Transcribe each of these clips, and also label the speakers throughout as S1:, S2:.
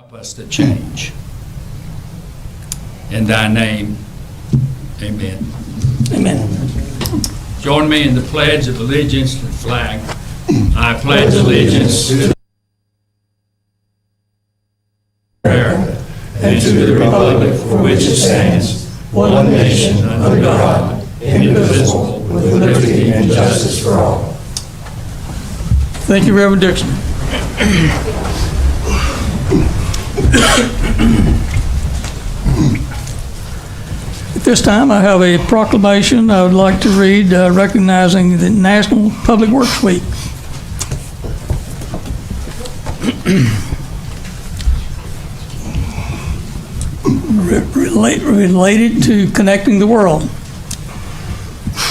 S1: help us to change. In thy name, amen.
S2: Amen.
S1: Join me in the pledge of allegiance to the flag. I pledge allegiance to the prayer and to the republic for which it stands, one nation under God, indivisible, with liberty and justice for all.
S2: Thank you, Reverend Dixon. At this time, I have a proclamation I would like to read recognizing the National Public Works Week. Related to connecting the world.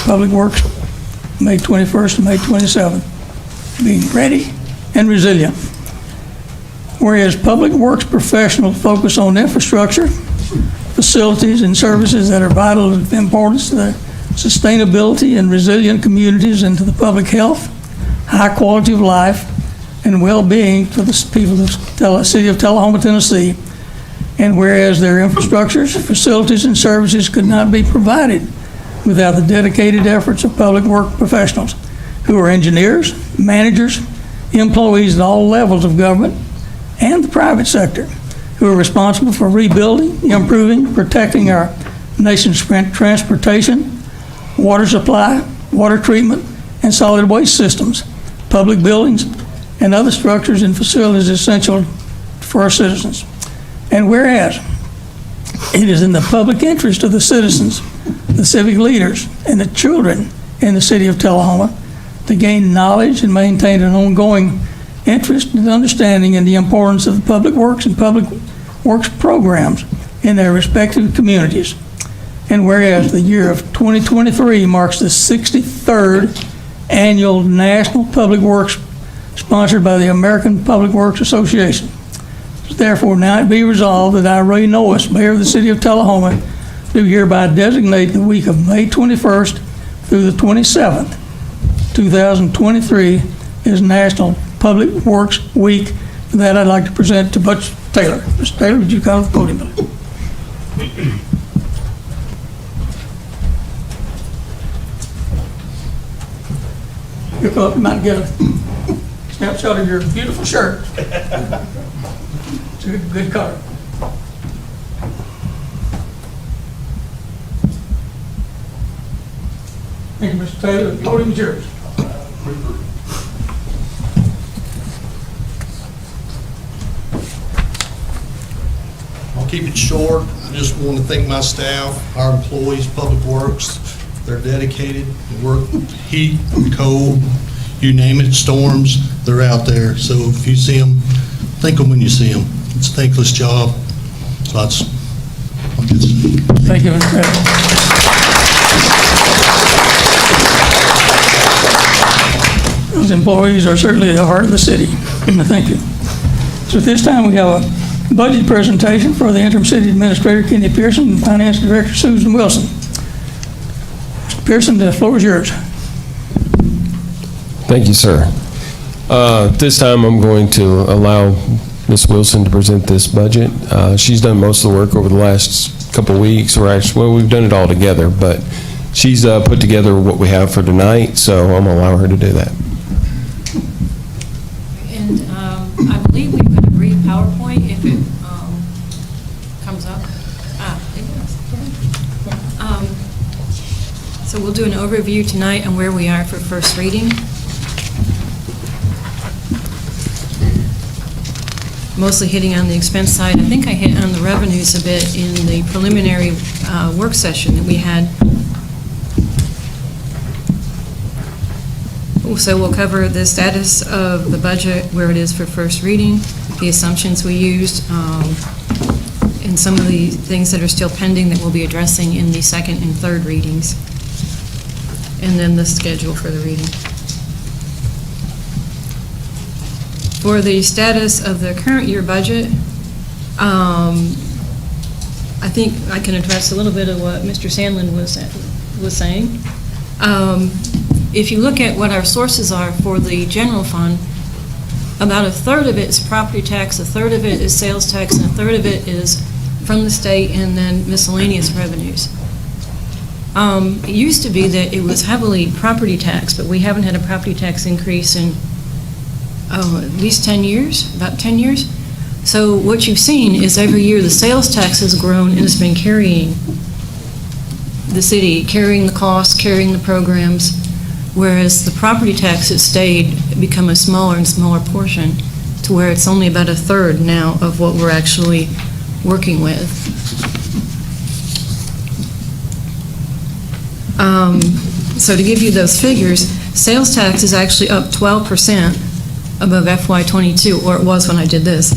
S2: Public Works, May 21st to May 27th. Being ready and resilient. Whereas public works professionals focus on infrastructure, facilities, and services that are vital importance to the sustainability and resilient communities and to the public health, high quality of life, and well-being for the people of the city of Tullahoma, Tennessee. And whereas their infrastructures, facilities, and services could not be provided without the dedicated efforts of public work professionals who are engineers, managers, employees at all levels of government and the private sector who are responsible for rebuilding, improving, protecting our nation's transportation, water supply, water treatment, and solid waste systems, public buildings, and other structures and facilities essential for our citizens. And whereas it is in the public interest of the citizens, the civic leaders, and the children in the city of Tullahoma to gain knowledge and maintain an ongoing interest and understanding in the importance of the public works and public works programs in their respective communities. And whereas the year of 2023 marks the 63rd annual National Public Works sponsored by the American Public Works Association. Therefore, now it be resolved that I, Ray Noyes, Mayor of the City of Tullahoma, do hereby designate the week of May 21st through the 27th, 2023 is National Public Works Week. For that, I'd like to present to Butch Taylor. Mr. Taylor, would you come to the podium, please? You come up, you might get a snapshot of your beautiful shirt. It's a good color. Thank you, Mr. Taylor. The podium is yours.
S3: I'll keep it short. I just want to thank my staff, our employees, Public Works. They're dedicated. They work heat, cold, you name it, storms, they're out there. So if you see them, thank them when you see them. It's a thankless job. So that's,
S2: thank you, Mr. Taylor. Those employees are certainly the heart of the city. Thank you. So at this time, we have a budget presentation for the interim city administrator, Kenny Pearson, and finance director, Susan Wilson. Mr. Pearson, the floor is yours.
S4: Thank you, sir. This time, I'm going to allow Ms. Wilson to present this budget. She's done most of the work over the last couple of weeks, or actually, well, we've done it all together, but she's put together what we have for tonight, so I'm going to allow her to do that.
S5: And I believe we've got a brief PowerPoint if it comes up. It does. So we'll do an overview tonight on where we are for first reading. Mostly hitting on the expense side. I think I hit on the revenues a bit in the preliminary work session that we had. So we'll cover the status of the budget, where it is for first reading, the assumptions we used, and some of the things that are still pending that we'll be addressing in the second and third readings, and then the schedule for the reading. For the status of the current year budget, I think I can address a little bit of what Mr. Sandlin was saying. If you look at what our sources are for the general fund, About a third of it is property tax, a third of it is sales tax, and a third of it is from the state and then miscellaneous revenues. It used to be that it was heavily property tax, but we haven't had a property tax increase in, at least 10 years, about 10 years. So what you've seen is every year the sales tax has grown and has been carrying the city, carrying the costs, carrying the programs, whereas the property tax has stayed, become a smaller and smaller portion to where it's only about a third now of what we're actually working with. So to give you those figures, sales tax is actually up 12% above FY22, or it was when I did this.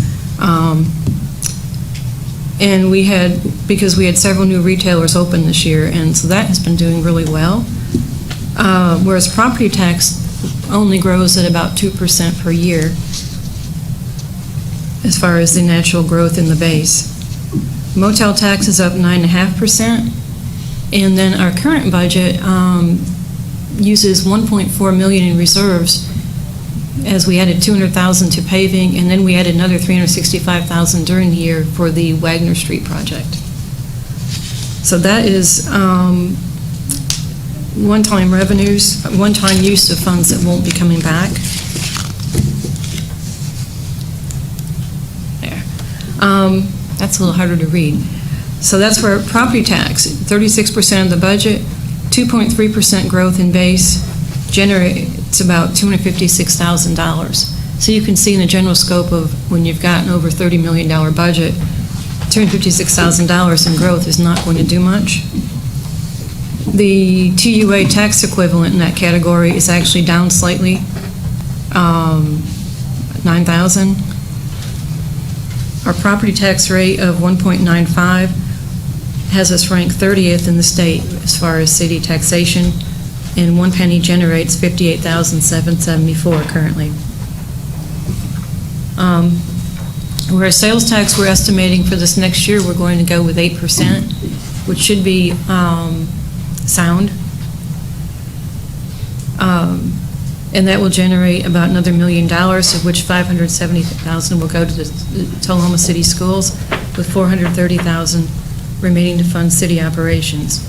S5: And we had, because we had several new retailers open this year, and so that has been doing really well. Whereas property tax only grows at about 2% per year as far as the natural growth in the base. Motel tax is up 9.5%, and then our current budget uses 1.4 million in reserves, as we added 200,000 to paving, and then we added another 365,000 during the year for the Wagner Street project. So that is one-time revenues, one-time use of funds that won't be coming back. There. That's a little harder to read. So that's for property tax, 36% of the budget, 2.3% growth in base, generates about $256,000. So you can see in the general scope of when you've got an over $30 million budget, $256,000 in growth is not going to do much. The TUA tax equivalent in that category is actually down slightly, 9,000. Our property tax rate of 1.95 has us ranked 30th in the state as far as city taxation, and 1 penny generates $58,774 currently. Whereas sales tax, we're estimating for this next year, we're going to go with 8%, which should be sound. And that will generate about another $1 million, of which $570,000 will go to the Tullahoma City Schools, with $430,000 remaining to fund city operations.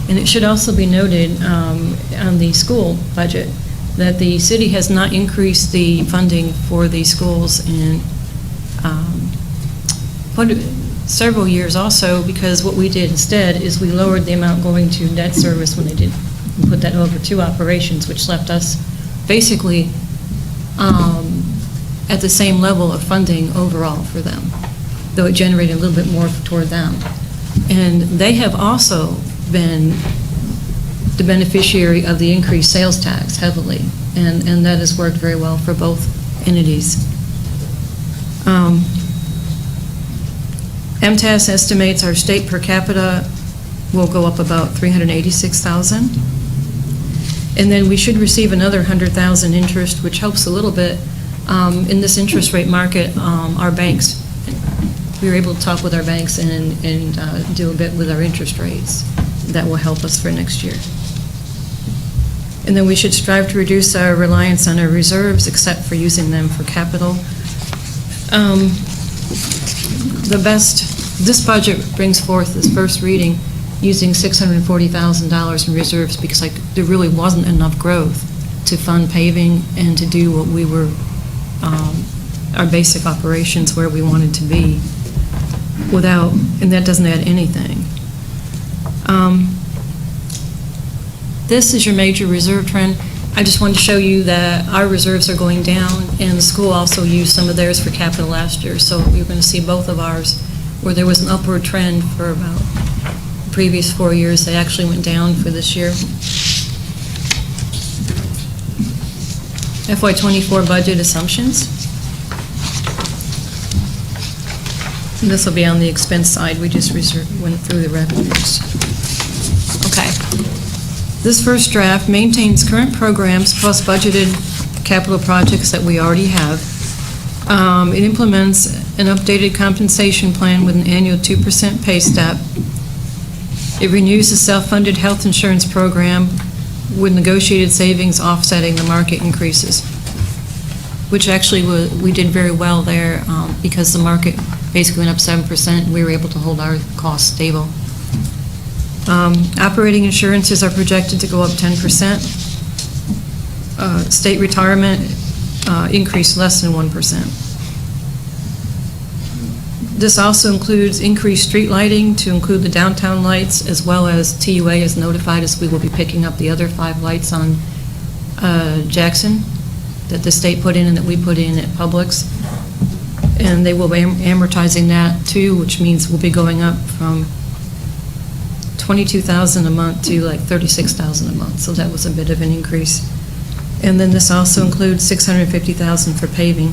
S5: And it should also be noted on the school budget that the city has not increased the funding for the schools in several years also, because what we did instead is we lowered the amount going to debt service when they did put that over to operations, which left us basically at the same level of funding overall for them, though it generated a little bit more toward them. And they have also been the beneficiary of the increased sales tax heavily, and that has worked very well for both entities. MTAS estimates our state per capita will go up about $386,000. And then we should receive another $100,000 interest, which helps a little bit. In this interest rate market, our banks, we were able to talk with our banks and do a bit with our interest rates. That will help us for next year. And then we should strive to reduce our reliance on our reserves, except for using them for capital. This budget brings forth this first reading using $640,000 in reserves, because there really wasn't enough growth to fund paving and to do what we were, our basic operations where we wanted to be without, and that doesn't add anything. This is your major reserve trend. I just wanted to show you that our reserves are going down, and the school also used some of theirs for capital last year, so you're going to see both of ours where there was an upward trend for about the previous 4 years. They actually went down for this year. FY24 budget assumptions. And this will be on the expense side. We just went through the revenues. Okay. This first draft maintains current programs plus budgeted capital projects that we already have. It implements an updated compensation plan with an annual 2% pay step. It renews the self-funded health insurance program with negotiated savings offsetting the market increases. which actually we did very well there because the market basically went up 7%, and we were able to hold our costs stable. Operating insurances are projected to go up 10%. State retirement increased less than 1%. This also includes increased street lighting to include the downtown lights, as well as TUA has notified us we will be picking up the other 5 lights on Jackson that the state put in and that we put in at Publix. And they will be amortizing that too, which means we'll be going up from $22,000 a month to like $36,000 a month. So that was a bit of an increase. And then this also includes $650,000 for paving.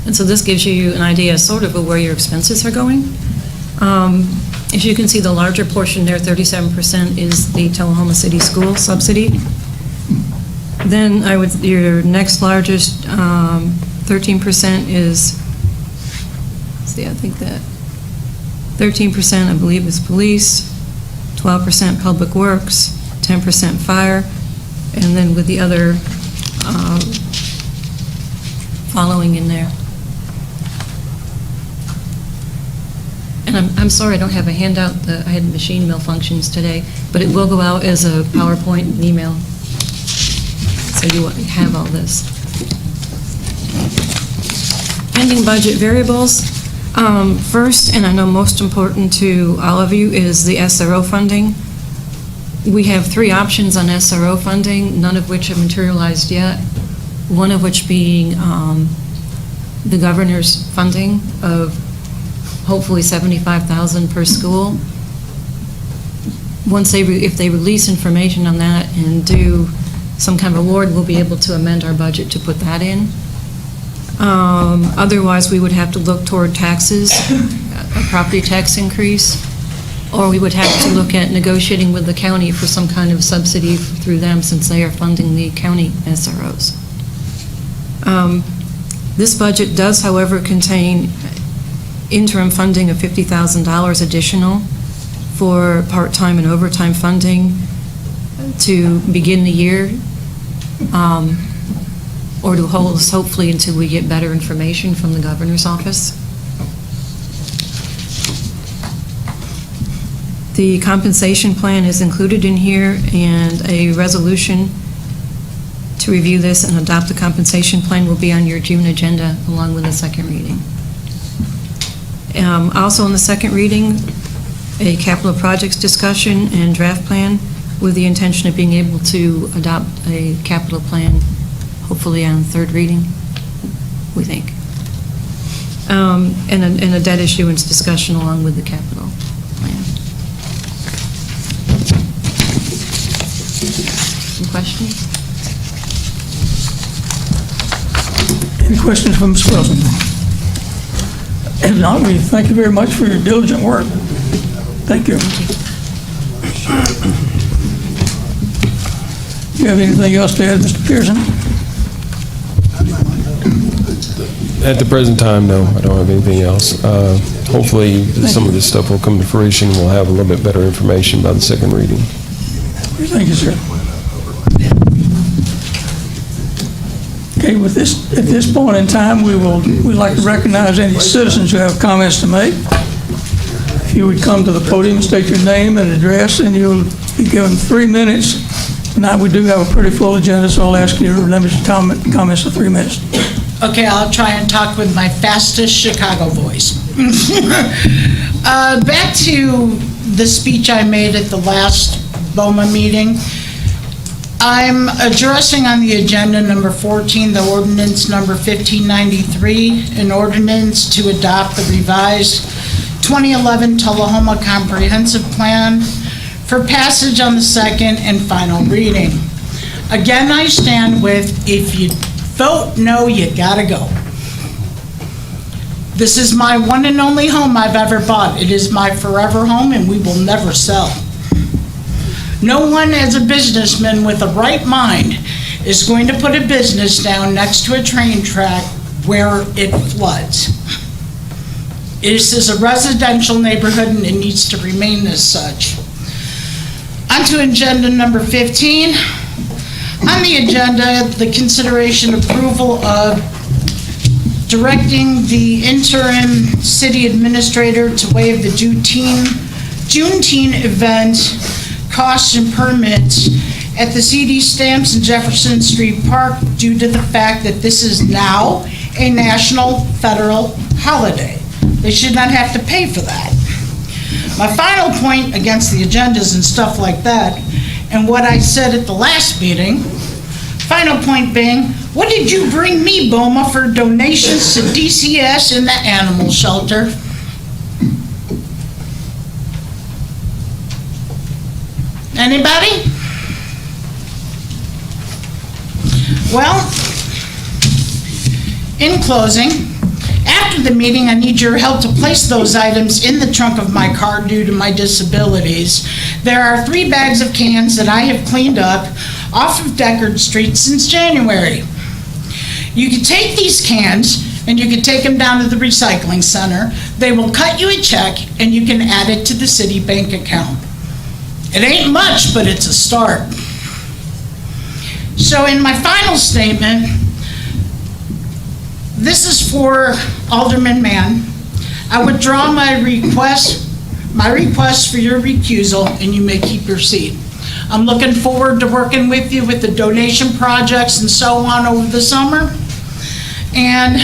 S5: And so this gives you an idea sort of where your expenses are going. As you can see, the larger portion there, 37%, is the Tullahoma City School subsidy. Then your next largest, 13% is, see, I think that 13%, I believe, is police, 12% public works, 10% fire, and then with the other following in there. And I'm sorry I don't have a handout. I had machine malfunctions today, but it will go out as a PowerPoint and email. So you have all this. Pending budget variables. First, and I know most important to all of you, is the SRO funding. We have 3 options on SRO funding, none of which have materialized yet. One of which being the governor's funding of hopefully $75,000 per school. Once if they release information on that and do some kind of award, we'll be able to amend our budget to put that in. Otherwise, we would have to look toward taxes, a property tax increase, or we would have to look at negotiating with the county for some kind of subsidy through them, since they are funding the county SROs. This budget does, however, contain interim funding of $50,000 additional for part-time and overtime funding to begin the year, or to hold us hopefully until we get better information from the governor's office. The compensation plan is included in here, and a resolution to review this and adopt the compensation plan will be on your June agenda along with the second reading. Also in the second reading, a capital projects discussion and draft plan with the intention of being able to adopt a capital plan hopefully on third reading, we think. And a debt issuance discussion along with the capital plan. Some questions?
S2: Any questions from Ms. Wilson? If not, we thank you very much for your diligent work. Thank you. Do you have anything else to add, Mr. Pearson?
S4: At the present time, no, I don't have anything else. Hopefully, some of this stuff will come to fruition. We'll have a little bit better information by the second reading.
S2: Thank you, sir. Okay, with this, at this point in time, we'd like to recognize any citizens who have comments to make. If you would come to the podium, state your name and address, and you'll be given 3 minutes. Tonight we do have a pretty full agenda, so I'll ask you to limit your comments to 3 minutes.
S6: Okay, I'll try and talk with my fastest Chicago voice. Back to the speech I made at the last BOMA meeting. I'm addressing on the agenda number 14, the ordinance number 1593, an ordinance to adopt the revised 2011 Tullahoma Comprehensive Plan for passage on the second and final reading. Again, I stand with, if you vote no, you gotta go. This is my one and only home I've ever bought. It is my forever home, and we will never sell. No one as a businessman with a right mind is going to put a business down next to a train track where it floods. This is a residential neighborhood, and it needs to remain as such. On to agenda number 15. On the agenda, the consideration approval of directing the interim city administrator to waive the Juneteenth event costs and permits at the CD Stamps in Jefferson Street Park due to the fact that this is now a national federal holiday. They should not have to pay for that. My final point against the agendas and stuff like that, and what I said at the last meeting, final point being, what did you bring me, Boma, for donations to DCS and the animal shelter? Anybody? Well, in closing, after the meeting, I need your help to place those items in the trunk of my car due to my disabilities. There are 3 bags of cans that I have cleaned up off of Deckard Street since January. You can take these cans and you can take them down to the recycling center. They will cut you a check and you can add it to the city bank account. It ain't much, but it's a start. So in my final statement, this is for Alderman Mann. I withdraw my request for your recusal, and you may keep your seat. I'm looking forward to working with you with the donation projects and so on over the summer. And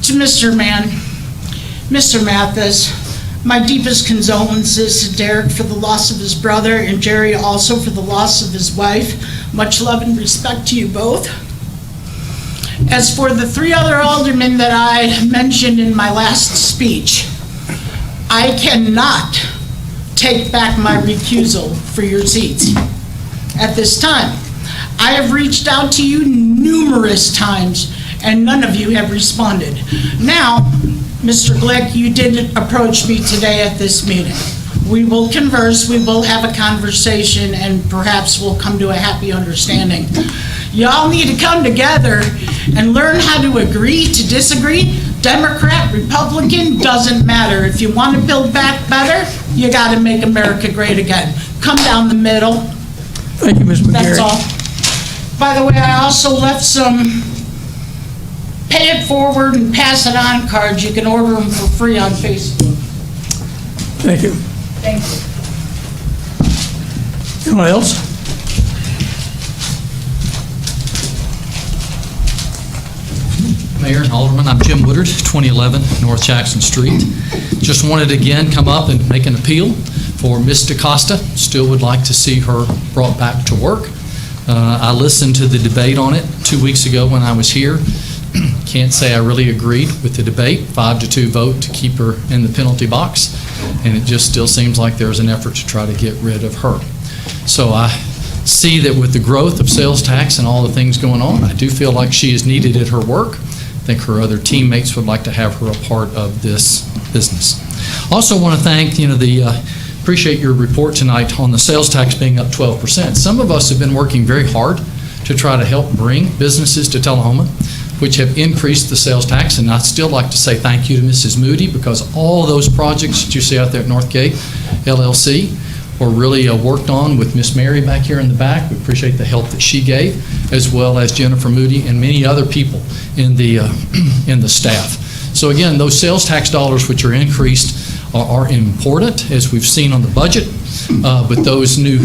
S6: to Mr. Mann, Mr. Mathis, my deepest condolences to Derek for the loss of his brother and Jerry also for the loss of his wife. Much love and respect to you both. As for the 3 other aldermen that I mentioned in my last speech, I cannot take back my recusal for your seats at this time. I have reached out to you numerous times and none of you have responded. Now, Mr. Glick, you did approach me today at this meeting. We will converse, we will have a conversation, and perhaps we'll come to a happy understanding. Y'all need to come together and learn how to agree to disagree. Democrat, Republican, doesn't matter. If you want to build back better, you got to make America great again. Come down the middle.
S2: Thank you, Ms. McGarry.
S6: That's all. By the way, I also left some pay it forward and pass it on cards. You can order them for free on Facebook.
S2: Thank you.
S6: Thank you.
S2: Anyone else?
S7: Mayor and Alderman, I'm Jim Woodard, 2011 North Jackson Street. Just wanted to again come up and make an appeal for Ms. DaCosta. Still would like to see her brought back to work. I listened to the debate on it 2 weeks ago when I was here. Can't say I really agreed with the debate. 5-2 vote to keep her in the penalty box, and it just still seems like there's an effort to try to get rid of her. So I see that with the growth of sales tax and all the things going on, I do feel like she is needed at her work. I think her other teammates would like to have her a part of this business. Also want to thank, appreciate your report tonight on the sales tax being up 12%. Some of us have been working very hard to try to help bring businesses to Tullahoma, which have increased the sales tax, and I'd still like to say thank you to Mrs. Moody, because all those projects that you see out there at Northgate LLC were really worked on with Miss Mary back here in the back. We appreciate the help that she gave, as well as Jennifer Moody and many other people in the staff. So again, those sales tax dollars which are increased are important, as we've seen on the budget, but those new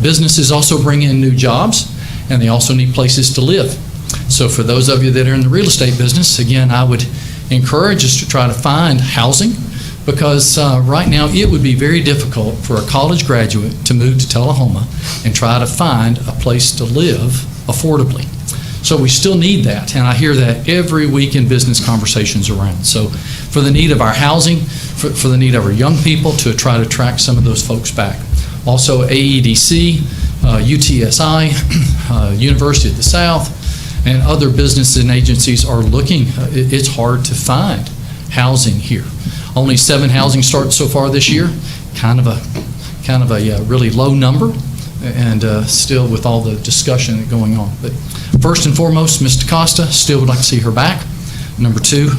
S7: businesses also bring in new jobs, and they also need places to live. So for those of you that are in the real estate business, again, I would encourage us to try to find housing, because right now it would be very difficult for a college graduate to move to Tullahoma and try to find a place to live affordably. So we still need that, and I hear that every week in business conversations around. So for the need of our housing, for the need of our young people, to try to attract some of those folks back. Also AEDC, UTSI, University of the South, and other businesses and agencies are looking. It's hard to find housing here. Only 7 housing starts so far this year, kind of a really low number, and still with all the discussion going on. But first and foremost, Ms. DaCosta, still would like to see her back. Number 2,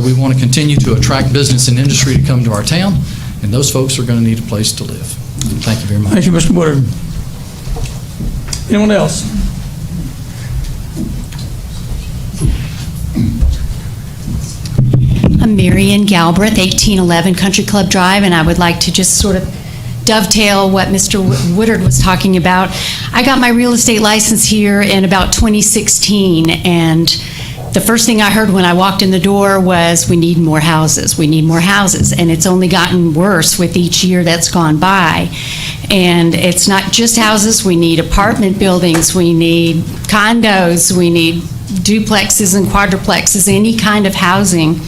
S7: we want to continue to attract business and industry to come to our town, and those folks are going to need a place to live. Thank you very much.
S2: Thank you, Mr. Woodard. Anyone else?
S8: I'm Marion Galbraith, 1811 Country Club Drive, and I would like to just sort of dovetail what Mr. Woodard was talking about. I got my real estate license here in about 2016, and the first thing I heard when I walked in the door was, we need more houses, we need more houses, and it's only gotten worse with each year that's gone by. And it's not just houses, we need apartment buildings, we need condos, we need duplexes and quadruplexes, any kind of housing.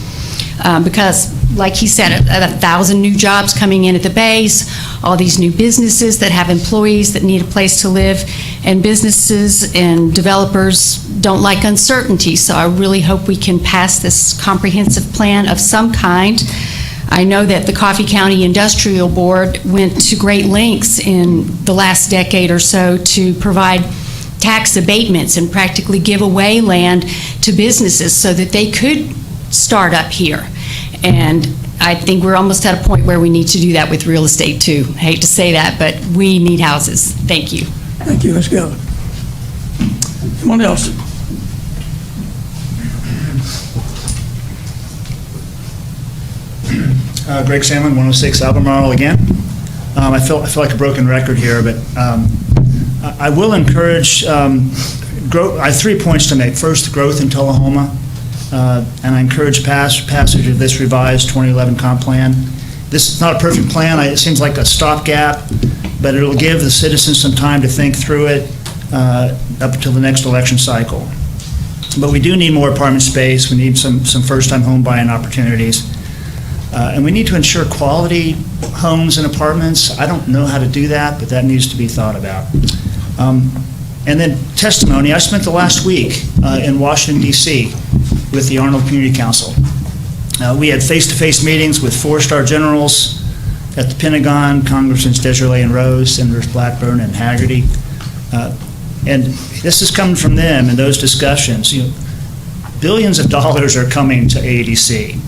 S8: Because, like he said, 1,000 new jobs coming in at the base, all these new businesses that have employees that need a place to live, and businesses and developers don't like uncertainty. So I really hope we can pass this comprehensive plan of some kind. I know that the Coffee County Industrial Board went to great lengths in the last decade or so to provide tax abatements and practically give away land to businesses so that they could start up here. And I think we're almost at a point where we need to do that with real estate too. I hate to say that, but we need houses. Thank you.
S2: Thank you, Ms. Galvin. Anyone else?
S9: Greg Salmon, 106 Albemarle again. I feel like a broken record here, but I will encourage growth. I have 3 points to make. First, growth in Tullahoma. And I encourage passage of this revised 2011 comp plan. This is not a perfect plan. It seems like a stopgap, but it'll give the citizens some time to think through it up until the next election cycle. But we do need more apartment space. We need some first-time home buying opportunities. And we need to ensure quality homes and apartments. I don't know how to do that, but that needs to be thought about. And then testimony. I spent the last week in Washington, D.C. with the Arnold Community Council. We had face-to-face meetings with 4-star generals at the Pentagon, Congressmen Desiree and Rose, Senators Blackburn and Haggerty. And this is coming from them in those discussions. Billions of dollars are coming to AEDC.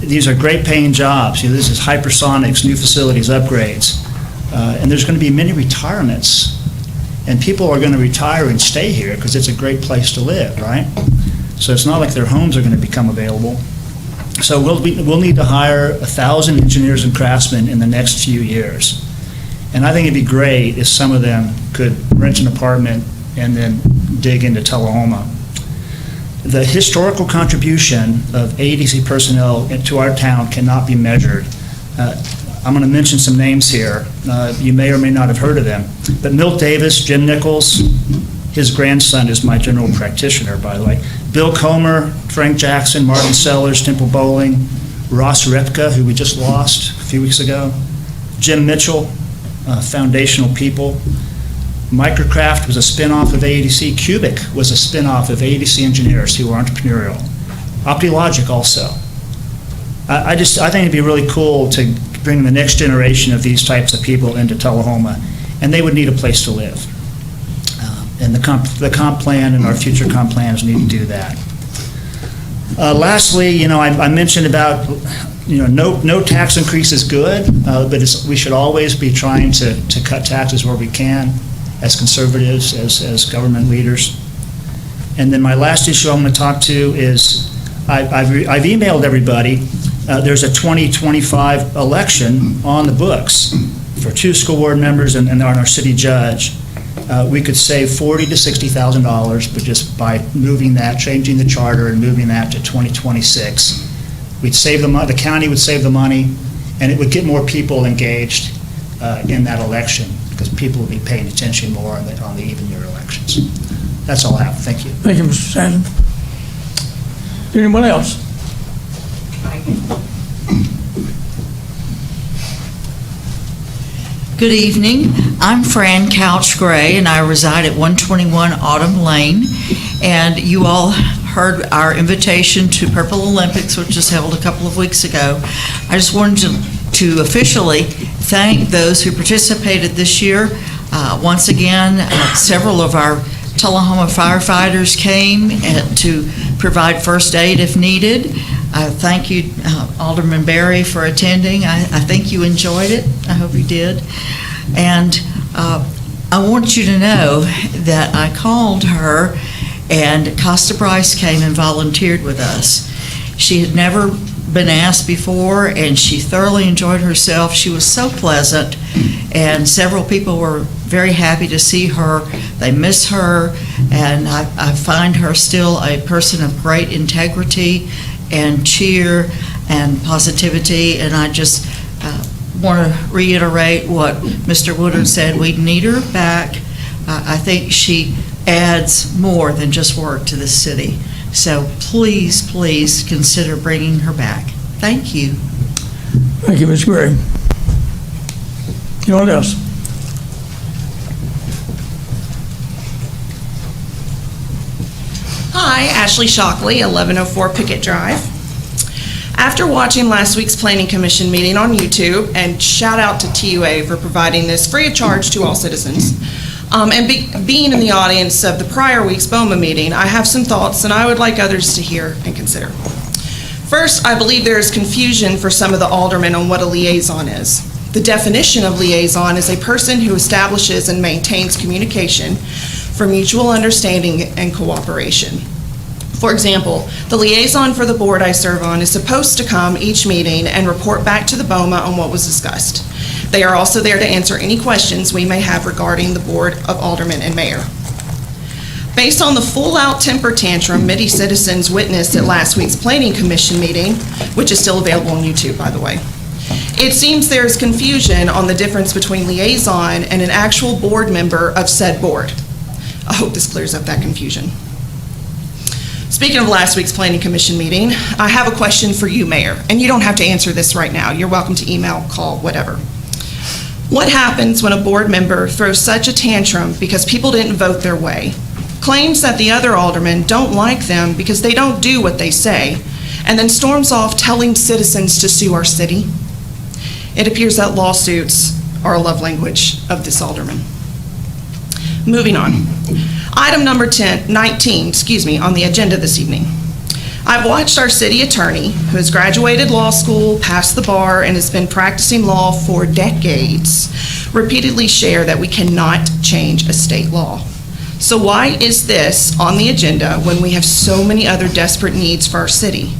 S9: These are great paying jobs. This is hypersonics, new facilities, upgrades. And there's going to be many retirements. And people are going to retire and stay here because it's a great place to live, right? So it's not like their homes are going to become available. So we'll need to hire 1,000 engineers and craftsmen in the next few years. And I think it'd be great if some of them could rent an apartment and then dig into Tullahoma. The historical contribution of AEDC personnel to our town cannot be measured. I'm going to mention some names here. You may or may not have heard of them. But Milt Davis, Jim Nichols, his grandson is my general practitioner, by the way. Bill Comer, Frank Jackson, Martin Sellers, Temple Bowling, Ross Repka, who we just lost a few weeks ago, Jim Mitchell, foundational people. Microcraft was a spinoff of AEDC. Cubic was a spinoff of AEDC engineers who were entrepreneurial. OptiLogic also. I think it'd be really cool to bring the next generation of these types of people into Tullahoma, and they would need a place to live. And the comp plan and our future comp plans need to do that. Lastly, I mentioned about, no tax increase is good, but we should always be trying to cut taxes where we can as conservatives, as government leaders. And then my last issue I'm going to talk to is I've emailed everybody. There's a 2025 election on the books for 2 school board members and our city judge. We could save $40,000 to $60,000, but just by moving that, changing the charter and moving that to 2026. We'd save the county would save the money, and it would get more people engaged in that election because people would be paying attention more on the even year elections. That's all I have. Thank you.
S2: Thank you, Mr. Sandin. Anyone else?
S10: Good evening. I'm Fran Couch Gray, and I reside at 121 Autumn Lane. And you all heard our invitation to Purple Olympics, which was held a couple of weeks ago. I just wanted to officially thank those who participated this year. Once again, several of our Tullahoma firefighters came to provide first aid if needed. I thank you, Alderman Berry, for attending. I think you enjoyed it. I hope you did. And I want you to know that I called her, and Costa Bryce came and volunteered with us. She had never been asked before, and she thoroughly enjoyed herself. She was so pleasant, and several people were very happy to see her. They miss her, and I find her still a person of great integrity and cheer and positivity, and I just want to reiterate what Mr. Woodard said. We need her back. I think she adds more than just work to this city. So please, please consider bringing her back. Thank you.
S2: Thank you, Ms. Gray. Anyone else?
S11: Hi, Ashley Shockley, 1104 Pickett Drive. After watching last week's Planning Commission meeting on YouTube, and shout out to TUA for providing this free of charge to all citizens, and being in the audience of the prior week's BOMA meeting, I have some thoughts and I would like others to hear and consider. First, I believe there is confusion for some of the aldermen on what a liaison is. The definition of liaison is a person who establishes and maintains communication for mutual understanding and cooperation. For example, the liaison for the board I serve on is supposed to come each meeting and report back to the BOMA on what was discussed. They are also there to answer any questions we may have regarding the Board of Aldermen and Mayor. Based on the full-out temper tantrum many citizens witnessed at last week's Planning Commission meeting, which is still available on YouTube, by the way, it seems there is confusion on the difference between liaison and an actual board member of said board. I hope this clears up that confusion. Speaking of last week's Planning Commission meeting, I have a question for you, Mayor, and you don't have to answer this right now. You're welcome to email, call, whatever. What happens when a board member throws such a tantrum because people didn't vote their way, claims that the other aldermen don't like them because they don't do what they say, and then storms off telling citizens to sue our city? It appears that lawsuits are a love language of this alderman. Moving on. Item number 19 on the agenda this evening. I've watched our city attorney, who has graduated law school, passed the bar, and has been practicing law for decades, repeatedly share that we cannot change a state law. So why is this on the agenda when we have so many other desperate needs for our city?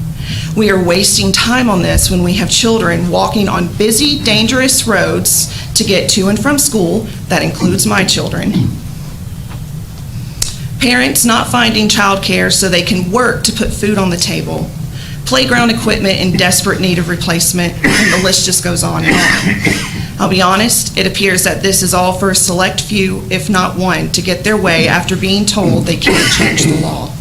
S11: We are wasting time on this when we have children walking on busy, dangerous roads to get to and from school. That includes my children. Parents not finding childcare so they can work to put food on the table. Playground equipment in desperate need of replacement, and the list just goes on and on. I'll be honest, it appears that this is all for a select few, if not one, to get their way after being told they can't change the law.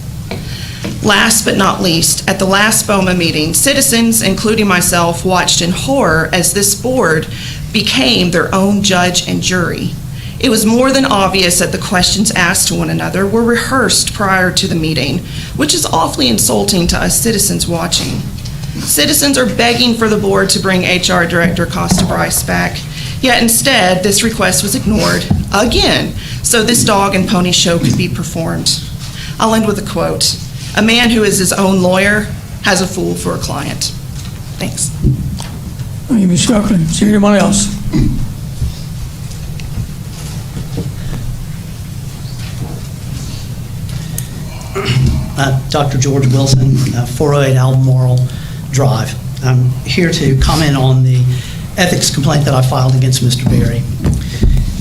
S11: Last but not least, at the last BOMA meeting, citizens, including myself, watched in horror as this board became their own judge and jury. It was more than obvious that the questions asked to one another were rehearsed prior to the meeting, which is awfully insulting to us citizens watching. Citizens are begging for the board to bring HR Director Costa Bryce back, yet instead this request was ignored again, so this dog and pony show could be performed. I'll end with a quote. A man who is his own lawyer has a fool for a client. Thanks.
S2: Thank you, Ms. Shockley. Is there anyone else?
S12: Dr. George Wilson, 408 Albemarle Drive. I'm here to comment on the ethics complaint that I filed against Mr. Berry.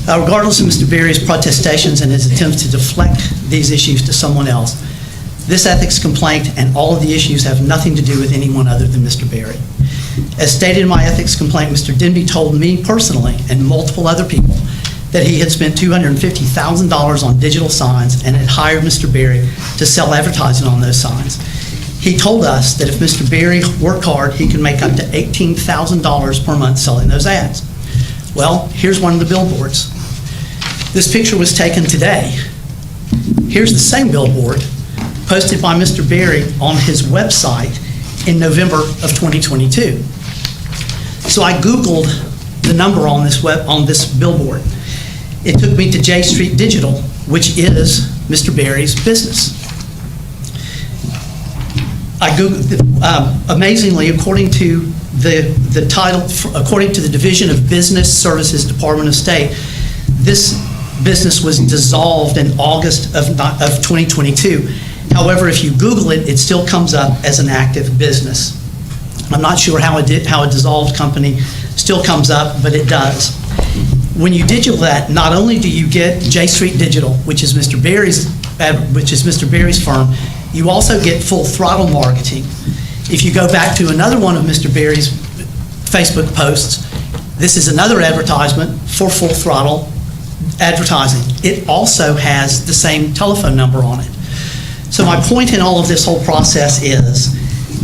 S12: Regardless of Mr. Berry's protestations and his attempts to deflect these issues to someone else, this ethics complaint and all of the issues have nothing to do with anyone other than Mr. Berry. As stated in my ethics complaint, Mr. Denby told me personally and multiple other people that he had spent $250,000 on digital signs and had hired Mr. Berry to sell advertising on those signs. He told us that if Mr. Berry worked hard, he could make up to $18,000 per month selling those ads. Well, here's one of the billboards. This picture was taken today. Here's the same billboard posted by Mr. Berry on his website in November of 2022. So I Googled the number on this billboard. It took me to J Street Digital, which is Mr. Berry's business. I Googled, amazingly, according to the title, according to the Division of Business Services, Department of State, this business was dissolved in August of 2022. However, if you Google it, it still comes up as an active business. I'm not sure how a dissolved company still comes up, but it does. When you digital that, not only do you get J Street Digital, which is Mr. Berry's firm, you also get Full Throttle Marketing. If you go back to another one of Mr. Berry's Facebook posts, this is another advertisement for Full Throttle Advertising. It also has the same telephone number on it. So my point in all of this whole process is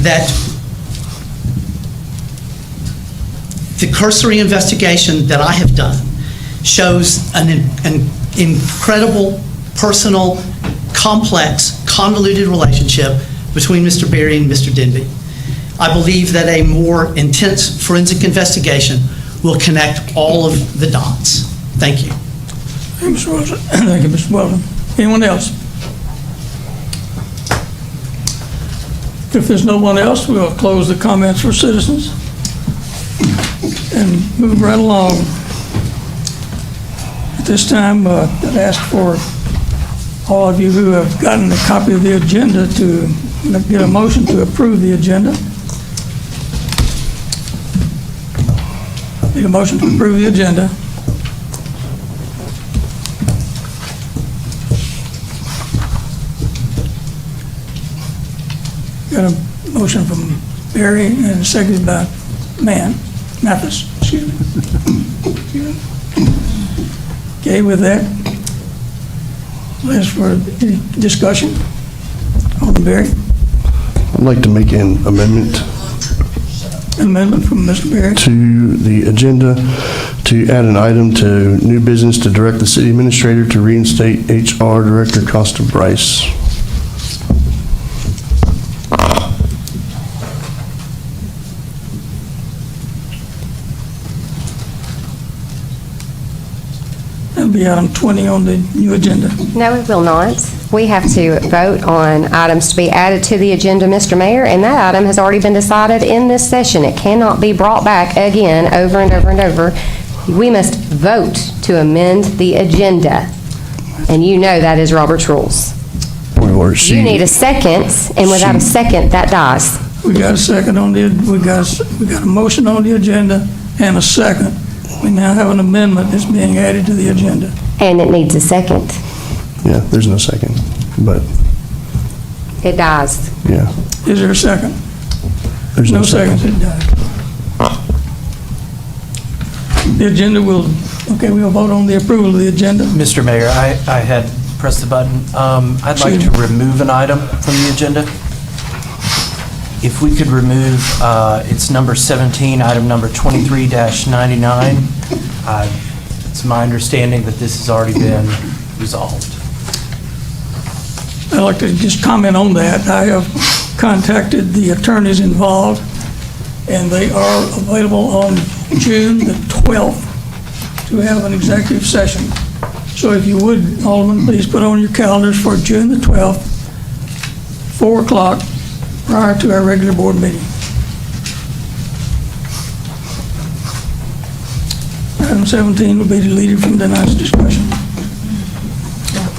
S12: that the cursory investigation that I have done shows an incredible, personal, complex, convoluted relationship between Mr. Berry and Mr. Denby. I believe that a more intense forensic investigation will connect all of the dots. Thank you.
S2: Thank you, Mr. Wilson. Thank you, Mr. Weldon. Anyone else? If there's no one else, we'll close the comments for citizens and move right along. At this time, I'd ask for all of you who have gotten a copy of the agenda to get a motion to approve the agenda. Need a motion to approve the agenda. Got a motion from Barry and seconded by Mathis. Excuse me. Okay, with that, let's for any discussion. Alderman Barry.
S13: I'd like to make an amendment.
S2: An amendment from Mr. Barry.
S13: To the agenda to add an item to new business to direct the city administrator to reinstate HR Director Costa Bryce.
S2: That'll be item 20 on the new agenda.
S14: No, it will not. We have to vote on items to be added to the agenda, Mr. Mayor, and that item has already been decided in this session. It cannot be brought back again over and over and over. We must vote to amend the agenda, and you know that is Robert's rules. You need a second, and without a second, that dies.
S2: We got a second on the, we got a motion on the agenda and a second. We now have an amendment that's being added to the agenda.
S14: And it needs a second.
S13: Yeah, there's no second, but
S14: It dies.
S13: yeah.
S2: Is there a second?
S13: There's no second.
S2: Seconds, it died. The agenda will, okay, we'll vote on the approval of the agenda.
S15: Mr. Mayor, I had pressed the button. I'd like to remove an item from the agenda. If we could remove, it's number 17, item number 23-99. It's my understanding that this has already been resolved.
S2: I'd like to just comment on that. I have contacted the attorneys involved, and they are available on June the 12th to have an executive session. So if you would, Alderman, please put on your calendars for June the 12th, 4 o'clock, prior to our regular board meeting. Item 17 will be deleted from tonight's discussion.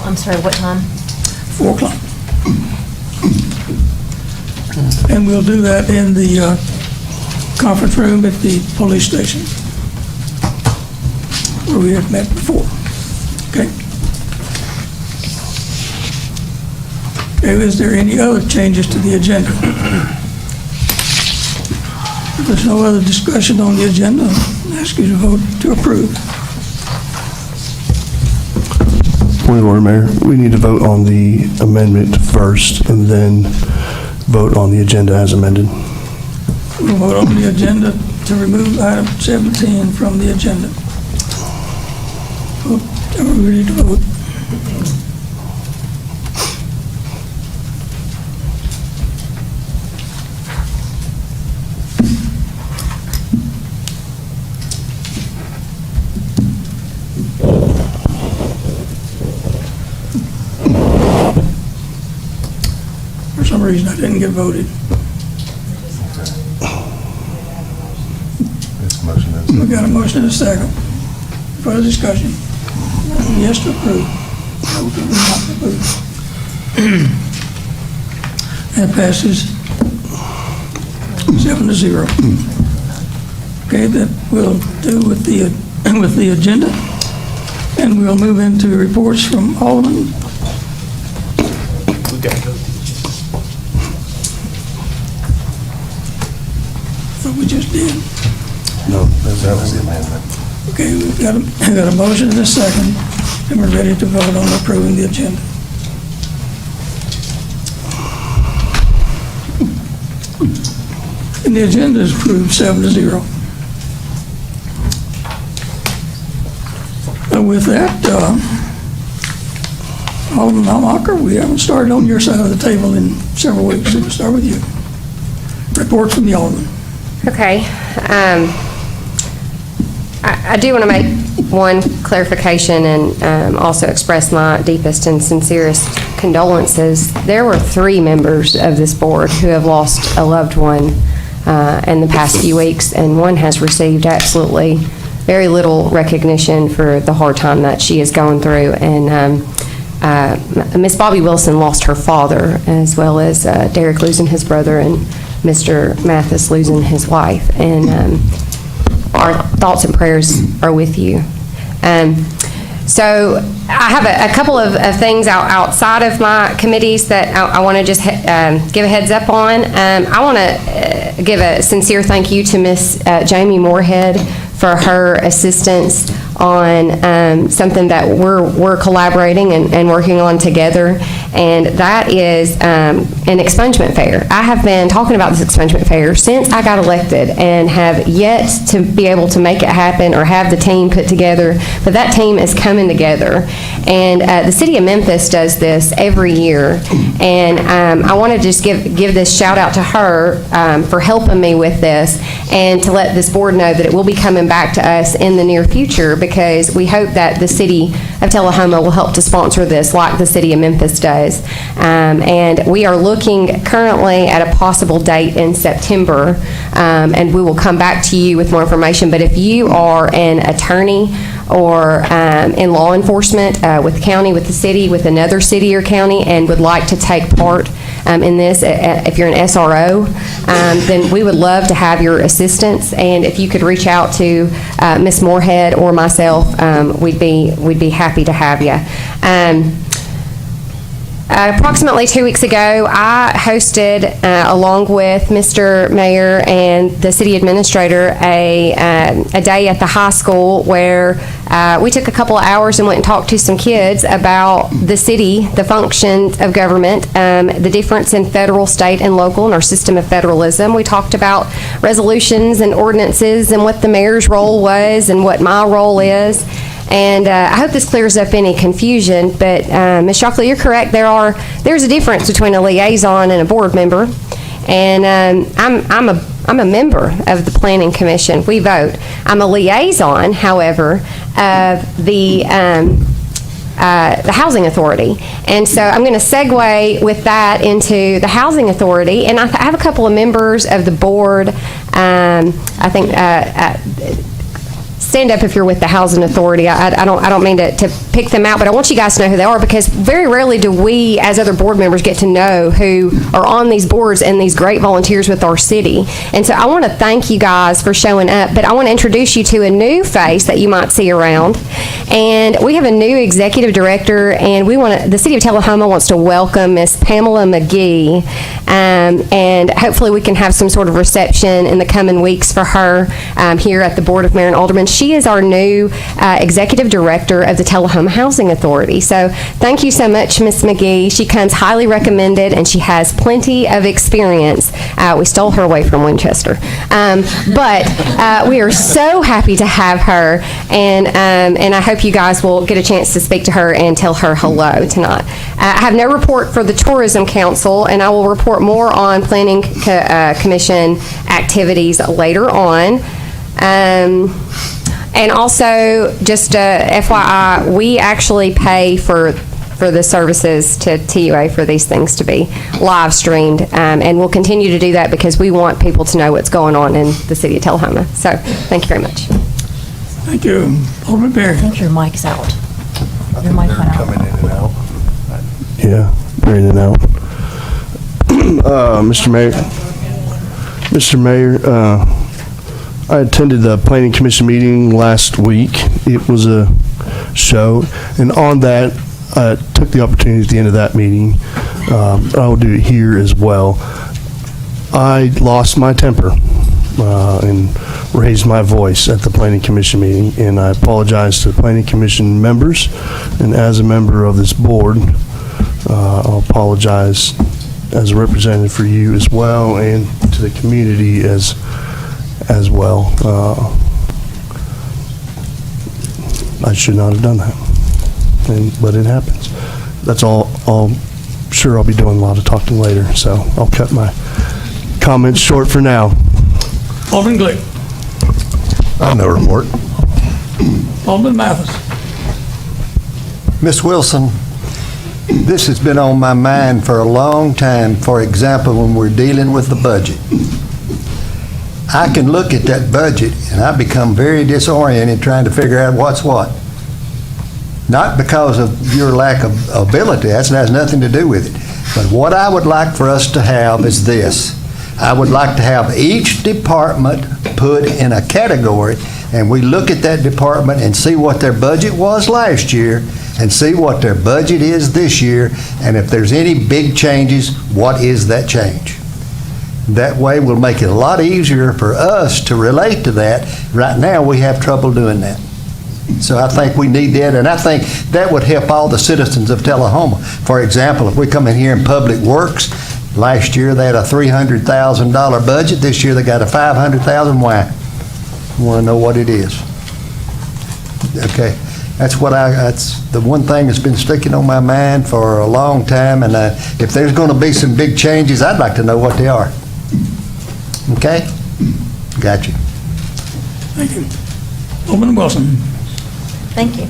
S14: I'm sorry, what time?
S2: 4 o'clock. And we'll do that in the conference room at the police station, where we had met before. Okay? Okay, is there any other changes to the agenda? If there's no other discussion on the agenda, I ask you to vote to approve.
S13: Point of order, Mayor. We need to vote on the amendment first and then vote on the agenda as amended.
S2: We'll vote on the agenda to remove item 17 from the agenda. Are we ready to vote? There's some reason I didn't get voted. We got a motion and a second. Further discussion? Yes to approve. No to not approve. That passes 7-0. Okay, that will do with the agenda. And we'll move into reports from Aldermen.
S15: We got to go.
S2: What we just did.
S13: No, that was the amendment.
S2: Okay, we've got a motion and a second, and we're ready to vote on approving the agenda. And the agenda is approved 7-0. With that, Alderman Almacher, we haven't started on your side of the table in several weeks, so we'll start with you. Report from the Alderman.
S14: Okay. I do want to make one clarification and also express my deepest and sincerest condolences. There were 3 members of this board who have lost a loved one in the past few weeks, and one has received absolutely very little recognition for the hard time that she is going through. And Miss Bobby Wilson lost her father, as well as Derek losing his brother and Mr. Mathis losing his wife. And our thoughts and prayers are with you. So I have a couple of things outside of my committees that I want to just give a heads up on. I want to give a sincere thank you to Miss Jamie Moorhead for her assistance on something that we're collaborating and working on together, and that is an expungement fair. I have been talking about this expungement fair since I got elected and have yet to be able to make it happen or have the team put together, but that team is coming together. And the city of Memphis does this every year, and I want to just give this shout out to her for helping me with this, and to let this board know that it will be coming back to us in the near future, because we hope that the city of Tullahoma will help to sponsor this like the city of Memphis does. And we are looking currently at a possible date in September, and we will come back to you with more information. But if you are an attorney or in law enforcement with the county, with the city, with another city or county, and would like to take part in this, if you're an SRO, then we would love to have your assistance. And if you could reach out to Ms. Moorhead or myself, we'd be happy to have you. Approximately 2 weeks ago, I hosted, along with Mr. Mayor and the city administrator, a day at the high school where we took a couple of hours and went and talked to some kids about the city, the functions of government, the difference in federal, state, and local, and our system of federalism. We talked about resolutions and ordinances and what the mayor's role was and what my role is. And I hope this clears up any confusion, but Ms. Shockley, you're correct. There's a difference between a liaison and a board member. And I'm a member of the Planning Commission. We vote. I'm a liaison, however, of the Housing Authority. And so I'm going to segue with that into the Housing Authority. And I have a couple of members of the board. I think stand up if you're with the Housing Authority. I don't mean to pick them out, but I want you guys to know who they are, because very rarely do we, as other board members, get to know who are on these boards and these great volunteers with our city. And so I want to thank you guys for showing up, but I want to introduce you to a new face that you might see around. And we have a new executive director, and the city of Tullahoma wants to welcome Miss Pamela McGee, and hopefully we can have some sort of reception in the coming weeks for her here at the Board of Mayor and Aldermen. She is our new executive director of the Tullahoma Housing Authority. So thank you so much, Miss McGee. She comes highly recommended, and she has plenty of experience. We stole her away from Winchester. But we are so happy to have her, and I hope you guys will get a chance to speak to her and tell her hello tonight. I have no report for the Tourism Council, and I will report more on Planning Commission activities later on. And also, just FYI, we actually pay for for the services to TUA for these things to be live streamed. And we'll continue to do that because we want people to know what's going on in the city of Tullahoma. So thank you very much.
S2: Thank you. Alderman Perry.
S16: I think your mic's out. Your mic went out.
S13: Coming in and out. Yeah, they're in and out. Mr. Mayor, I attended the Planning Commission meeting last week. It was a show, and on that, I took the opportunity at the end of that meeting, I will do it here as well. I lost my temper and raised my voice at the Planning Commission meeting, and I apologize to the Planning Commission members, and as a member of this board, I'll apologize as a representative for you as well, and to the community as well. I should not have done that, but it happens. That's all. Sure, I'll be doing a lot of talking later, so I'll cut my comments short for now.
S2: Alderman Glick.
S17: I have no report.
S2: Alderman Mathis.
S17: Ms. Wilson, this has been on my mind for a long time. For example, when we're dealing with the budget, I can look at that budget and I become very disoriented trying to figure out what's what. Not because of your lack of ability, that has nothing to do with it. But what I would like for us to have is this. I would like to have each department put in a category, and we look at that department and see what their budget was last year and see what their budget is this year, and if there's any big changes, what is that change? That way we'll make it a lot easier for us to relate to that. Right now we have trouble doing that. So I think we need that, and I think that would help all the citizens of Tullahoma. For example, if we come in here in Public Works, last year they had a $300,000 budget. This year they got a $500,000. Why? I want to know what it is. Okay, that's the one thing that's been sticking on my mind for a long time, and if there's going to be some big changes, I'd like to know what they are. Okay? Got you.
S2: Thank you. Alderman Wilson.
S16: Thank you.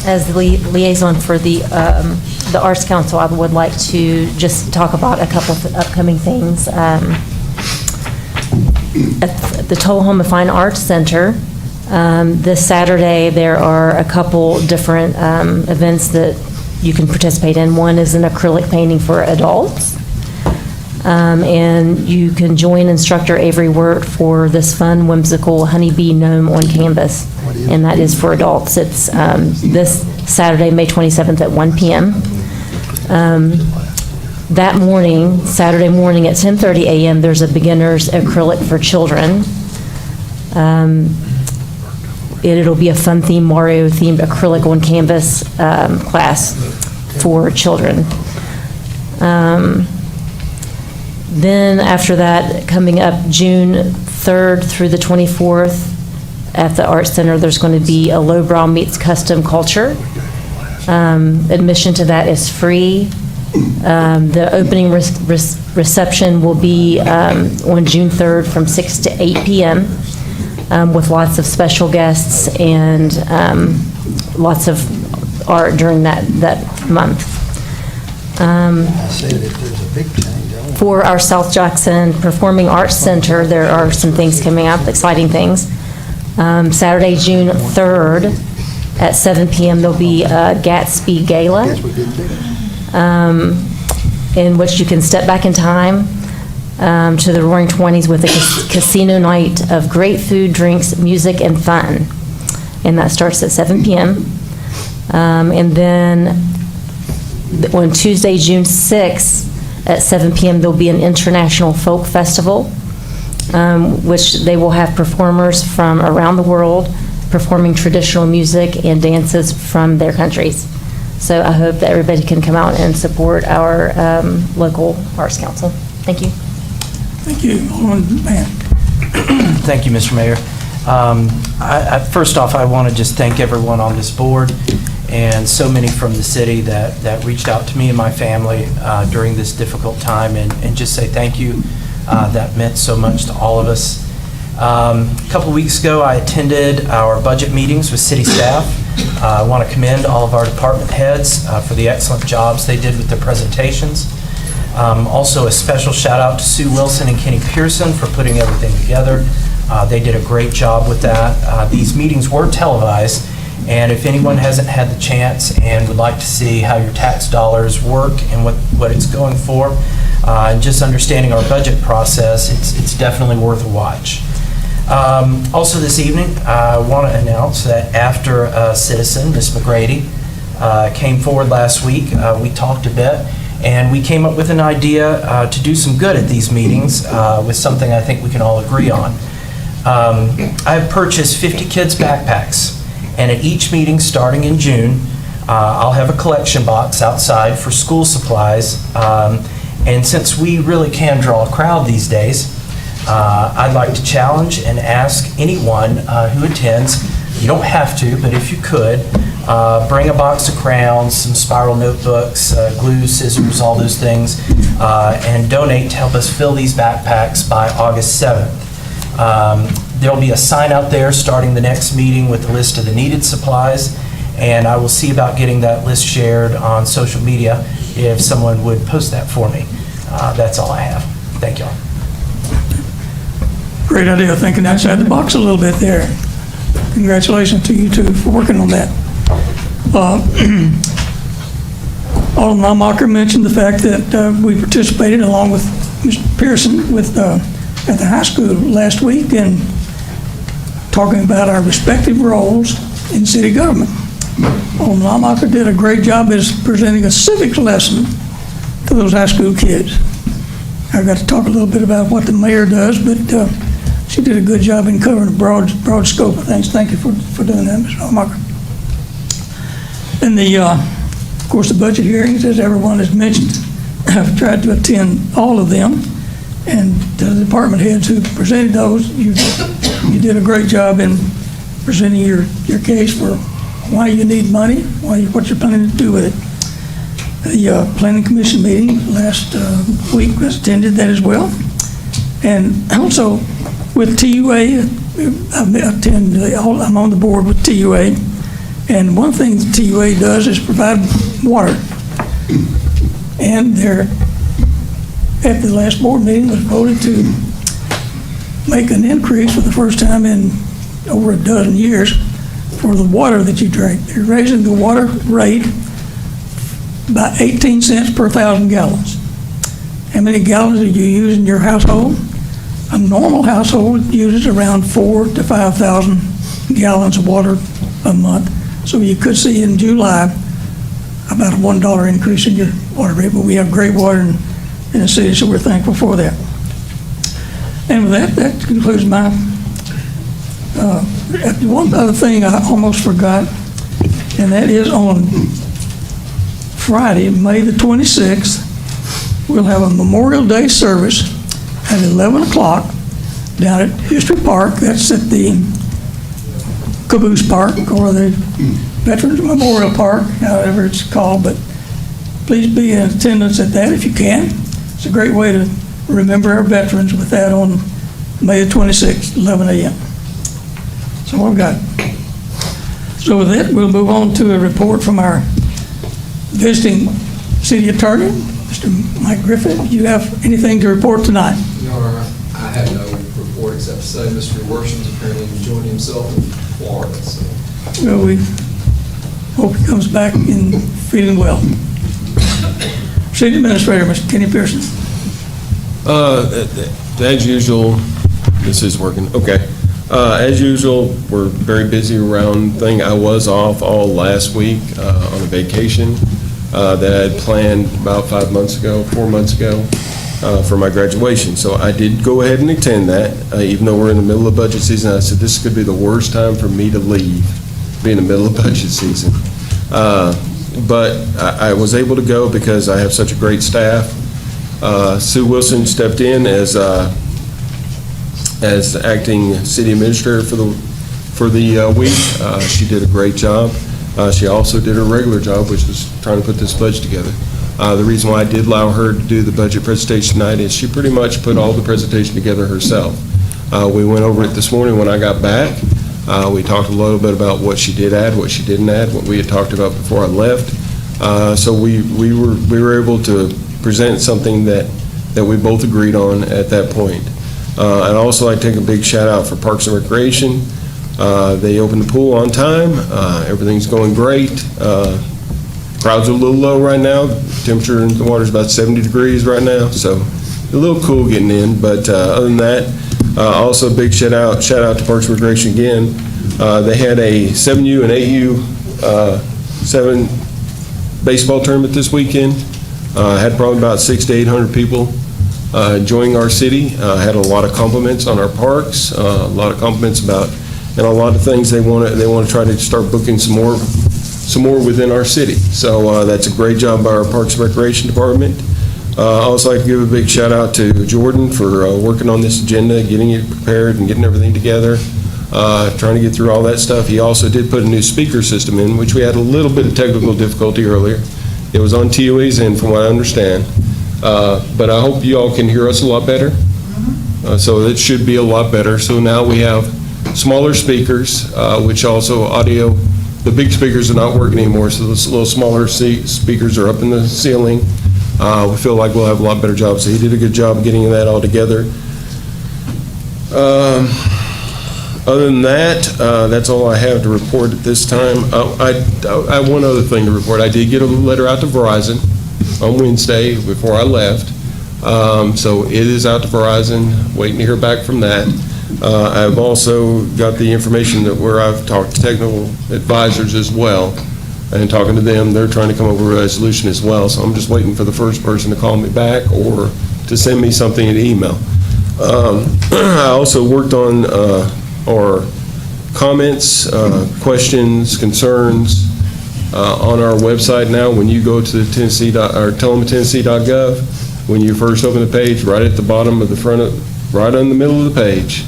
S16: As the liaison for the Arts Council, I would like to just talk about a couple of upcoming things. At the Tullahoma Fine Arts Center, this Saturday, there are a couple different events that you can participate in. One is an acrylic painting for adults. And you can join instructor Avery Wirt for this fun, whimsical honeybee gnome on canvas, and that is for adults. It's this Saturday, May 27th at 1 p.m. That morning, Saturday morning at 10:30 a.m., there's a beginner's acrylic for children. It'll be a fun theme, Mario-themed acrylic on canvas class for children. Then after that, coming up June 3rd through the 24th at the Arts Center, there's going to be a Lowbrow Meets Custom Culture. Admission to that is free. The opening reception will be on June 3rd from 6 to 8 p.m. With lots of special guests and lots of art during that month.
S17: I said if there's a big change.
S16: For our South Jackson Performing Arts Center, there are some things coming up, exciting things. Saturday, June 3rd at 7 p.m. there'll be a Gatsby Gala, in which you can step back in time to the Roaring '20s with a casino night of great food, drinks, music, and fun. And that starts at 7 p.m. And then on Tuesday, June 6th, at 7 p.m. there'll be an international folk festival, which they will have performers from around the world performing traditional music and dances from their countries. So I hope that everybody can come out and support our local Arts Council. Thank you.
S2: Thank you. Alderman Mann.
S15: Thank you, Mr. Mayor. First off, I want to just thank everyone on this board and so many from the city that reached out to me and my family during this difficult time, and just say thank you. That meant so much to all of us. A couple weeks ago, I attended our budget meetings with city staff. I want to commend all of our department heads for the excellent jobs they did with their presentations. Also, a special shout out to Sue Wilson and Kenny Pearson for putting everything together. They did a great job with that. These meetings were televised, and if anyone hasn't had the chance and would like to see how your tax dollars work and what it's going for, and just understanding our budget process, it's definitely worth a watch. Also this evening, I want to announce that after a citizen, Ms. McGrady, came forward last week, we talked a bit, and we came up with an idea to do some good at these meetings with something I think we can all agree on. I've purchased 50 kids' backpacks, and at each meeting starting in June, I'll have a collection box outside for school supplies. And since we really can draw a crowd these days, I'd like to challenge and ask anyone who attends, you don't have to, but if you could, bring a box of crayons, some spiral notebooks, glue, scissors, all those things, and donate to help us fill these backpacks by August 7th. There'll be a sign out there starting the next meeting with a list of the needed supplies, and I will see about getting that list shared on social media if someone would post that for me. That's all I have. Thank y'all.
S2: Great idea, thinking outside the box a little bit there. Congratulations to you two for working on that. Alderman Laumacher mentioned the fact that we participated along with Mr. Pearson with at the high school last week and talking about our respective roles in city government. Alderman Laumacher did a great job as presenting a civics lesson to those high school kids. I got to talk a little bit about what the mayor does, but she did a good job in covering a broad scope of things. Thank you for doing that, Mr. Laumacher. And of course, the budget hearings, as everyone has mentioned, I've tried to attend all of them. And the department heads who presented those, you did a great job in presenting your case for why you need money, what you're planning to do with it. The Planning Commission meeting last week was attended that as well. And also with TUA, I'm on the board with TUA. And one thing the TUA does is provide water. And at the last board meeting, was voted to make an increase for the first time in over a dozen years for the water that you drink. They're raising the water rate by 18 cents per 1,000 gallons. How many gallons do you use in your household? A normal household uses around 4,000 to 5,000 gallons of water a month. So you could see in July about a $1 increase in your water rate, but we have great water in the city, so we're thankful for that. And with that concludes my, one other thing I almost forgot, and that is on Friday, May the 26th, we'll have a Memorial Day service at 11 o'clock down at History Park. That's at the Caboose Park, or the Veterans Memorial Park, however it's called, but please be in attendance at that if you can. It's a great way to remember our veterans with that on May the 26th, 11 a.m. That's all I've got. So with that, we'll move on to a report from our visiting city attorney, Mr. Mike Griffith. Do you have anything to report tonight?
S18: Your Honor, I have no report except to say Mr. Worsham's apparently enjoying himself in Florida. So.
S2: Well, we hope he comes back in feeling well. City Administrator, Mr. Kenny Pearson.
S4: As usual, this is working. Okay. As usual, we're very busy around thing. I was off all last week on a vacation that I had planned about 4 months ago, for my graduation. So I did go ahead and attend that, even though we're in the middle of budget season. I said this could be the worst time for me to leave, be in the middle of budget season. But I was able to go because I have such a great staff. Sue Wilson stepped in as acting city administrator for the week. She did a great job. She also did her regular job, which was trying to put this budget together. The reason why I did allow her to do the budget presentation tonight is she pretty much put all the presentation together herself. We went over it this morning when I got back. We talked a little bit about what she did add, what she didn't add, what we had talked about before I left. So we were able to present something that we both agreed on at that point. I'd also like to take a big shout out for Parks and Recreation. They opened the pool on time. Everything's going great. Crowds are a little low right now. Temperature in the water is about 70 degrees right now, so a little cool getting in. But other than that, also a big shout out to Parks and Recreation again. They had a 7U and 8U 7 baseball tournament this weekend. Had probably about 600 to 800 people enjoying our city. Had a lot of compliments on our parks, a lot of compliments about, and a lot of things they want to try to start booking some more within our city. So that's a great job by our Parks and Recreation Department. I also like to give a big shout out to Jordan for working on this agenda, getting it prepared and getting everything together, trying to get through all that stuff. He also did put a new speaker system in, which we had a little bit of technical difficulty earlier. It was on TOA's end from what I understand. But I hope you all can hear us a lot better. So it should be a lot better. So now we have smaller speakers, which also audio, the big speakers are not working anymore, so the little smaller speakers are up in the ceiling. We feel like we'll have a lot better job. So he did a good job getting that all together. Other than that, that's all I have to report at this time. I have one other thing to report. I did get a letter out to Verizon on Wednesday before I left. So it is out to Verizon, waiting to hear back from that. I've also got the information that where I've talked to technical advisors as well, and talking to them, they're trying to come up with a resolution as well. So I'm just waiting for the first person to call me back or to send me something in email. I also worked on our comments, questions, concerns on our website now. When you go to Tullahoma-Tennessee.gov, when you first open the page, right at the bottom of the front of, right in the middle of the page,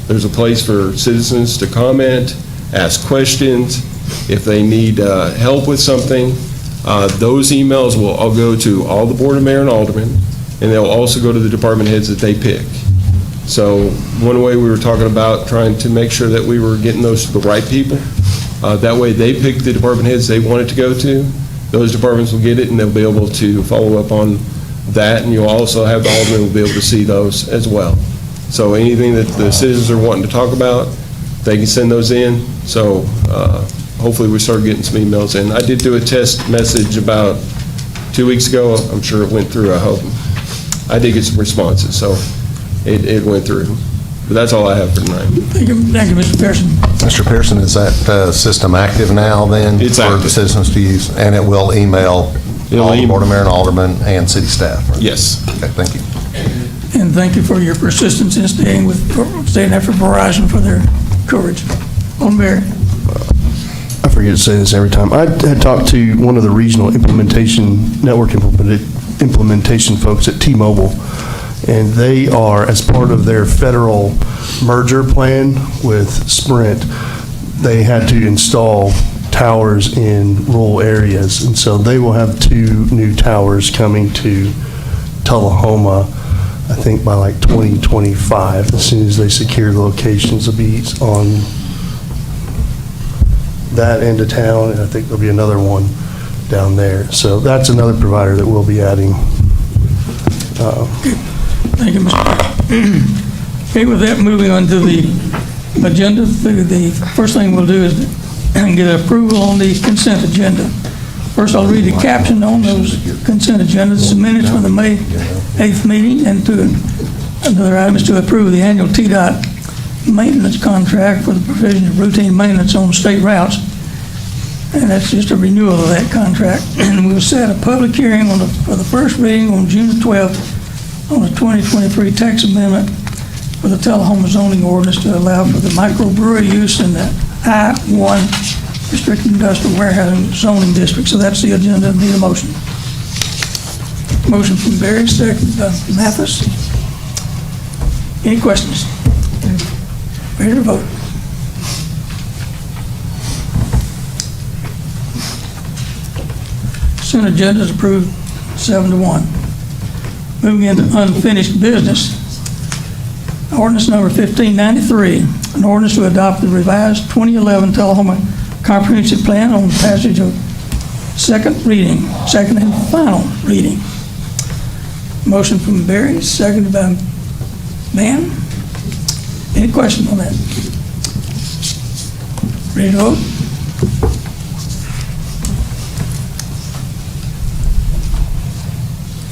S4: there's a place for citizens to comment, ask questions. If they need help with something, those emails will all go to all the Board of Mayor and Aldermen, and they'll also go to the department heads that they pick. So one way we were talking about trying to make sure that we were getting those to the right people. That way they pick the department heads they want it to go to. Those departments will get it and they'll be able to follow up on that, and you'll also have the aldermen will be able to see those as well. So anything that the citizens are wanting to talk about, they can send those in. So hopefully we start getting some emails in. I did do a test message about 2 weeks ago. I'm sure it went through, I hope. I did get some responses, so it went through. But that's all I have for tonight.
S2: Thank you, Mr. Pearson.
S17: Mr. Pearson, is that system active now then?
S4: It's
S17: for
S4: active.
S17: the citizens to use, and it will email all the Board of Mayor and Aldermen and city staff? Right?
S4: Yes.
S17: Okay, thank you.
S2: And thank you for your persistence in staying after Verizon for their courage. On Barry.
S13: I forget to say this every time. I had talked to one of the regional network implementation folks at T-Mobile, and they are, as part of their federal merger plan with Sprint, they had to install towers in rural areas, and so they will have 2 new towers coming to Tullahoma, I think by like 2025, as soon as they secure the locations. Will be on that end of town, and I think there'll be another one down there. So that's another provider that we'll be adding.
S2: Thank you, Mr. Okay, with that, moving on to the agenda, the first thing we'll do is get approval on the consent agenda. First, I'll read the caption on those consent agendas. This is minutes from the May 8th meeting, and another item is to approve the annual TDOT maintenance contract for the provision of routine maintenance on state routes. And that's just a renewal of that contract. And we'll set a public hearing for the first reading on June 12th on the 2023 tax amendment for the Tullahoma zoning ordinance to allow for the microbrewery use in the I-1 restricted industrial warehousing zoning district. So that's the agenda. Need a motion. Motion from Barry, second Mathis. Any questions? Ready to vote? Consent agenda is approved 7-1. Moving into unfinished business. Ordinance number 1593, an ordinance to adopt the revised 2011 Tullahoma Comprehensive Plan on passage of second and final reading. Motion from Barry, seconded by Mann. Any questions on that? Ready to vote?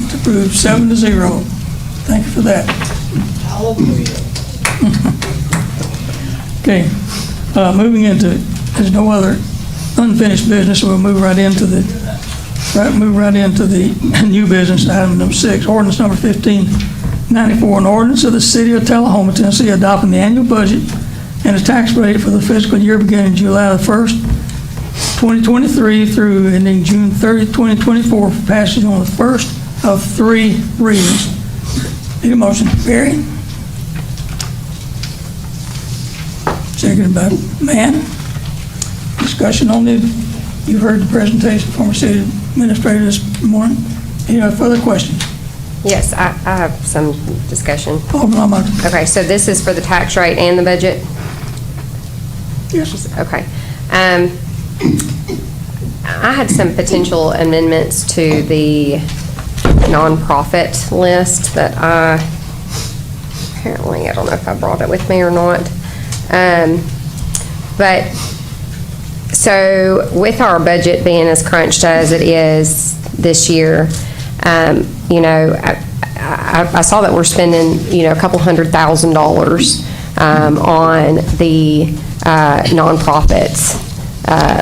S2: It's approved 7-0. Thank you for that. Okay, moving into, there's no other unfinished business, so we'll move right into the new business, item number 6, ordinance number 1594, an ordinance of the City of Tullahoma, Tennessee, adopting the annual budget and a tax rate for the fiscal year beginning July the 1st, 2023 through ending June 30, 2024, for passage on the first of 3 readings. Need a motion, Barry? Seconded by Mann. Discussion on you've heard the presentation from our city administrator this morning. Any further questions?
S14: Yes, I have some discussion.
S2: Alderman Lamont.
S14: Okay, so this is for the tax rate and the budget?
S2: Yes.
S14: Okay. I had some potential amendments to the nonprofit list that apparently, I don't know if I brought it with me or not. But so with our budget being as crunched as it is this year, you know, I saw that we're spending, you know, a couple $100,000 on the nonprofits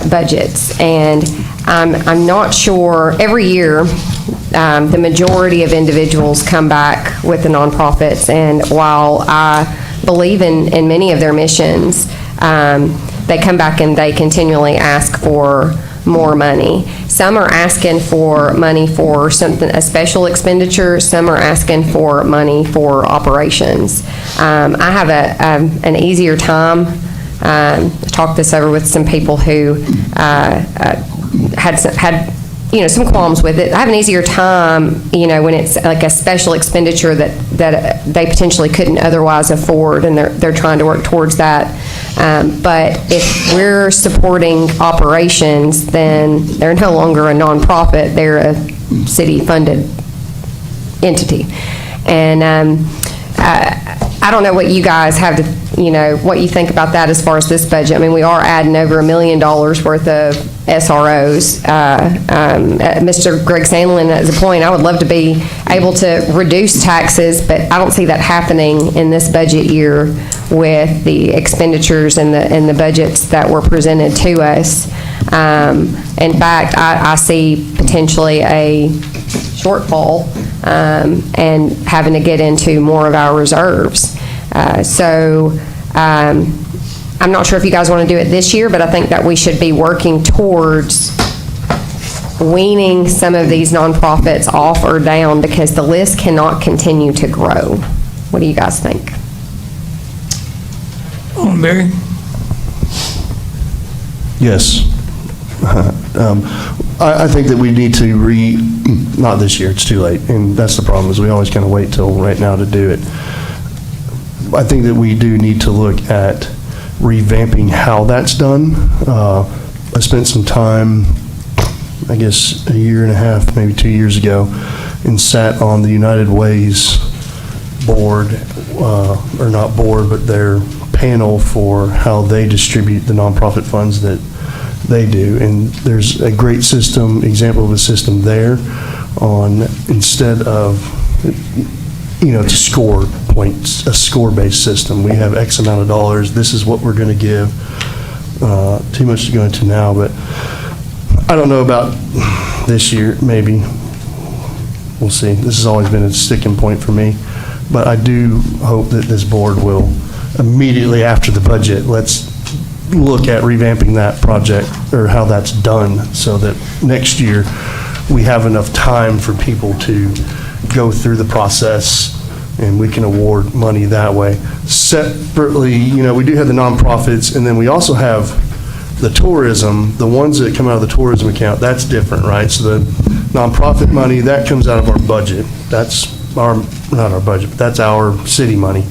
S14: budgets, and I'm not sure. Every year, the majority of individuals come back with the nonprofits, and while I believe in many of their missions, they come back and they continually ask for more money. Some are asking for money for something, a special expenditure. Some are asking for money for operations. I have an easier time. Talked this over with some people who had you know, some qualms with it. I have an easier time, you know, when it's like a special expenditure that they potentially couldn't otherwise afford, and they're trying to work towards that. But if we're supporting operations, then they're no longer a nonprofit, they're a city-funded entity. And I don't know what you guys have to, you know, what you think about that as far as this budget. I mean, we are adding over $1 million worth of SROs. Mr. Greg Sandlin, as a point, I would love to be able to reduce taxes, but I don't see that happening in this budget year with the expenditures and the budgets that were presented to us. In fact, I see potentially a shortfall and having to get into more of our reserves. I'm not sure if you guys want to do it this year, but I think that we should be working towards weaning some of these nonprofits off or down, because the list cannot continue to grow. What do you guys think?
S2: Alderman Barry?
S13: Yes. I think that we need to not this year, it's too late, and that's the problem, is we always kind of wait till right now to do it. I think that we do need to look at revamping how that's done. I spent some time, I guess, a year and a half, maybe 2 years ago, and sat on the United Way's board, or not board, but their panel for how they distribute the nonprofit funds that they do. And there's a great system, example of a system there on, instead of, you know, it's a score points, a score-based system. We have X amount of dollars. This is what we're going to give. Too much to go into now, but I don't know about this year. Maybe we'll see. This has always been a sticking point for me, but I do hope that this board will immediately after the budget, let's look at revamping that project, or how that's done, so that next year we have enough time for people to go through the process and we can award money that way. Separately, you know, we do have the nonprofits, and then we also have the tourism, the ones that come out of the tourism account. That's different, right? So the nonprofit money, that comes out of our budget. That's our, not our budget, but that's our city money.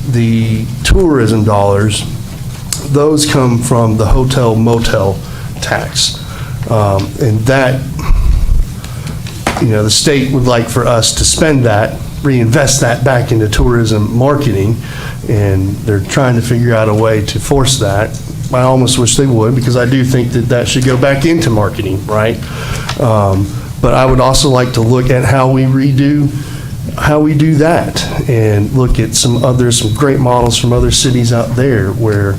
S13: the tourism dollars, those come from the hotel motel tax. And that, the state would like for us to spend that, reinvest that back into tourism marketing, and they're trying to figure out a way to force that. I almost wish they would, because I do think that that should go back into marketing, right? But I would also like to look at how we do that, and look at some great models from other cities out there where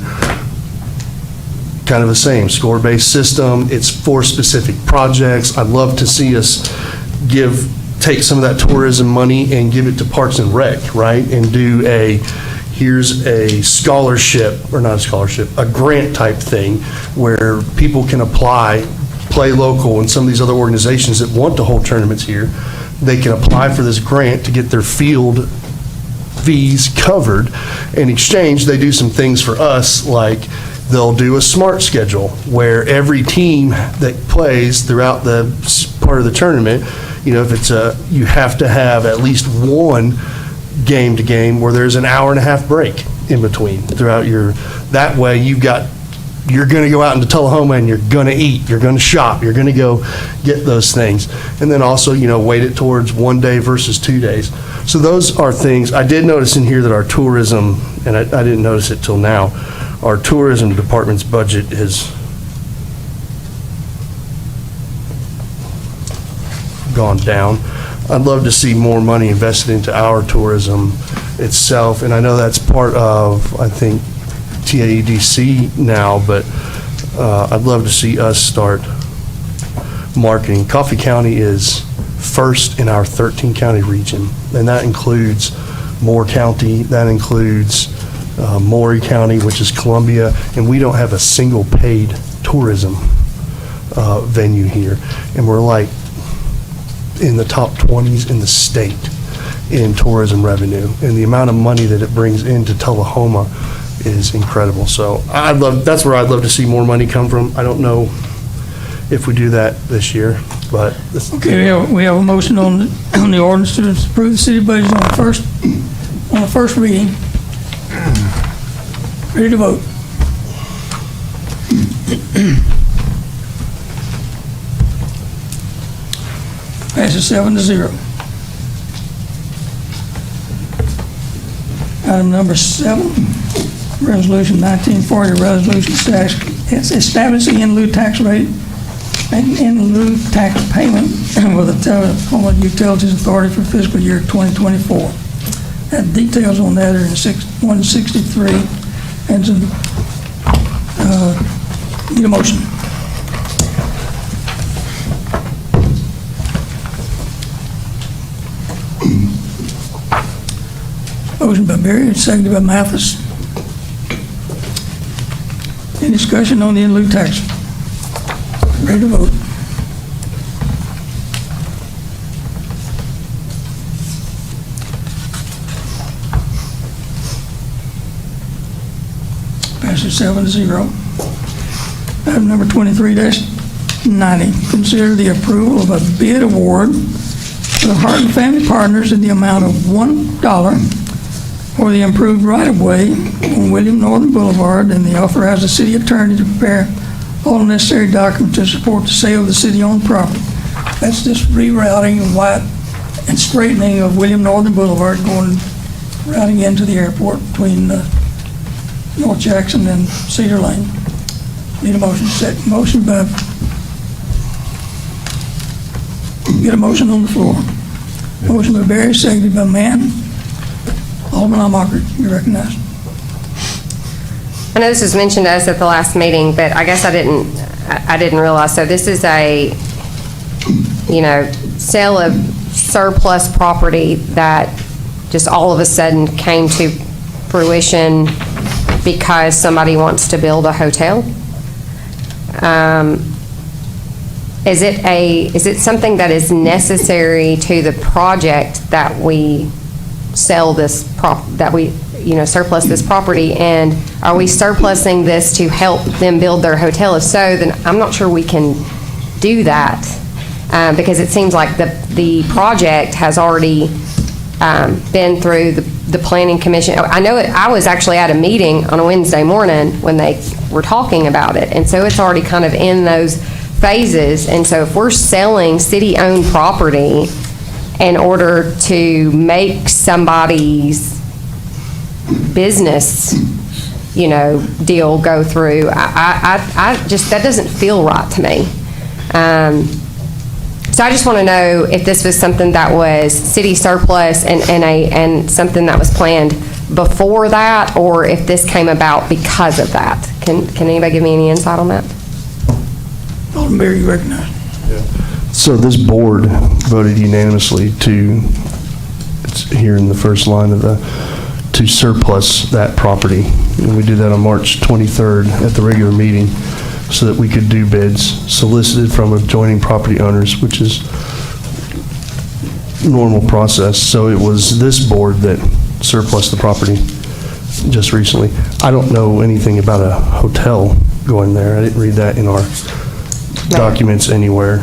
S13: kind of the same score-based system. It's for specific projects. I'd love to see us take some of that tourism money and give it to Parks and Rec, right? And do here's a scholarship, or not a scholarship, a grant type thing where people can apply, Play Local, and some of these other organizations that want to hold tournaments here, they can apply for this grant to get their field fees covered. In exchange, they do some things for us, like they'll do a smart schedule where every team that plays throughout the part of the tournament, if it's you have to have at least one game to game where there's an hour and a half break in between throughout that way you're going to go out into Tullahoma and you're going to eat, you're going to shop, you're going to go get those things. And then also, weight it towards 1 day versus 2 days. So those are things. I did notice in here that our tourism, and I didn't notice it till now, our tourism department's budget has gone down. I'd love to see more money invested into our tourism itself, and I know that's part of, I think, TAEDC now, but I'd love to see us start marketing. Coffee County is first in our 13-county region, and that includes Moore County, that includes Maury County, which is Columbia, and we don't have a single paid tourism venue here. And we're like in the top 20s in the state in tourism revenue. And the amount of money that it brings into Tullahoma is incredible. So that's where I'd love to see more money come from. I don't know if we do that this year, but.
S2: Okay, we have a motion on the ordinance to approve the city budget on the first reading. Ready to vote? Passes 7-0. Item number 7, resolution 1940, resolution establishing in lieu tax rate and in lieu tax payment with the Tullahoma Utilities Authority for fiscal year 2024. That details on that are in 163. And to need a motion. Motion by Berry, seconded by Mathis. Any discussion on the in lieu tax? Ready to vote? Passes 7-0. Item number 23-90, consider the approval of a bid award for the Hart and Family Partners in the amount of $1 for the improved right-of-way on William Northern Boulevard, and they authorize the city attorney to prepare all necessary documents to support the sale of the city-owned property. That's just rerouting and straightening of William Northern Boulevard, routing into the airport between North Jackson and Cedar Lane. Need a motion. Get a motion on the floor. Motion by Berry, seconded by Mann. Alderman Almacher, you recognized.
S14: I know this was mentioned to us at the last meeting, but I guess I didn't realize. So this is a, sale of surplus property that just all of a sudden came to fruition because somebody wants to build a hotel. Is it something that is necessary to the project that we sell this surplus this property, and are we surplusing this to help them build their hotel? If so, then I'm not sure we can do that, because it seems like the project has already been through the the planning commission, I know I was actually at a meeting on a Wednesday morning when they were talking about it, and so it's already kind of in those phases, and so if we're selling city-owned property in order to make somebody's business, deal go through, I just, that doesn't feel right to me. So I just want to know if this was something that was city surplus and something that was planned before that, or if this came about because of that. Can anybody give me any insight on that?
S2: Alderman Berry, you recognize.
S13: So this board voted unanimously it's here in the first line of to surplus that property. And we did that on March 23rd at the regular meeting so that we could do bids solicited from adjoining property owners, which is normal process. So it was this board that surplus the property just recently. I don't know anything about a hotel going there. I didn't read that in our documents anywhere.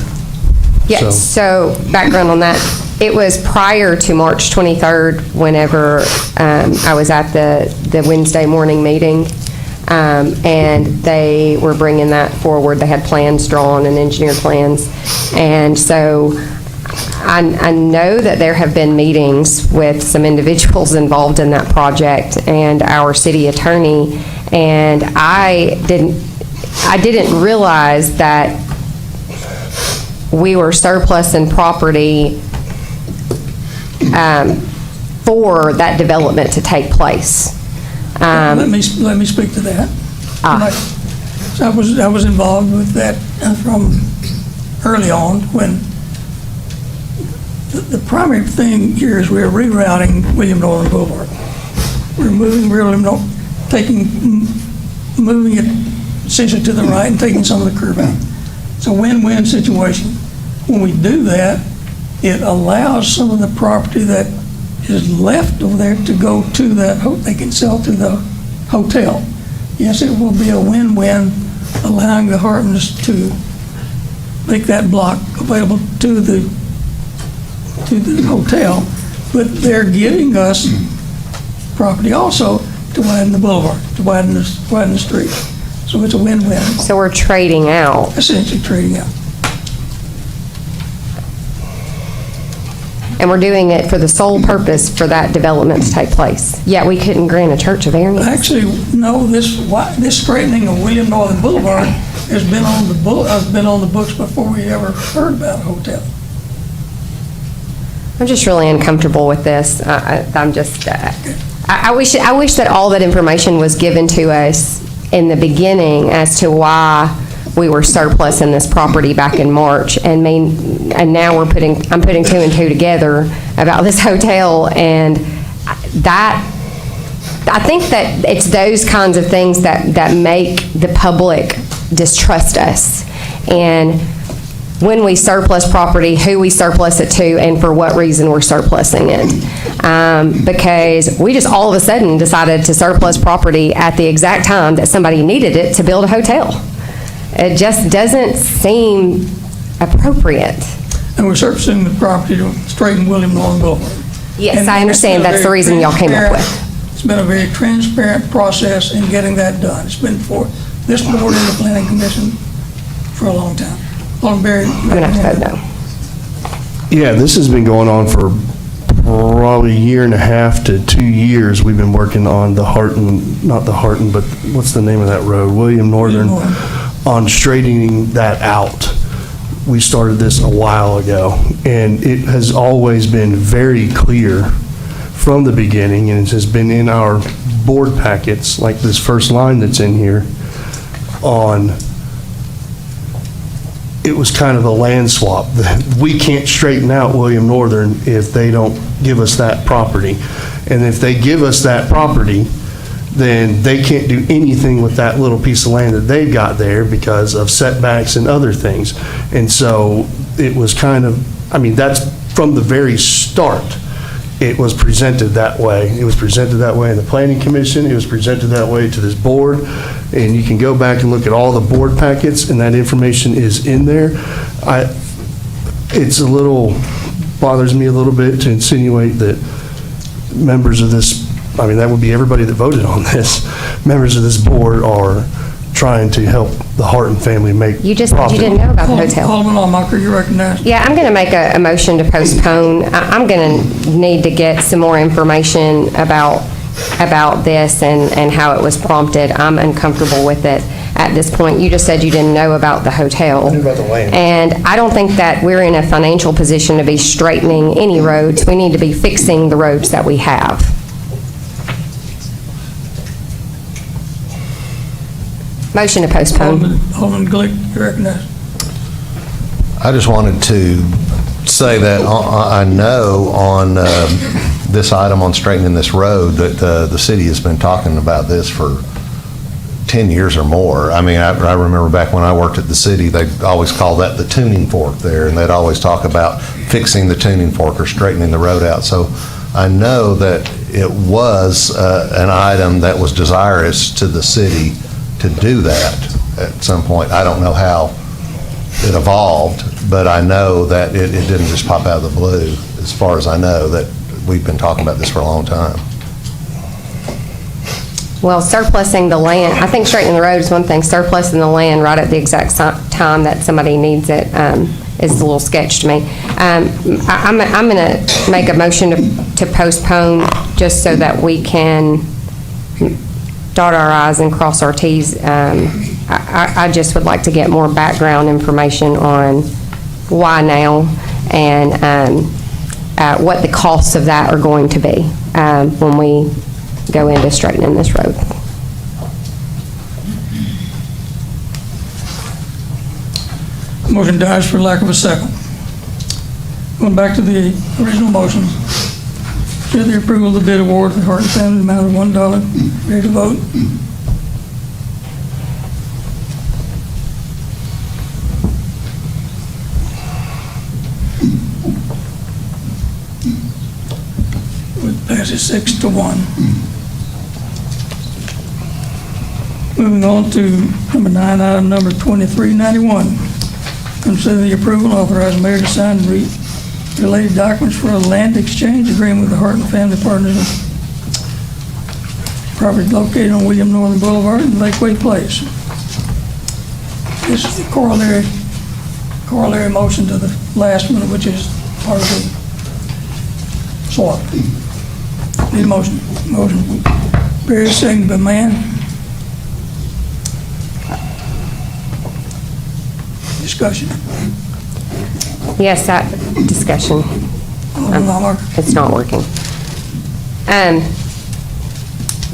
S14: Yes, so background on that. It was prior to March 23rd whenever I was at the Wednesday morning meeting, and they were bringing that forward. They had plans drawn and engineered plans. And so I know that there have been meetings with some individuals involved in that project and our city attorney, and I didn't realize that we were surplusing property for that development to take place.
S2: Let me speak to that. So I was involved with that from early on when the primary thing here is we're rerouting William Northern Boulevard. We're moving moving it essentially to the right and taking some of the curve out. It's a win-win situation. When we do that, it allows some of the property that is left over there to go to they can sell to the hotel. Yes, it will be a win-win, allowing the Hartmans to make that block available to the hotel, but they're giving us property also to widen the boulevard, to widen the street. So it's a win-win.
S14: So we're trading out.
S2: Essentially trading out.
S14: And we're doing it for the sole purpose for that development to take place. Yet we couldn't grant a church a variance.
S2: Actually, no, this straightening of William Northern Boulevard has been on the books before we ever heard about a hotel.
S14: I'm just really uncomfortable with this. I wish that all that information was given to us in the beginning as to why we were surplusing this property back in March, and now I'm putting 2 and 2 together about this hotel, and that I think that it's those kinds of things that make the public distrust us. And when we surplus property, who we surplus it to, and for what reason we're surplusing it. Because we just all of a sudden decided to surplus property at the exact time that somebody needed it to build a hotel. It just doesn't seem appropriate.
S2: And we're surfacing the property to straighten William Northern Boulevard.
S14: Yes, I understand that's the reason y'all came up with.
S2: It's been a very transparent process in getting that done. It's been for this board and the planning commission for a long time. Alderman Berry.
S14: I'm going to have to vote no.
S13: Yeah, this has been going on for probably a year and a half to 2 years. We've been working on not the Harton, but what's the name of that road? William Northern. On straightening that out. We started this a while ago, and it has always been very clear from the beginning, and it has been in our board packets, like this first line that's in here, it was kind of a land swap. We can't straighten out William Northern if they don't give us that property. And if they give us that property, then they can't do anything with that little piece of land that they've got there because of setbacks and other things. And so it was that's from the very start. It was presented that way. It was presented that way in the Planning Commission. It was presented that way to this board. And you can go back and look at all the board packets, and that information is in there. Bothers me a little bit to insinuate that members of this, I mean, that would be everybody that voted on this, members of this board are trying to help the Harton family make
S14: You just said you didn't know about the hotel.
S2: Alderman Longmarker, you recognize.
S14: Yeah, I'm going to make a motion to postpone. I'm going to need to get some more information about this and how it was prompted. I'm uncomfortable with it at this point. You just said you didn't know about the hotel.
S13: I knew about the land.
S14: And I don't think that we're in a financial position to be straightening any roads. We need to be fixing the roads that we have. Motion to postpone.
S2: Alderman Glick, you recognize.
S19: I just wanted to say that I know on this item on straightening this road that the city has been talking about this for 10 years or more. I mean, I remember back when I worked at the city, they always called that the tuning fork there, and they'd always talk about fixing the tuning fork or straightening the road out. So I know that it was an item that was desirous to the city to do that at some point. I don't know how it evolved, but I know that it didn't just pop out of the blue. As far as I know, that we've been talking about this for a long time.
S14: Well, surplusing the land, I think straightening the road is one thing. Surplusing the land right at the exact time that somebody needs it is a little sketch to me. I'm going to make a motion to postpone just so that we can dot our i's and cross our t's. I just would like to get more background information on why now and what the costs of that are going to be when we go into straightening this road.
S2: Motion dies for lack of a second. Going back to the original motion. Consider the approval of the bid award for the Harton family, amount of $1. Ready to vote? It passes 6-1. Moving on to number 9, item number 2391. Consider the approval, authorize the mayor to sign and read related documents for a land exchange agreement with the Harton Family Partners. Property located on William Northern Boulevard and Lakeway Place. This is the corollary motion to the last one, which is part of the swap. Need a motion. Motion. Barry, second by Mann. Discussion.
S14: Yes, that discussion. It's not working.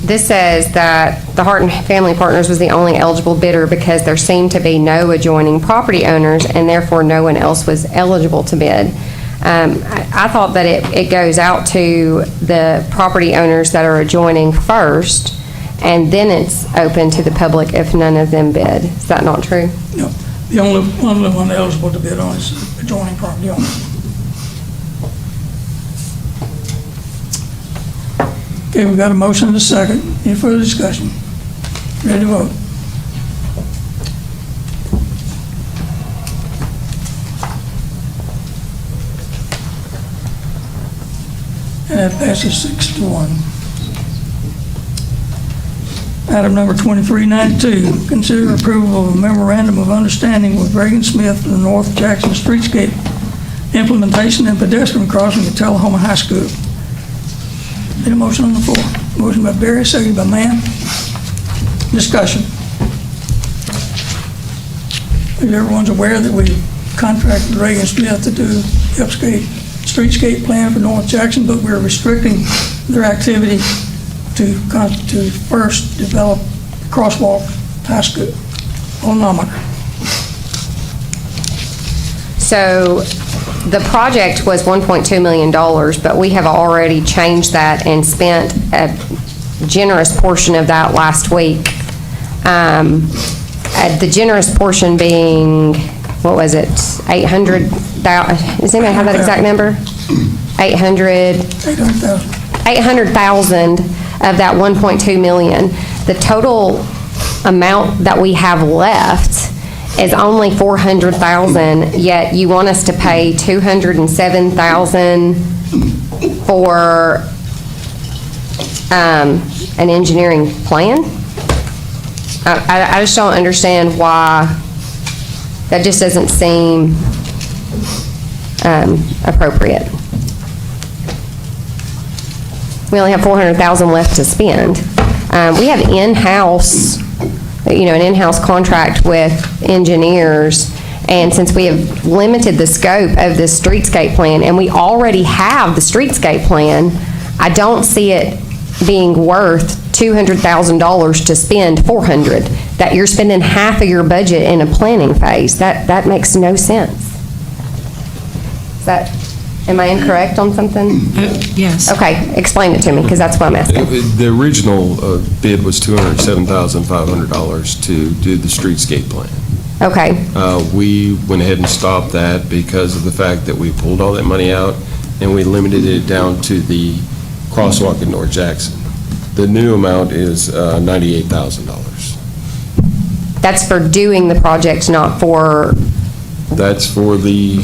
S14: This says that the Harton Family Partners was the only eligible bidder because there seemed to be no adjoining property owners and therefore no one else was eligible to bid. I thought that it goes out to the property owners that are adjoining first, and then it's open to the public if none of them bid. Is that not true?
S2: No. The only one eligible to bid on is adjoining property owner. Okay, we've got a motion and a second. Any further discussion? Ready to vote? And that passes 6-1. Item number 2392, consider approval of a memorandum of understanding with Reagan Smith for the North Jackson Streetscape implementation and pedestrian crossing at Tullahoma High School. Need a motion on the floor. Motion by Barry, seconded by Mann. Discussion. Everyone's aware that we contracted Reagan Smith to do the streetscape plan for North Jackson, but we're restricting their activity to first develop crosswalk high school.
S14: So the project was $1.2 million, but we have already changed that and spent a generous portion of that last week. The generous portion being, what was it, 800,000, does anybody have that exact number? 800,000 of that 1.2 million. The total amount that we have left is only 400,000, yet you want us to pay 207,000 for an engineering plan. I just don't understand why, that just doesn't seem appropriate. We only have $400,000 left to spend. We have in-house, an in-house contract with engineers, and since we have limited the scope of the streetscape plan, and we already have the streetscape plan, I don't see it being worth $200,000 to spend $400,000. That you're spending half of your budget in a planning phase. That makes no sense. Am I incorrect on something?
S5: Yes.
S14: Okay, explain it to me, because that's what I'm asking.
S4: The original bid was $207,500 to do the streetscape plan.
S14: Okay.
S4: We went ahead and stopped that because of the fact that we pulled all that money out and we limited it down to the crosswalk in North Jackson. The new amount is $98,000.
S14: That's for doing the project, not for,
S4: That's for the,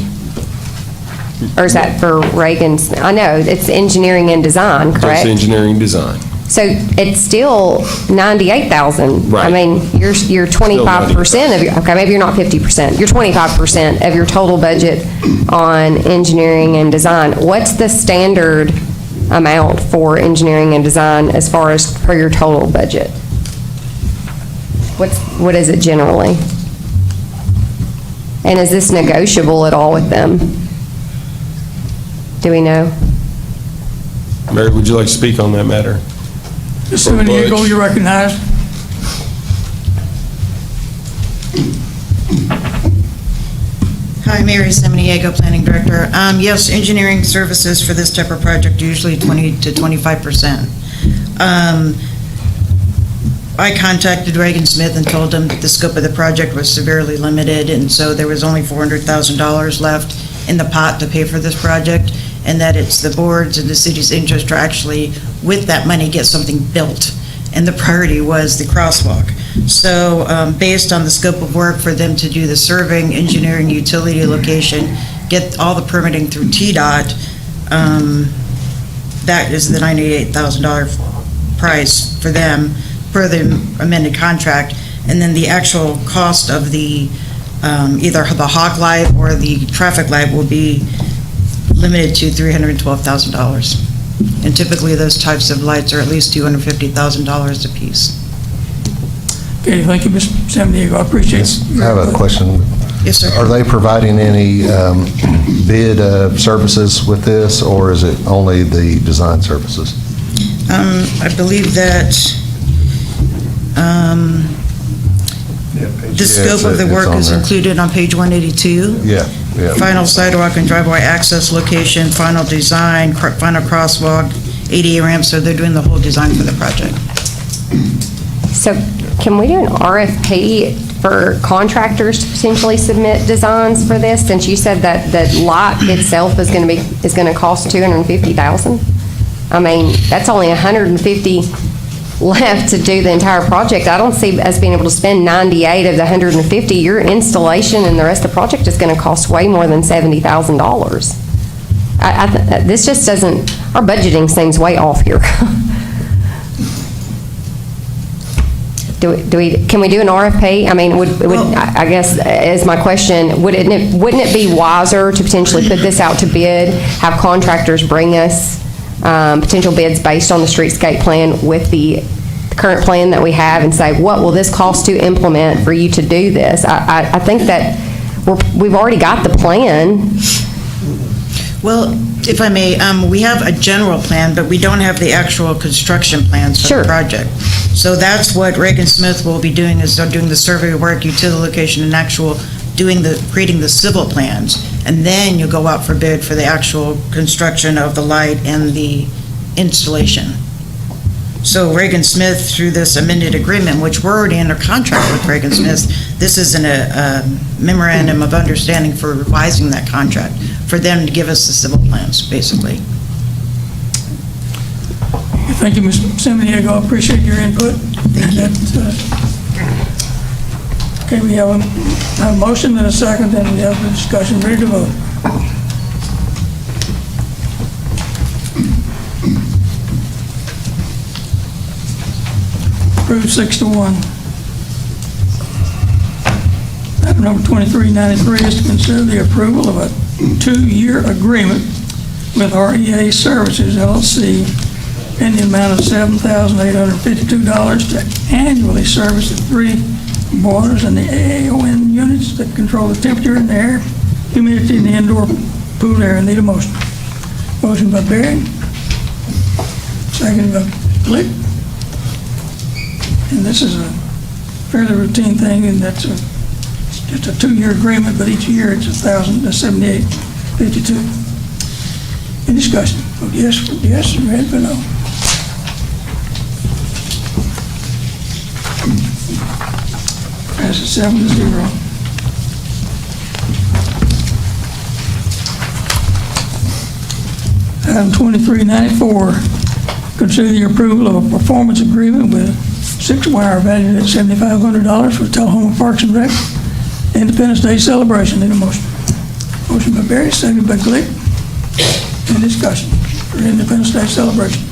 S14: or is that for Reagan's? I know, it's engineering and design, correct?
S4: that's engineering design.
S14: So it's still $98,000.
S4: Right.
S14: I mean, you're 25% of your, okay, maybe you're not 50%. You're 25% of your total budget on engineering and design. What's the standard amount for engineering and design as far as for your total budget? What is it generally? And is this negotiable at all with them? Do we know?
S4: Mary, would you like to speak on that matter?
S2: Mr. Maniego, you recognize?
S10: Hi, Mary Semeniego, Planning Director. Yes, engineering services for this type of project are usually 20 to 25%. I contacted Reagan Smith and told them that the scope of the project was severely limited, and so there was only $400,000 left in the pot to pay for this project, and that it's the board's and the city's interest to actually, with that money, get something built. And the priority was the crosswalk. So based on the scope of work for them to do the surveying, engineering, utility location, get all the permitting through TDOT, that is the $98,000 price for them per the amended contract. And then the actual cost of the either the hawk light or the traffic light will be limited to $312,000. And typically those types of lights are at least $250,000 a piece.
S2: Okay, thank you, Mr. Semeniego. I appreciate it.
S19: I have a question.
S10: Yes, sir.
S19: Are they providing any bid services with this, or is it only the design services?
S10: I believe that the scope of the work is included on page 182.
S19: Yeah.
S10: Final sidewalk and driveway access location, final design, final crosswalk, ADA ramp, so they're doing the whole design for the project.
S14: So can we do an RFP for contractors to potentially submit designs for this, since you said that the lot itself is going to cost $250,000? I mean, that's only $150,000 left to do the entire project. I don't see us being able to spend 98 of the 150. Your installation and the rest of the project is going to cost way more than $70,000. This just doesn't, our budgeting seems way off here. Can we do an RFP? I mean, I guess is my question, wouldn't it be wiser to potentially put this out to bid, have contractors bring us potential bids based on the streetscape plan with the current plan that we have, and say, what will this cost to implement for you to do this? I think that we've already got the plan.
S10: Well, if I may, we have a general plan, but we don't have the actual construction plans for the project. So that's what Reagan Smith will be doing, is doing the survey work, utility location, and actual creating the civil plans. And then you go out for bid for the actual construction of the light and the installation. So Reagan Smith, through this amended agreement, which we're already under contract with Reagan Smith, this is a memorandum of understanding for revising that contract, for them to give us the civil plans, basically.
S2: Thank you, Mr. Semeniego. I appreciate your input. Thank you. Okay, we have a motion and a second, and we have the discussion. Ready to vote? Approved 6-1. Item number 2393 is to consider the approval of a 2-year agreement with REA Services LLC in the amount of $7,852 to annually service the 3 boilers and the AAON units that control the temperature in the air, humidity in the indoor pool area. Need a motion. Motion by Barry, second by Glick. And this is a fairly routine thing, and that's just a 2-year agreement, but each year it's $1,078.52. Any discussion? Vote yes for yes, red for no. Passes 7-0. Item 2394, consider the approval of a performance agreement with 6-Wire valued at $7,500 for Tullahoma Parks and Rec Independence Day celebration. Need a motion. Motion by Barry, seconded by Glick. Any discussion for Independence Day celebration?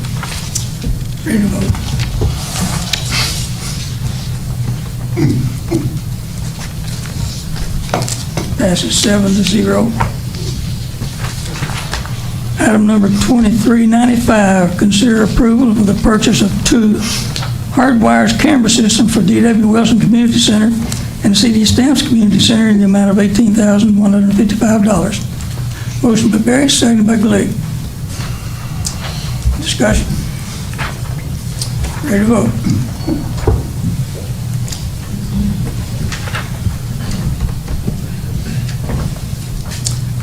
S2: Ready to vote. Passes 7-0. Item number 2395, consider approval of the purchase of 2 hardwires camera systems for D.W. Wilson Community Center and C.D. Stamps Community Center in the amount of $18,155. Motion by Barry, seconded by Glick. Discussion. Ready to vote.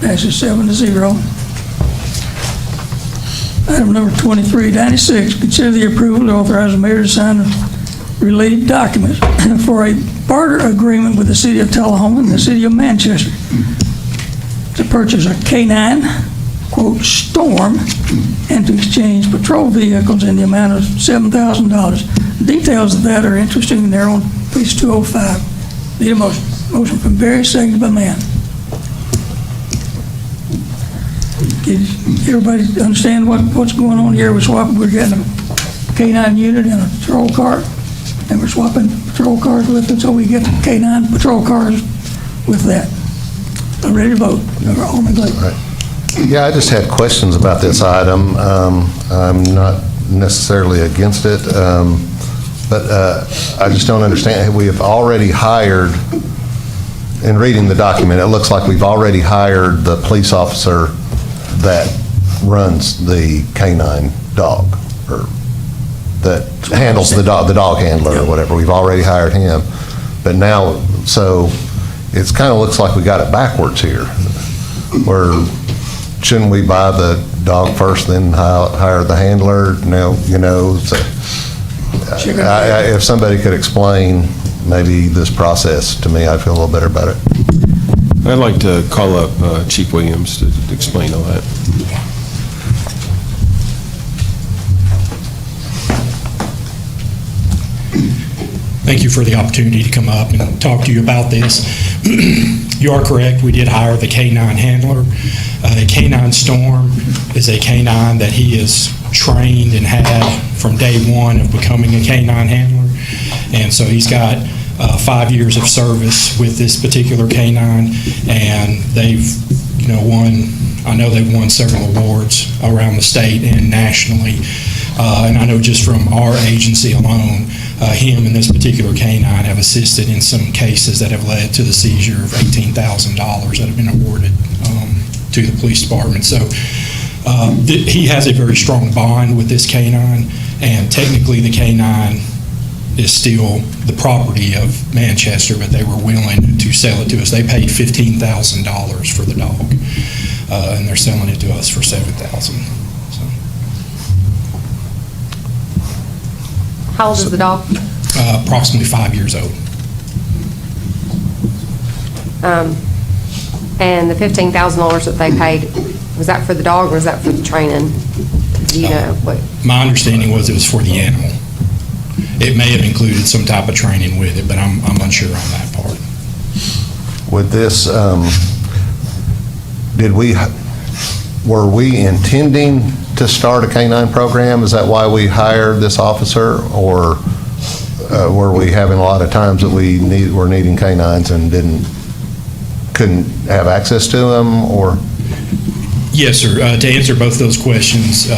S2: Passes 7-0. Item number 2396, consider the approval to authorize the mayor to sign related documents for a barter agreement with the city of Tullahoma and the city of Manchester to purchase a K9, quote, Storm, and to exchange patrol vehicles in the amount of $7,000. Details of that are interesting. They're on page 205. Need a motion. Motion from Barry, seconded by Mann. Did everybody understand what's going on here? We're getting a K9 unit and a patrol car, and we're swapping patrol cars with it, so we get the K9 patrol cars with that. I'm ready to vote. Alderman Glick.
S19: Right. Yeah, I just had questions about this item. I'm not necessarily against it, but I just don't understand. We have already hired, in reading the document, it looks like we've already hired the police officer that runs the canine dog, or that handles the dog handler or whatever. We've already hired him. But now, so it kind of looks like we got it backwards here. Where shouldn't we buy the dog first, then hire the handler? No, so, if somebody could explain maybe this process to me, I'd feel a little better about it.
S4: I'd like to call up Chief Williams to explain all that.
S20: Thank you for the opportunity to come up and talk to you about this. You are correct, we did hire the K9 handler. K9 Storm is a K9 that he is trained and had from day one of becoming a K9 handler. And so he's got 5 years of service with this particular K9, and they've I know they've won several awards around the state and nationally. And I know just from our agency alone, him and this particular K9 have assisted in some cases that have led to the seizure of $18,000 that have been awarded to the police department. So he has a very strong bond with this K9, and technically the K9 is still the property of Manchester, but they were willing to sell it to us. They paid $15,000 for the dog, and they're selling it to us for $7,000.
S14: How old is the dog?
S20: Approximately 5 years old.
S14: And the $15,000 that they paid, was that for the dog or was that for the training? Do you know what?
S20: My understanding was it was for the animal. It may have included some type of training with it, but I'm unsure on that part.
S19: With this, were we intending to start a K9 program? Is that why we hired this officer, or were we having a lot of times that were needing canines and couldn't have access to them, or?
S20: Yes, sir. To answer both those questions,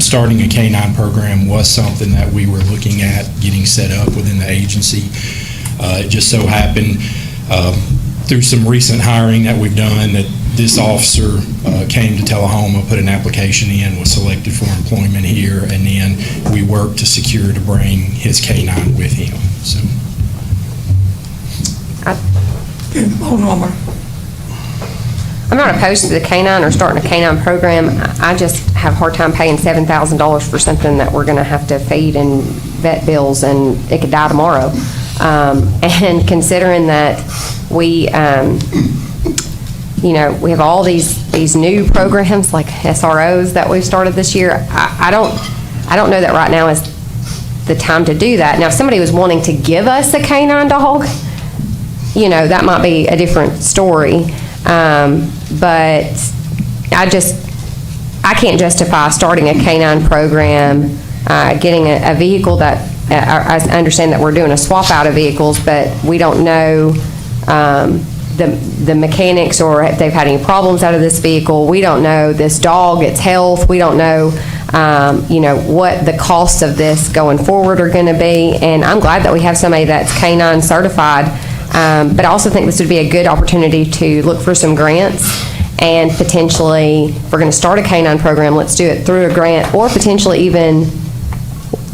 S20: starting a canine program was something that we were looking at getting set up within the agency. It just so happened through some recent hiring that we've done that this officer came to Tullahoma, put an application in, was selected for employment here, and then we worked to secure to bring his canine with him. So.
S2: Okay, hold on, Mark.
S14: I'm not opposed to the canine or starting a canine program. I just have a hard time paying $7,000 for something that we're going to have to feed and vet bills, and it could die tomorrow. And considering that we, we have all these new programs like SROs that we've started this year, I don't know that right now is the time to do that. Now, if somebody was wanting to give us a canine dog, that might be a different story. But I can't justify starting a canine program, getting a vehicle that, I understand that we're doing a swap out of vehicles, but we don't know the mechanics or if they've had any problems out of this vehicle. We don't know this dog, its health. We don't know, what the costs of this going forward are going to be. And I'm glad that we have somebody that's canine certified. But I also think this would be a good opportunity to look for some grants and potentially, if we're going to start a canine program, let's do it through a grant, or potentially even,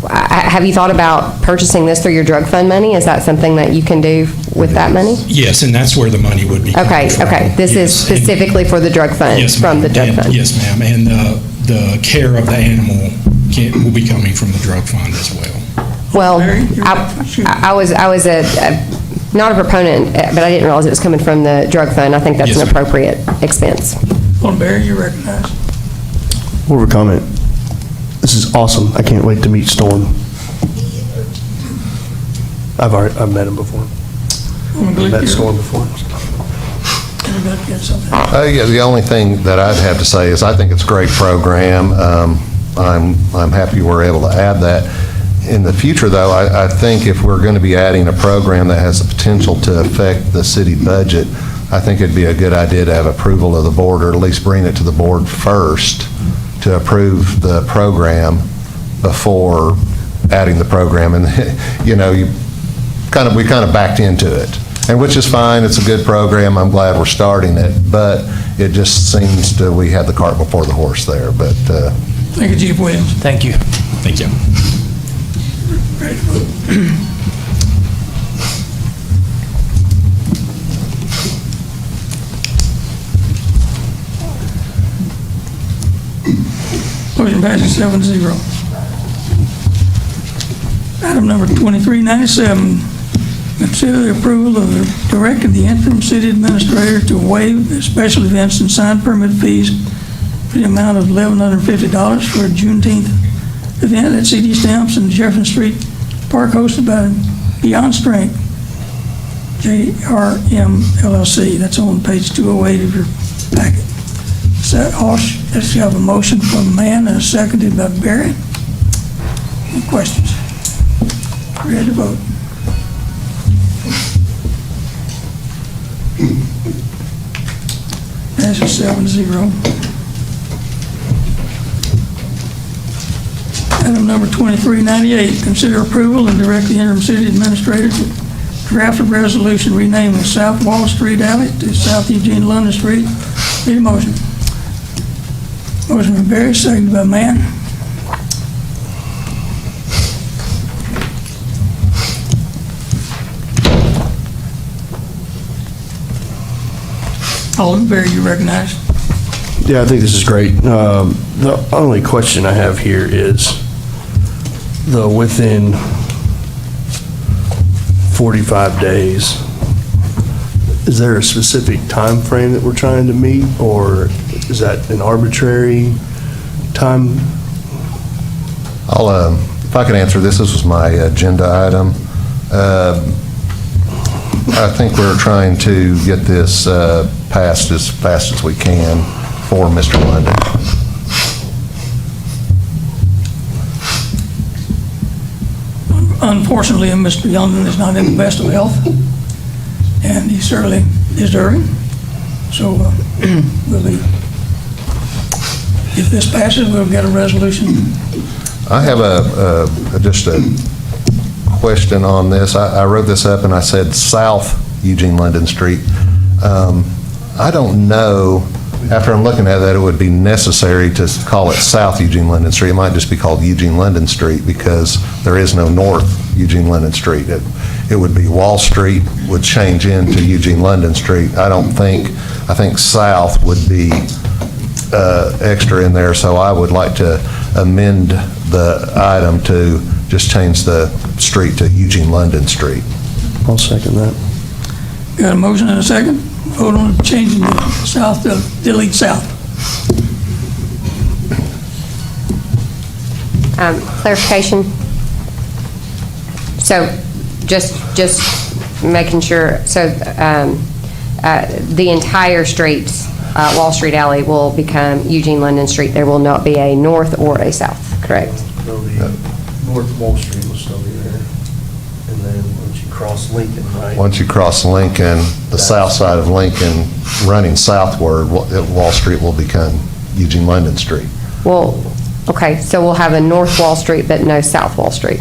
S14: have you thought about purchasing this through your drug fund money? Is that something that you can do with that money?
S20: Yes, and that's where the money would be coming from.
S14: Okay. This is specifically for the drug fund,
S20: yes,
S14: from the drug fund?
S20: Yes, ma'am. And the care of the animal will be coming from the drug fund as well.
S14: Well, I was not a proponent, but I didn't realize it was coming from the drug fund. I think that's an appropriate expense.
S2: Well, Barry, you're recognized.
S13: More of a comment. This is awesome. I can't wait to meet Storm. I've met him before. Met Storm before.
S19: Yeah, the only thing that I'd have to say is I think it's a great program. I'm happy we're able to add that. In the future, though, I think if we're going to be adding a program that has the potential to affect the city budget, I think it'd be a good idea to have approval of the board, or at least bring it to the board first to approve the program before adding the program. And, we kind of backed into it, and which is fine. It's a good program. I'm glad we're starting it, but it just seems we had the cart before the horse there. But
S2: thank you, Chief Williams.
S15: Thank you.
S20: Thank you.
S2: Ready to vote. Motion passes 7-0. Item number 2397, consider the approval of directing the interim city administrator to waive the special events and sign permit fees for the amount of $1,150 for a Juneteenth event at CD Stamps in Jefferson Street Park hosted by Beyond Strength, JRM LLC. That's on page 208 of your packet. Let's have a motion from Mann and seconded by Barry. Any questions? Ready to vote. Passes 7-0. Item number 2398, consider approval and direct the interim city administrator to draft a resolution renaming South Wall Street Alley to South Eugene London Street. Need a motion. Motion from Barry, seconded by Mann. Alderman Barry, you recognized.
S13: Yeah, I think this is great. The only question I have here is the within 45 days. Is there a specific time frame that we're trying to meet, or is that an arbitrary time?
S19: If I could answer this was my agenda item. I think we're trying to get this passed as fast as we can for Mr. London.
S2: Unfortunately, Mr. Youngman is not in the best of health, and he certainly deserving. So we'll be, if this passes, we'll get a resolution.
S19: I have just a question on this. I wrote this up and I said South Eugene London Street. I don't know, after I'm looking at that, it would be necessary to call it South Eugene London Street. It might just be called Eugene London Street because there is no North Eugene London Street. It would be Wall Street would change into Eugene London Street. I think South would be extra in there, so I would like to amend the item to just change the street to Eugene London Street.
S13: I'll second that.
S2: Got a motion and a second? Vote on changing the South to delete South.
S14: Clarification. So just making sure, so the entire street, Wall Street Alley will become Eugene London Street. There will not be a north or a south, correct?
S13: North Wall Street will still be there. And then once you cross Lincoln, right?
S19: Once you cross Lincoln, the south side of Lincoln, running southward, Wall Street will become Eugene London Street.
S14: Well, okay, so we'll have a North Wall Street, but no South Wall Street.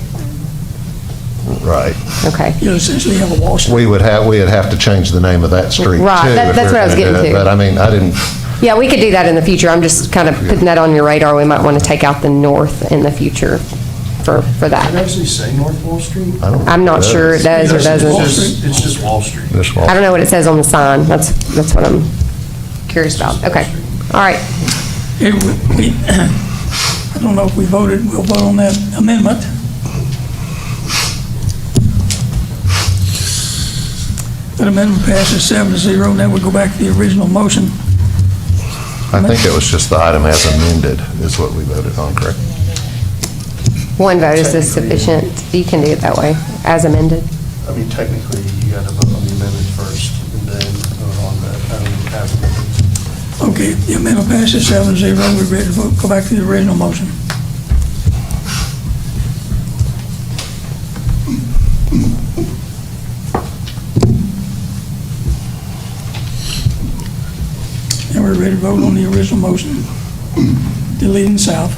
S19: Right.
S14: Okay.
S2: You essentially have a Wall Street.
S19: We'd have to change the name of that street too.
S14: Right, that's what I was getting to.
S19: But I mean, I didn't.
S14: Yeah, we could do that in the future. I'm just kind of putting that on your radar. We might want to take out the north in the future for that.
S13: Did it actually say North Wall Street?
S14: I'm not sure it does or doesn't.
S13: It's just Wall Street.
S14: I don't know what it says on the sign. That's what I'm curious about. Okay. All right.
S2: I don't know if we'll vote on that amendment. That amendment passes 7-0. Now we go back to the original motion.
S19: I think it was just the item as amended is what we voted on, correct?
S14: One vote is sufficient. You can do it that way, as amended.
S13: I mean, technically, you got to vote on the amendment first and then vote on the as amended.
S2: Okay, the amendment passes 7-0. We're ready to vote. Go back to the original motion. And we're ready to vote on the original motion, deleting South.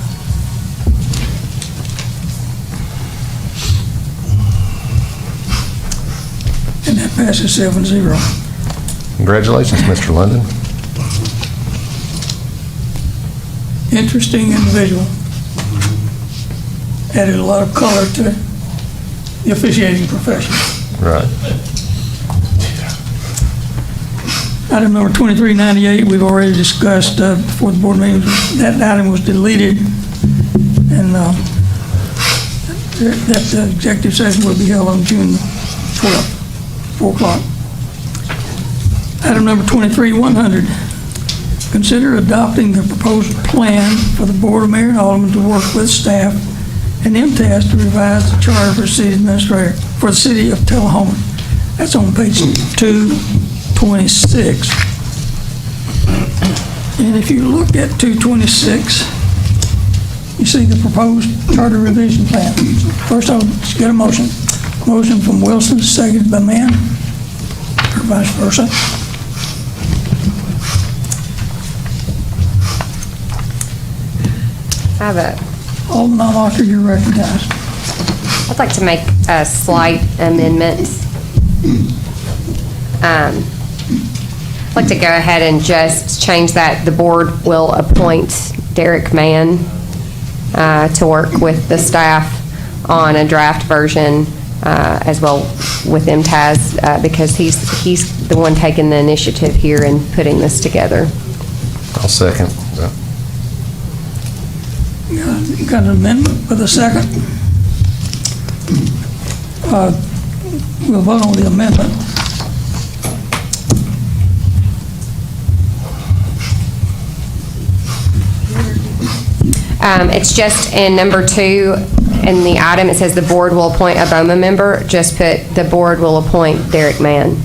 S2: And that passes 7-0.
S19: Congratulations, Mr. London.
S2: Interesting individual. Added a lot of color to the officiating profession.
S19: Right.
S2: Item number 2398, we've already discussed before the board meeting. That item was deleted, and that executive session will be held on June 12th, 4 o'clock. Item number 23100, consider adopting the proposed plan for the Board of Mayor and Aldermen to work with staff and MTAS to revise the charter for city administrator for the city of Tullahoma. That's on page 226. And if you look at 226, you see the proposed charter revision plan. First, I'll just get a motion. Motion from Wilson, seconded by Mann, or vice versa.
S14: I have a
S2: Alderman Almacher, you're recognized.
S14: I'd like to make a slight amendment. I'd like to go ahead and just change that the board will appoint Derek Mann to work with the staff on a draft version as well with MTAS because he's the one taking the initiative here and putting this together.
S19: I'll second.
S2: Got an amendment with a second. We'll vote on the amendment.
S14: It's just in number 2 in the item, it says the board will appoint a BOMA member. Just put the board will appoint Derek Mann.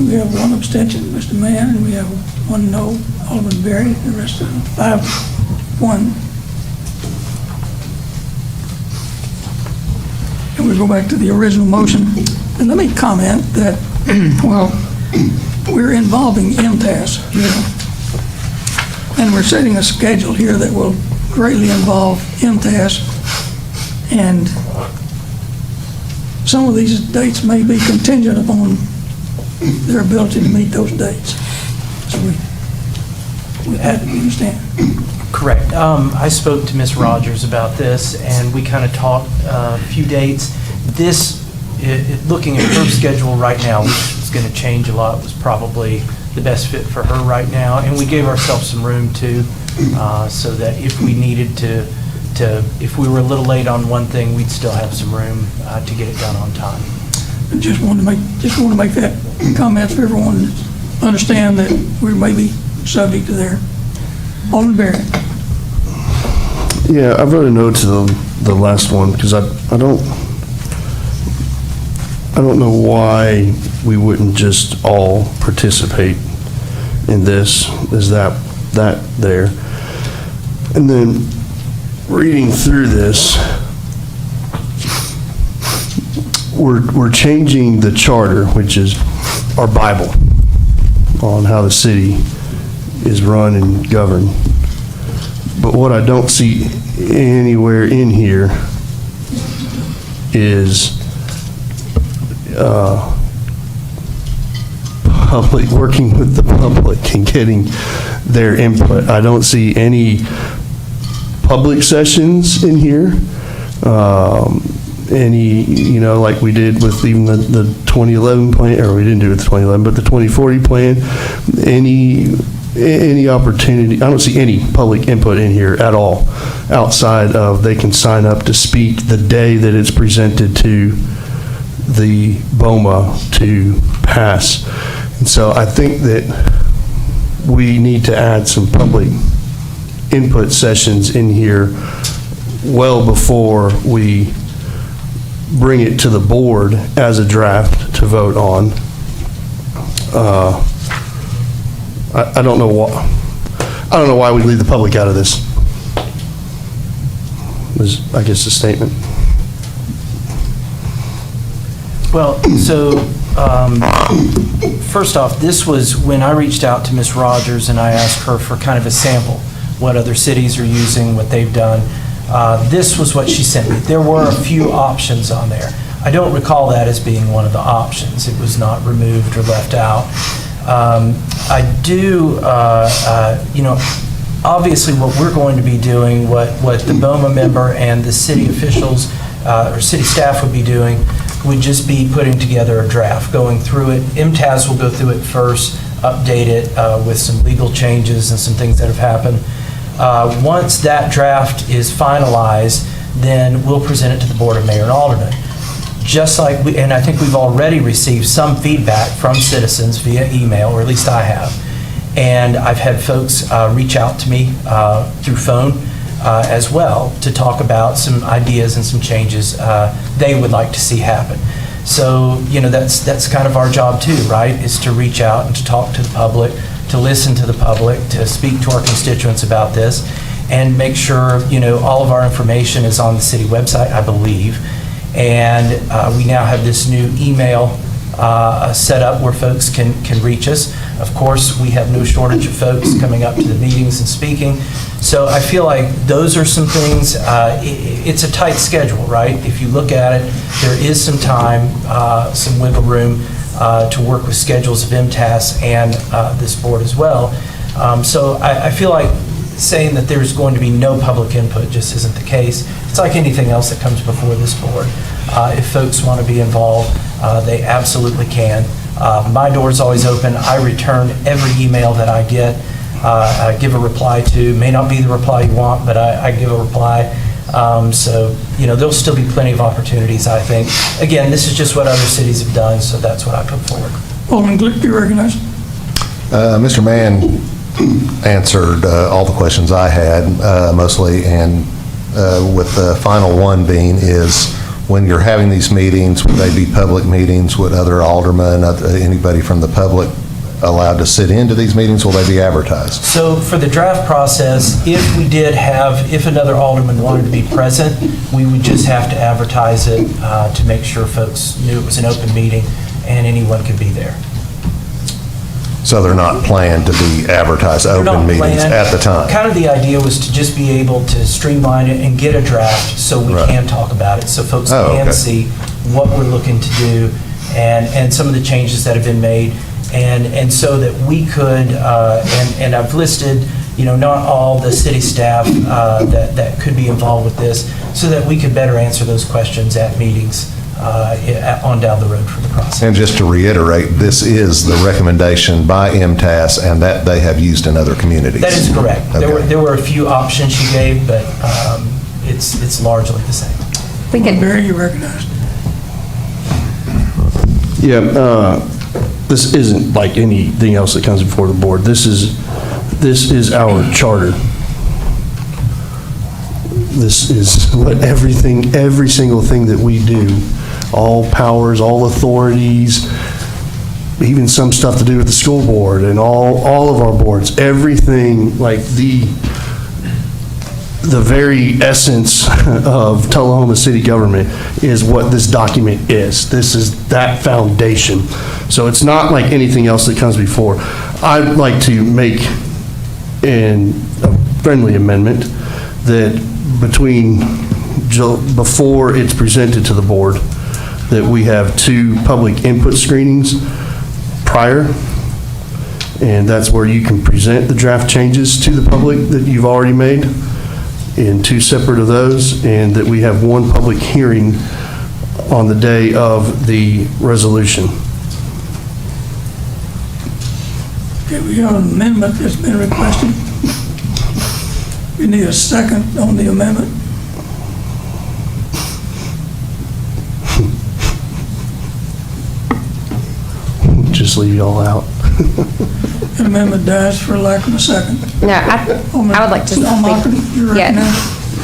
S2: We have one abstention, Mr. Mann, and we have one no, Alderman Berry. The rest of them, 5-1. And we go back to the original motion. And let me comment that, well, we're involving MTAS here. And we're setting a schedule here that will greatly involve MTAS. And some of these dates may be contingent upon their ability to meet those dates. So we have to understand.
S15: Correct. I spoke to Ms. Rogers about this, and we kind of talked a few dates. This, looking at her schedule right now, which is going to change a lot, was probably the best fit for her right now. And we gave ourselves some room too, so that if we needed to, if we were a little late on one thing, we'd still have some room to get it done on time.
S2: I just want to make that comment for everyone to understand that we may be subject to their. Alderman Barrett.
S13: Yeah, I voted no to the last one because I don't know why we wouldn't just all participate in this. Is that there? And then reading through this, we're changing the charter, which is our Bible, on how the city is run and governed. But what I don't see anywhere in here is public, working with the public and getting their input. I don't see any public sessions in here. Any, like we did with even the 2011 plan, or we didn't do it with the 2011, but the 2040 plan, any opportunity. I don't see any public input in here at all, outside of they can sign up to speak the day that it's presented to the BOMA to pass. And so I think that we need to add some public input sessions in here well before we bring it to the board as a draft to vote on. I don't know why we leave the public out of this. Is, I guess, the statement.
S15: Well, so first off, this was when I reached out to Ms. Rogers and I asked her for kind of a sample, what other cities are using, what they've done. This was what she sent me. There were a few options on there. I don't recall that as being one of the options. It was not removed or left out. I do, obviously what we're going to be doing, what the BOMA member and the city officials or city staff would be doing, would just be putting together a draft, going through it. MTAS will go through it first, update it with some legal changes and some things that have happened. Once that draft is finalized, then we'll present it to the Board of Mayor and Aldermen. Just like and I think we've already received some feedback from citizens via email, or at least I have. And I've had folks reach out to me through phone as well to talk about some ideas and some changes they would like to see happen. So, that's kind of our job too, right? Is to reach out and to talk to the public, to listen to the public, to speak to our constituents about this, and make sure, all of our information is on the city website, I believe. And we now have this new email set up where folks can reach us. Of course, we have no shortage of folks coming up to the meetings and speaking. So I feel like those are some things. It's a tight schedule, right? If you look at it, there is some time, some wiggle room to work with schedules of MTAS and this board as well. So I feel like saying that there's going to be no public input just isn't the case. It's like anything else that comes before this board. If folks want to be involved, they absolutely can. My door is always open. I return every email that I get. I give a reply to. May not be the reply you want, but I give a reply. So, there'll still be plenty of opportunities, I think. Again, this is just what other cities have done, so that's what I put forward.
S2: Alderman Glick, you recognized?
S19: Mr. Mann answered all the questions I had, mostly, and with the final one being is when you're having these meetings, would they be public meetings? Would other aldermen, anybody from the public allowed to sit into these meetings? Will they be advertised?
S15: So for the draft process, if another alderman wanted to be present, we would just have to advertise it to make sure folks knew it was an open meeting and anyone could be there.
S19: So they're not planned to be advertised open meetings at the time?
S15: Kind of the idea was to just be able to streamline it and get a draft so we can talk about it, so folks can see what we're looking to do and some of the changes that have been made. And so that we could, and I've listed, not all the city staff that could be involved with this, so that we could better answer those questions at meetings on down the road for the process.
S19: And just to reiterate, this is the recommendation by MTAS and that they have used in other communities.
S15: That is correct.
S19: Okay.
S15: There were a few options you gave, but it's largely the same.
S2: Barry, you recognized.
S13: Yeah, this isn't like anything else that comes before the board. This is our charter. This is what every single thing that we do, all powers, all authorities, even some stuff to do with the school board and all of our boards, everything, like the very essence of Tullahoma city government is what this document is. This is that foundation. So it's not like anything else that comes before. I'd like to make a friendly amendment that before it's presented to the board, that we have 2 public input screenings prior, and that's where you can present the draft changes to the public that you've already made, in 2 separate of those, and that we have 1 public hearing on the day of the resolution.
S2: Okay, we have an amendment that's been requested. We need a second on the amendment.
S13: Just leave y'all out.
S2: The amendment dies for lack of a second.
S14: No, I would like to speak. Yeah.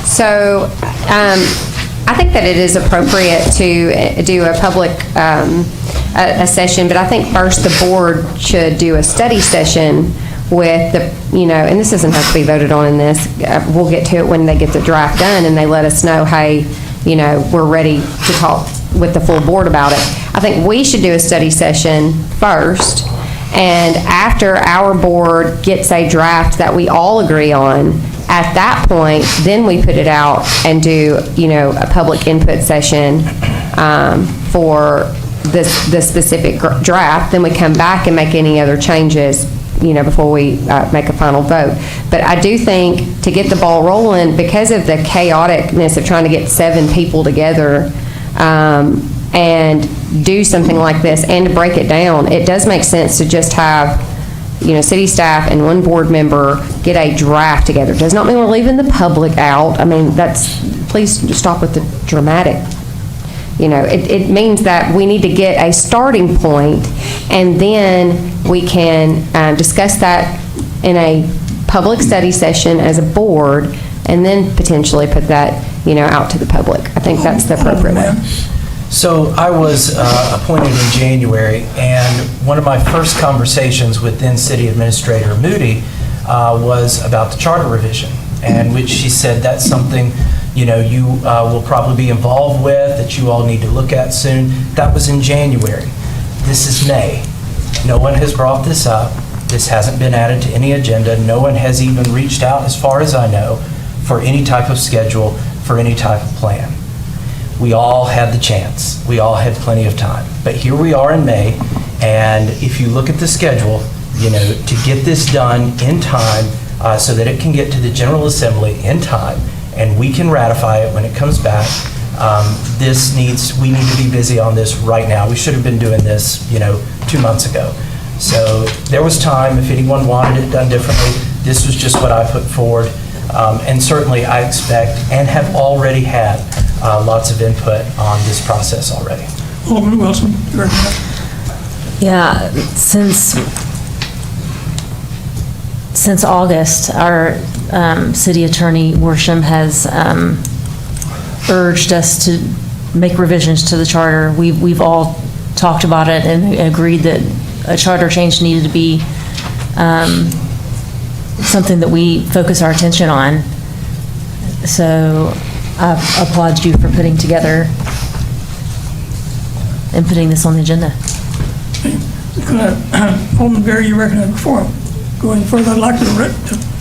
S14: So, I think that it is appropriate to do a public, a session, but I think first the board should do a study session with the, and this doesn't have to be voted on in this. We'll get to it when they get the draft done and they let us know, hey, we're ready to talk with the full board about it. I think we should do a study session first, and after our board gets a draft that we all agree on, at that point, then we put it out and do, a public input session for the specific draft. Then we come back and make any other changes, before we make a final vote. But I do think to get the ball rolling, because of the chaoticness of trying to get 7 people together and do something like this and to break it down, it does make sense to just have, city staff and 1 board member get a draft together. Does not mean we're leaving the public out. I mean, please stop with the dramatic. It means that we need to get a starting point, and then we can discuss that in a public study session as a board, and then potentially put that, out to the public. I think that's the appropriate way.
S15: So I was appointed in January, and one of my first conversations with then City Administrator Moody was about the charter revision, and which she said that's something you will probably be involved with, that you all need to look at soon. That was in January. This is May. No one has brought this up. This hasn't been added to any agenda. No one has even reached out, as far as I know, for any type of schedule, for any type of plan. We all had the chance. We all had plenty of time. But here we are in May, and if you look at the schedule, to get this done in time so that it can get to the General Assembly in time, and we can ratify it when it comes back, we need to be busy on this right now. We should have been doing this, 2 months ago. So there was time. If anyone wanted it done differently, this was just what I put forward. And certainly I expect and have already had lots of input on this process already.
S2: Alderman Wilson, you recognize?
S16: Yeah, since August, our city attorney, Worsham, has urged us to make revisions to the charter. We've all talked about it and agreed that a charter change needed to be something that we focus our attention on. So I applaud you for putting together and putting this on the agenda.
S2: Alderman Berry, you recognized before. Going further, I'd like to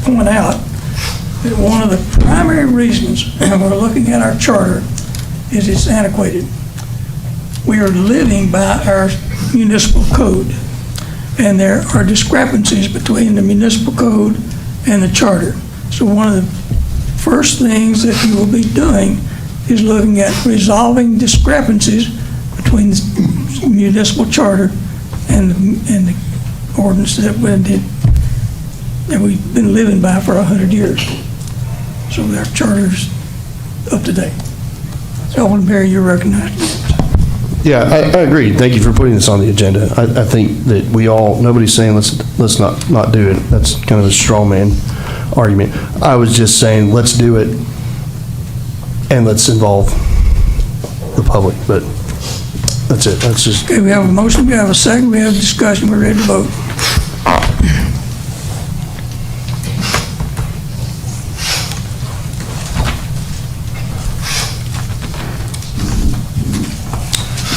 S2: point out that one of the primary reasons we're looking at our charter is it's antiquated. We are living by our municipal code, and there are discrepancies between the municipal code and the charter. So one of the first things that you will be doing is looking at resolving discrepancies between the municipal charter and the ordinance that we've been living by for 100 years. So our charter's up to date. Alderman Berry, you're recognized.
S13: Yeah, I agree. Thank you for putting this on the agenda. I think that nobody's saying let's not do it. That's kind of a straw man argument. I was just saying let's do it and let's involve the public, but that's it. That's just.
S2: Okay, we have a motion, we have a second, we have a discussion, we're ready to vote.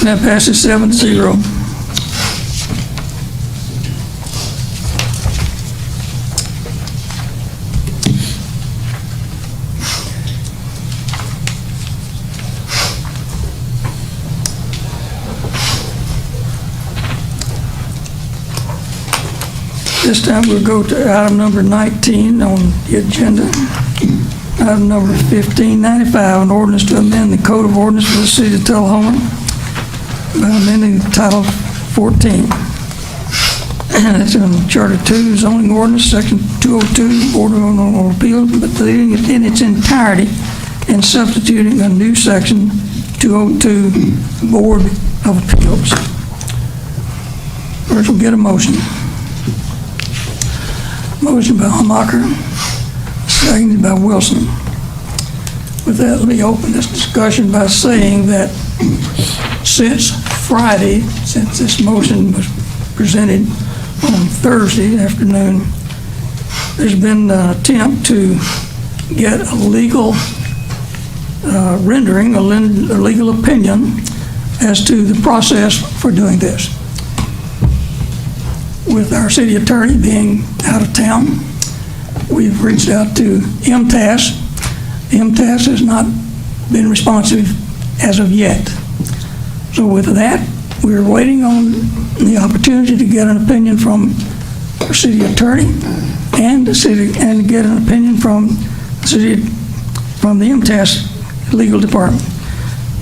S2: That passes 7-0. This time we'll go to item number 19 on the agenda. Item number 1595, an ordinance to amend the Code of Ordinance for the City of Tullahoma by amending Title 14. That's in Charter 2, zoning ordinance, Section 202, Board of Appeals, but leaving it in its entirety and substituting a new Section 202, Board of Appeals. First, we'll get a motion. Motion by Hamaker, seconded by Wilson. With that, let me open this discussion by saying that since Friday, since this motion was presented on Thursday afternoon, there's been an attempt to get a legal rendering, a legal opinion as to the process for doing this. With our city attorney being out of town, we've reached out to MTAS. MTAS has not been responsive as of yet. So with that, we're waiting on the opportunity to get an opinion from our city attorney and get an opinion from the MTAS legal department.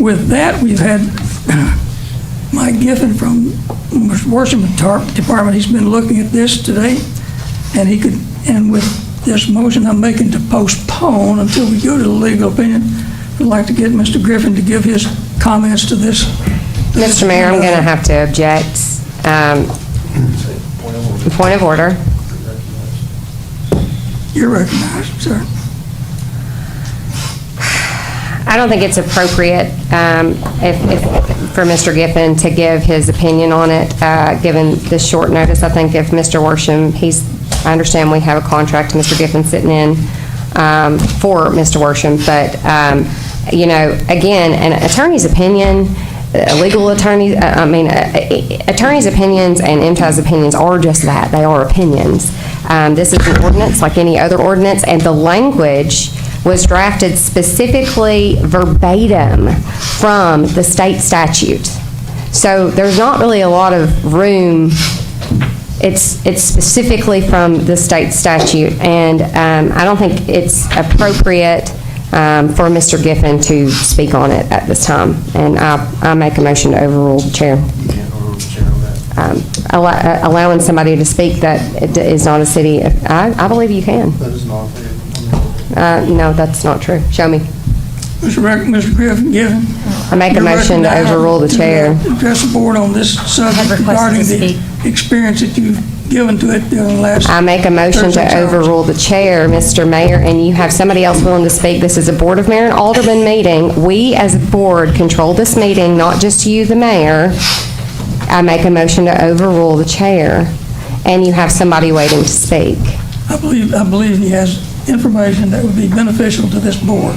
S2: With that, we've had Mike Giffen from Mr. Washington Department. He's been looking at this today, and with this motion I'm making to postpone until we go to the legal opinion, I'd like to get Mr. Griffin to give his comments to this.
S14: Mr. Mayor, I'm going to have to object. Point of order.
S2: You're recognized, sir.
S14: I don't think it's appropriate for Mr. Giffen to give his opinion on it, given the short notice. I think if Mr. Worsham, I understand we have a contract, Mr. Giffen sitting in for Mr. Worsham, but, again, an attorney's opinion, attorney's opinions and MTA's opinions are just that. They are opinions. This is an ordinance like any other ordinance, and the language was drafted specifically verbatim from the state statute. So there's not really a lot of room. It's specifically from the state statute, and I don't think it's appropriate for Mr. Giffen to speak on it at this time. And I make a motion to overrule the chair. Allowing somebody to speak that is not a city, I believe you can.
S13: That is not.
S14: No, that's not true. Show me.
S2: Mr. Griffin,
S14: I make a motion to overrule the chair.
S2: Address the board on this subject regarding the experience that you've given to it during the last...
S14: I make a motion
S2: Thursday
S14: to
S2: hours.
S14: overrule the chair, Mr. Mayor, and you have somebody else willing to speak. This is a Board of Mayor and Aldermen meeting. We, as a board, control this meeting, not just you, the mayor. I make a motion to overrule the chair, and you have somebody waiting to speak.
S2: I believe he has information that would be beneficial to this board.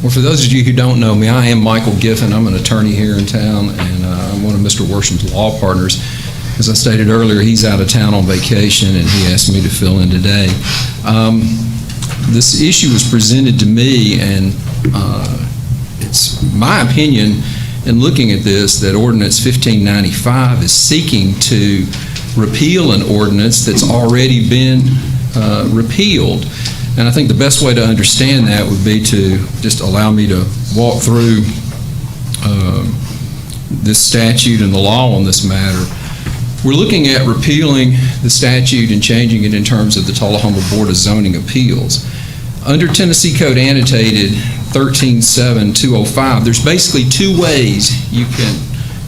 S18: Well, for those of you who don't know me, I am Michael Giffen. I'm an attorney here in town, and I'm one of Mr. Worsham's law partners. As I stated earlier, he's out of town on vacation, and he asked me to fill in today. This issue was presented to me, and it's my opinion in looking at this that Ordinance 1595 is seeking to repeal an ordinance that's already been repealed. And I think the best way to understand that would be to just allow me to walk through this statute and the law on this matter. We're looking at repealing the statute and changing it in terms of the Tullahoma Board of Zoning Appeals. Under Tennessee Code Annotated 137205, there's basically two ways you can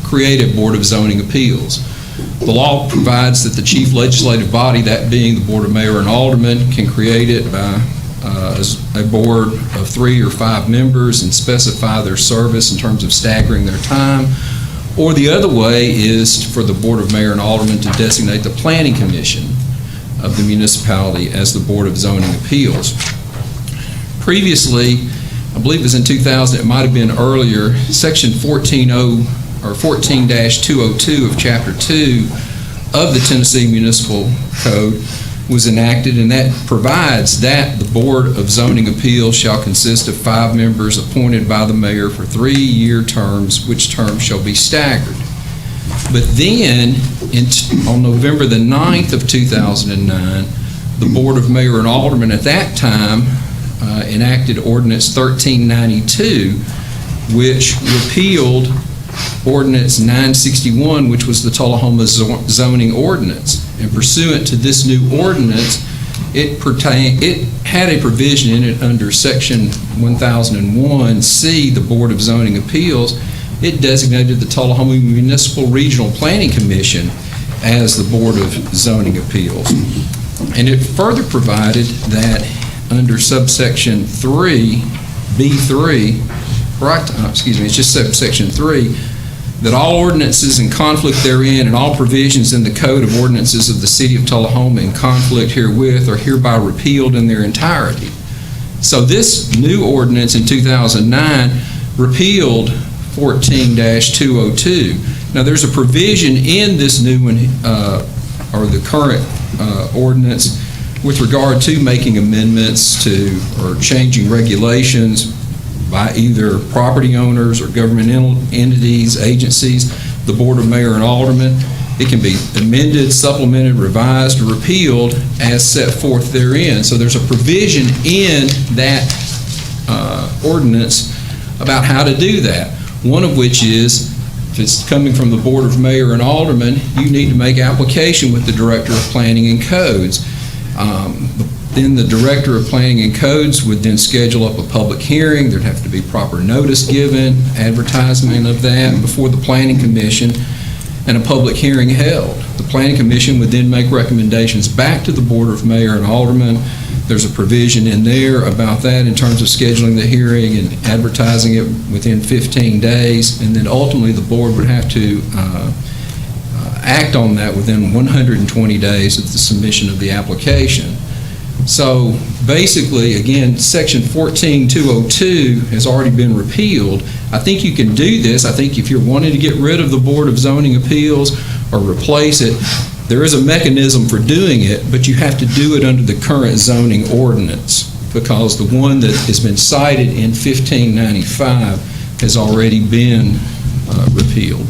S18: create a Board of Zoning Appeals. The law provides that the chief legislative body, that being the Board of Mayor and Aldermen, can create it by a board of 3 or 5 members and specify their service in terms of staggering their time. Or the other way is for the Board of Mayor and Aldermen to designate the Planning Commission of the municipality as the Board of Zoning Appeals. Previously, I believe it was in 2000, it might have been earlier, Section 14-202 of Chapter 2 of the Tennessee Municipal Code was enacted, and that provides that the Board of Zoning Appeals shall consist of 5 members appointed by the mayor for 3-year terms, which terms shall be staggered. But then, on November the 9th of 2009, the Board of Mayor and Aldermen at that time enacted Ordinance 1392, which repealed Ordinance 961, which was the Tullahoma zoning ordinance. And pursuant to this new ordinance, it had a provision in it under Section 1001C, the Board of Zoning Appeals. It designated the Tullahoma Municipal Regional Planning Commission as the Board of Zoning Appeals. And it further provided that under subsection 3, B3, it's just subsection 3, that all ordinances in conflict therein and all provisions in the Code of Ordinances of the City of Tullahoma in conflict herewith are hereby repealed in their entirety. So this new ordinance in 2009 repealed 14-202. Now there's a provision in this new one, or the current ordinance, with regard to making amendments to or changing regulations by either property owners or government entities, agencies, the Board of Mayor and Aldermen. It can be amended, supplemented, revised, or repealed as set forth therein. So there's a provision in that ordinance about how to do that. One of which is, if it's coming from the Board of Mayor and Aldermen, you need to make application with the Director of Planning and Codes. Then the Director of Planning and Codes would then schedule up a public hearing. There'd have to be proper notice given, advertisement of that before the Planning Commission, and a public hearing held. The Planning Commission would then make recommendations back to the Board of Mayor and Aldermen. There's a provision in there about that in terms of scheduling the hearing and advertising it within 15 days, and then ultimately the board would have to act on that within 120 days of the submission of the application. So basically, again, Section 14-202 has already been repealed. I think you can do this. I think if you're wanting to get rid of the Board of Zoning Appeals or replace it, there is a mechanism for doing it, but you have to do it under the current zoning ordinance, because the one that has been cited in 1595 has already been repealed.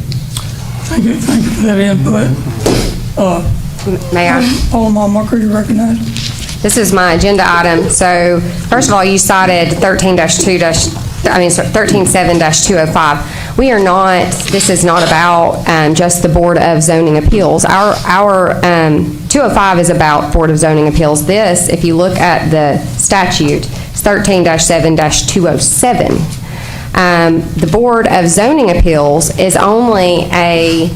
S2: Thank you for that input.
S14: Mayor?
S2: Alderman Marker, you recognize?
S14: This is my agenda item. So, first of all, you cited 13-7-205. We are not, this is not about just the Board of Zoning Appeals. Our 205 is about Board of Zoning Appeals. This, if you look at the statute, it's 13-7-207. The Board of Zoning Appeals is only a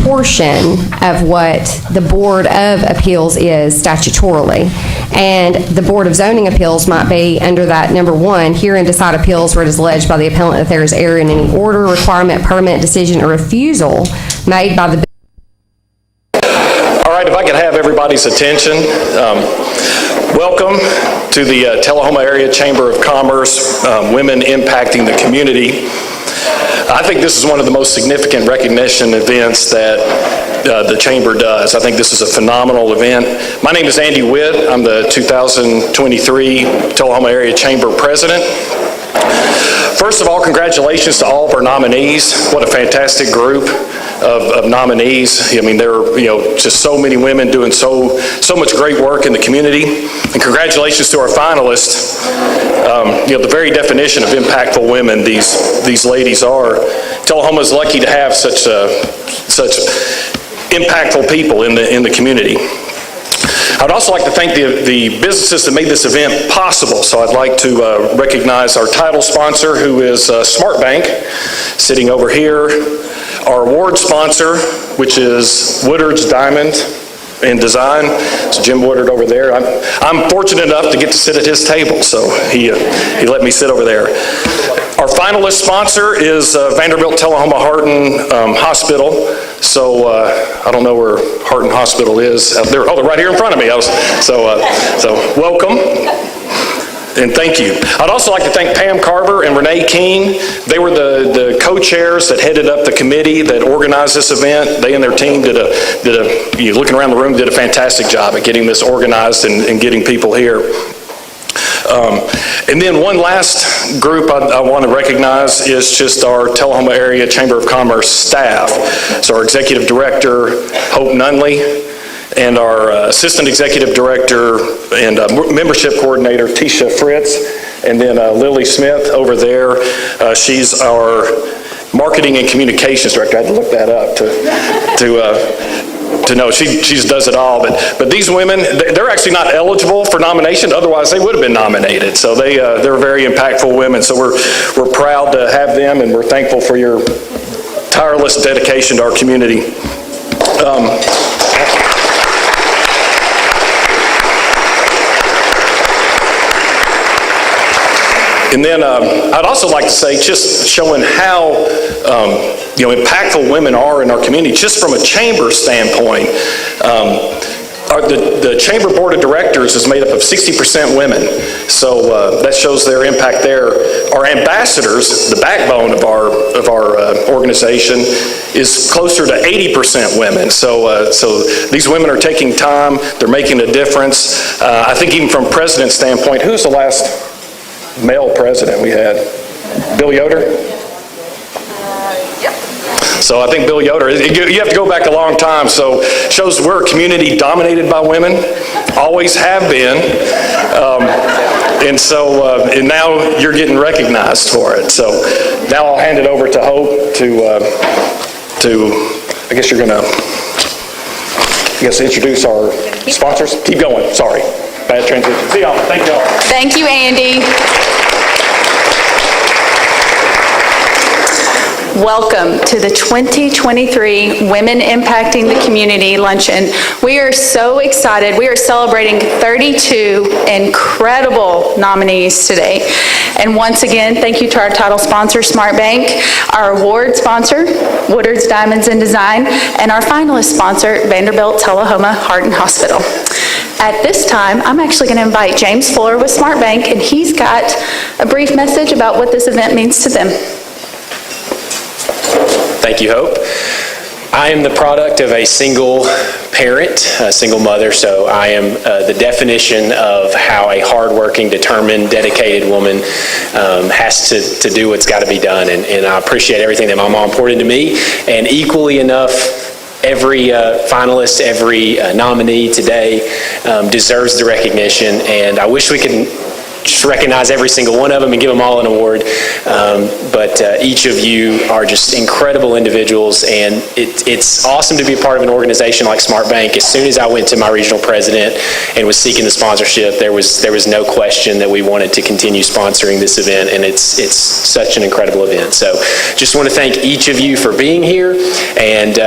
S14: portion of what the Board of Appeals is statutorily. And the Board of Zoning Appeals might be under that number 1, hear and decide appeals where it is alleged by the appellant that there is error in any order, requirement, permit, decision, or refusal made by the...
S21: All right, if I could have everybody's attention. Welcome to the Tullahoma Area Chamber of Commerce, Women Impacting the Community. I think this is one of the most significant recognition events that the Chamber does. I think this is a phenomenal event. My name is Andy Witt. I'm the 2023 Tullahoma Area Chamber President. First of all, congratulations to all of our nominees. What a fantastic group of nominees. I mean, there are just so many women doing so much great work in the community. And congratulations to our finalists. The very definition of impactful women these ladies are. Tullahoma is lucky to have such impactful people in the community. I'd also like to thank the businesses that made this event possible. So I'd like to recognize our title sponsor, who is Smart Bank, sitting over here. Our award sponsor, which is Woodard's Diamond and Design. So Jim Woodard over there. I'm fortunate enough to get to sit at his table, so he let me sit over there. Our finalist sponsor is Vanderbilt Tullahoma Hardin Hospital. So I don't know where Hardin Hospital is. They're right here in front of me. So welcome. And thank you. I'd also like to thank Pam Carver and Renee King. They were the co-chairs that headed up the committee that organized this event. They and their team looking around the room, did a fantastic job at getting this organized and getting people here. And then one last group I want to recognize is just our Tullahoma Area Chamber of Commerce staff. So our Executive Director, Hope Nunley, and our Assistant Executive Director and Membership Coordinator, Tisha Fritz, and then Lily Smith over there. She's our Marketing and Communications Director. I had to look that up to know. She just does it all. But these women, they're actually not eligible for nomination. Otherwise, they would have been nominated. So they're very impactful women. So we're proud to have them, and we're thankful for your tireless dedication to our community. And then I'd also like to say, just showing how impactful women are in our community, just from a chamber standpoint. The Chamber Board of Directors is made up of 60% women, so that shows their impact there. Our ambassadors, the backbone of our organization, is closer to 80% women. So these women are taking time, they're making a difference. I think even from president's standpoint, who's the last male president we had? Bill Yoder?
S11: Yep.
S21: So I think Bill Yoder, you have to go back a long time, so shows we're a community dominated by women, always have been, and now you're getting recognized for it. So now I'll hand it over to Hope to I guess you're going to, introduce our sponsors. Keep going, sorry. Bad transition. See y'all. Thank y'all.
S22: Thank you, Andy. Welcome to the 2023 Women Impacting the Community Luncheon. We are so excited. We are celebrating 32 incredible nominees today. And once again, thank you to our title sponsor, Smart Bank, our award sponsor, Woodard's Diamonds and Design, and our finalist sponsor, Vanderbilt Tullahoma Hardin Hospital. At this time, I'm actually going to invite James Fuller with Smart Bank, and he's got a brief message about what this event means to them.
S23: Thank you, Hope. I am the product of a single parent, a single mother, so I am the definition of how a hardworking, determined, dedicated woman has to do what's got to be done, and I appreciate everything that my mom poured into me, and equally enough, every finalist, every nominee today deserves the recognition, and I wish we could just recognize every single one of them and give them all an award. But each of you are just incredible individuals, and it's awesome to be a part of an organization like Smart Bank. As soon as I went to my regional president and was seeking the sponsorship, there was no question that we wanted to continue sponsoring this event, and it's such an incredible event. So just want to thank each of you for being here, and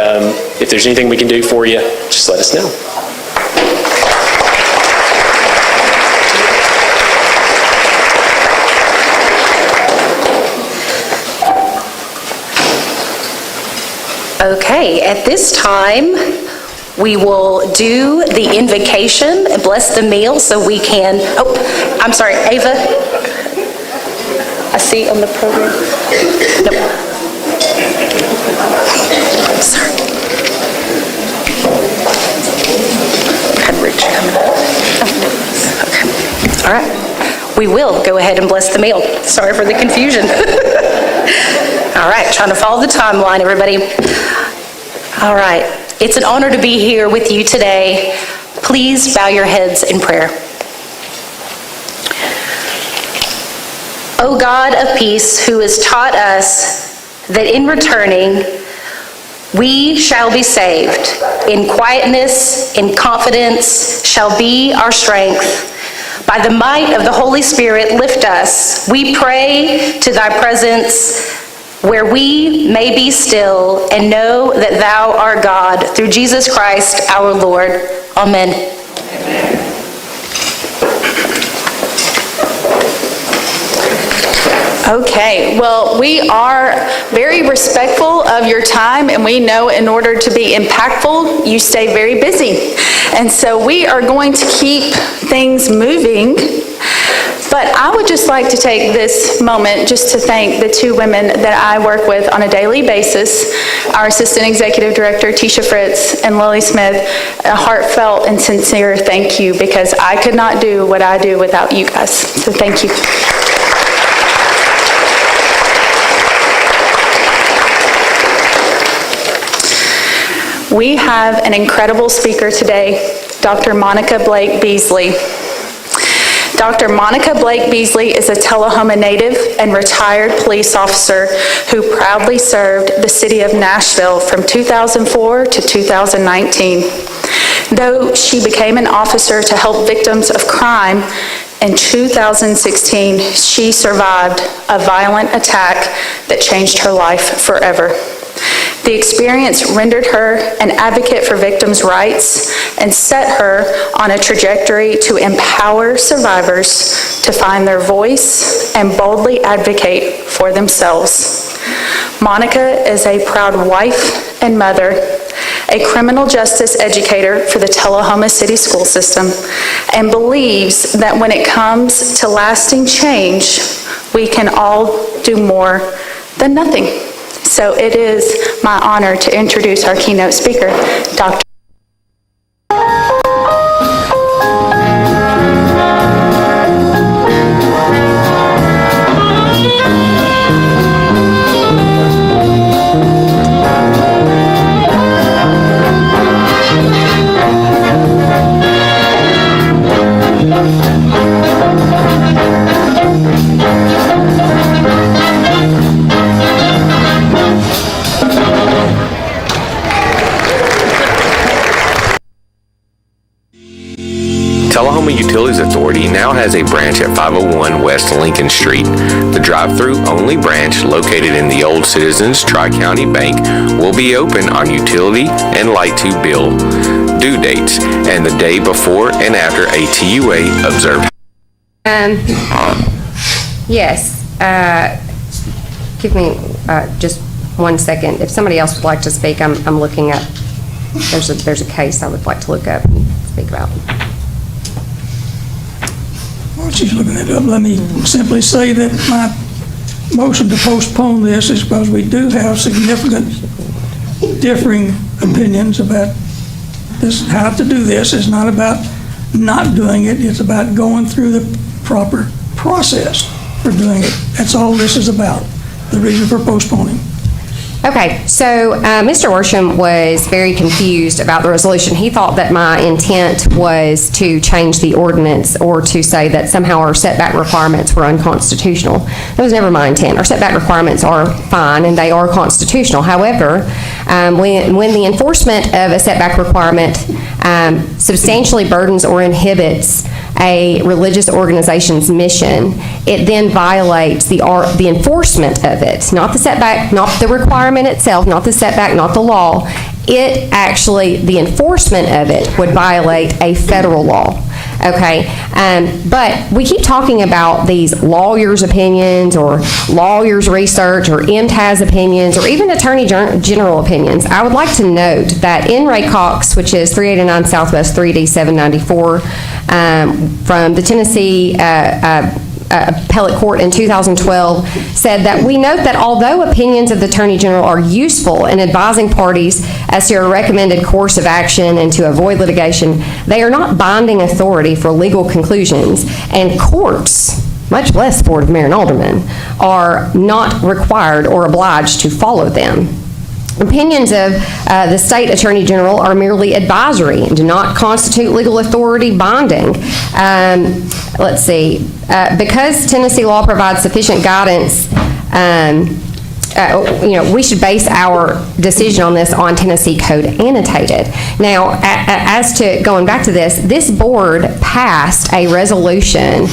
S23: if there's anything we can do for you, just let us know.
S22: Okay, at this time, we will do the invocation and bless the meal so we can, oh, I'm sorry, Ava, I see on the program. Nope. Sorry. Had Rich coming up. Okay. All right. We will go ahead and bless the meal. Sorry for the confusion. All right, trying to follow the timeline, everybody. All right, it's an honor to be here with you today. Please bow your heads in prayer. O God of peace, who has taught us that in returning we shall be saved, in quietness, in confidence shall be our strength. By the might of the Holy Spirit, lift us, we pray, to thy presence, where we may be still and know that thou art God, through Jesus Christ our Lord. Amen. Okay, well, we are very respectful of your time, and we know in order to be impactful, you stay very busy. And so we are going to keep things moving. But I would just like to take this moment just to thank the two women that I work with on a daily basis, our Assistant Executive Director, Tisha Fritz, and Lily Smith. A heartfelt and sincere thank you, because I could not do what I do without you guys. So thank you. We have an incredible speaker today, Dr. Monica Blake Beasley. Dr. Monica Blake Beasley is a Tullahoma native and retired police officer who proudly served the city of Nashville from 2004 to 2019. Though she became an officer to help victims of crime, in 2016 she survived a violent attack that changed her life forever. The experience rendered her an advocate for victims' rights and set her on a trajectory to empower survivors to find their voice and boldly advocate for themselves. Monica is a proud wife and mother, a criminal justice educator for the Tullahoma City School System, and believes that when it comes to lasting change, we can all do more than nothing. So it is my honor to introduce our keynote speaker, Dr.
S1: Tullahoma Utilities Authority now has a branch at 501 West Lincoln Street. The drive-through only branch located in the old Citizens Tri-County Bank will be open on utility and light to bill due dates and the day before and after a TUA observed.
S14: Yes, give me just 1 second. If somebody else would like to speak, I'm looking up, there's a case I would like to look up and speak about.
S2: While she's looking it up, let me simply say that my motion to postpone this is because we do have significant differing opinions about this, how to do this. It's not about not doing it, it's about going through the proper process for doing it. That's all this is about, the reason for postponing.
S14: Okay, so Mr. Worsham was very confused about the resolution. He thought that my intent was to change the ordinance or to say that somehow our setback requirements were unconstitutional. That was never my intent. Our setback requirements are fine and they are constitutional. However, when the enforcement of a setback requirement substantially burdens or inhibits a religious organization's mission, it then violates the enforcement of it, not the setback, not the requirement itself, not the setback, not the law. It actually, the enforcement of it would violate a federal law. Okay, but we keep talking about these lawyers' opinions or lawyers' research or MTAS opinions or even Attorney General opinions. I would like to note that in Ray Cox, which is 389 Southwest 3D 794, from the Tennessee Appellate Court in 2012, said that we note that although opinions of the Attorney General are useful in advising parties as to a recommended course of action and to avoid litigation, they are not binding authority for legal conclusions, and courts, much less the Board of Mayor and Aldermen, are not required or obliged to follow them. Opinions of the State Attorney General are merely advisory and do not constitute legal authority binding. Let's see. Because Tennessee law provides sufficient guidance, we should base our decision on this on Tennessee Code annotated. Now, as to going back to this board passed a resolution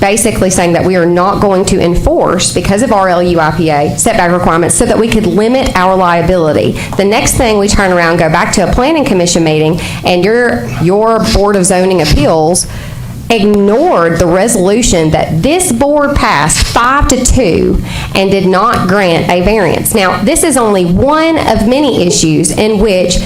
S14: basically saying that we are not going to enforce, because of RLU-IPA, setback requirements so that we could limit our liability. The next thing we turn around, go back to a planning commission meeting, and your Board of Zoning Appeals ignored the resolution that this board passed 5-2 and did not grant a variance. Now, this is only one of many issues in which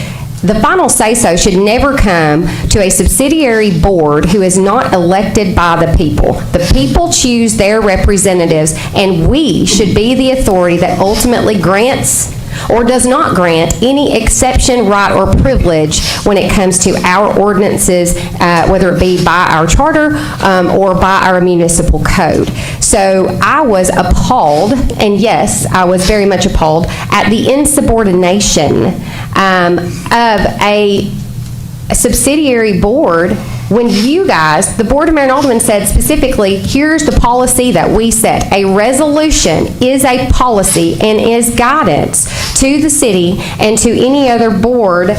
S14: the final say-so should never come to a subsidiary board who is not elected by the people. The people choose their representatives, and we should be the authority that ultimately grants or does not grant any exception, right, or privilege when it comes to our ordinances, whether it be by our charter or by our municipal code. So I was appalled, and yes, I was very much appalled at the insubordination of a subsidiary board when you guys, the Board of Mayor and Aldermen, said specifically, here's the policy that we set. A resolution is a policy and is guidance to the city and to any other board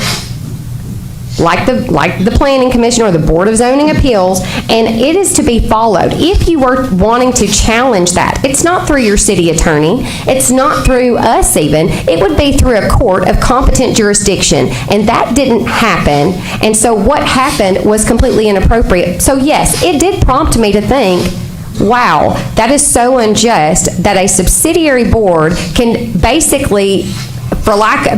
S14: like the Planning Commission or the Board of Zoning Appeals, and it is to be followed. If you were wanting to challenge that, it's not through your city attorney, it's not through us even, it would be through a court of competent jurisdiction, and that didn't happen, and so what happened was completely inappropriate. So yes, it did prompt me to think, wow, that is so unjust that a subsidiary board can basically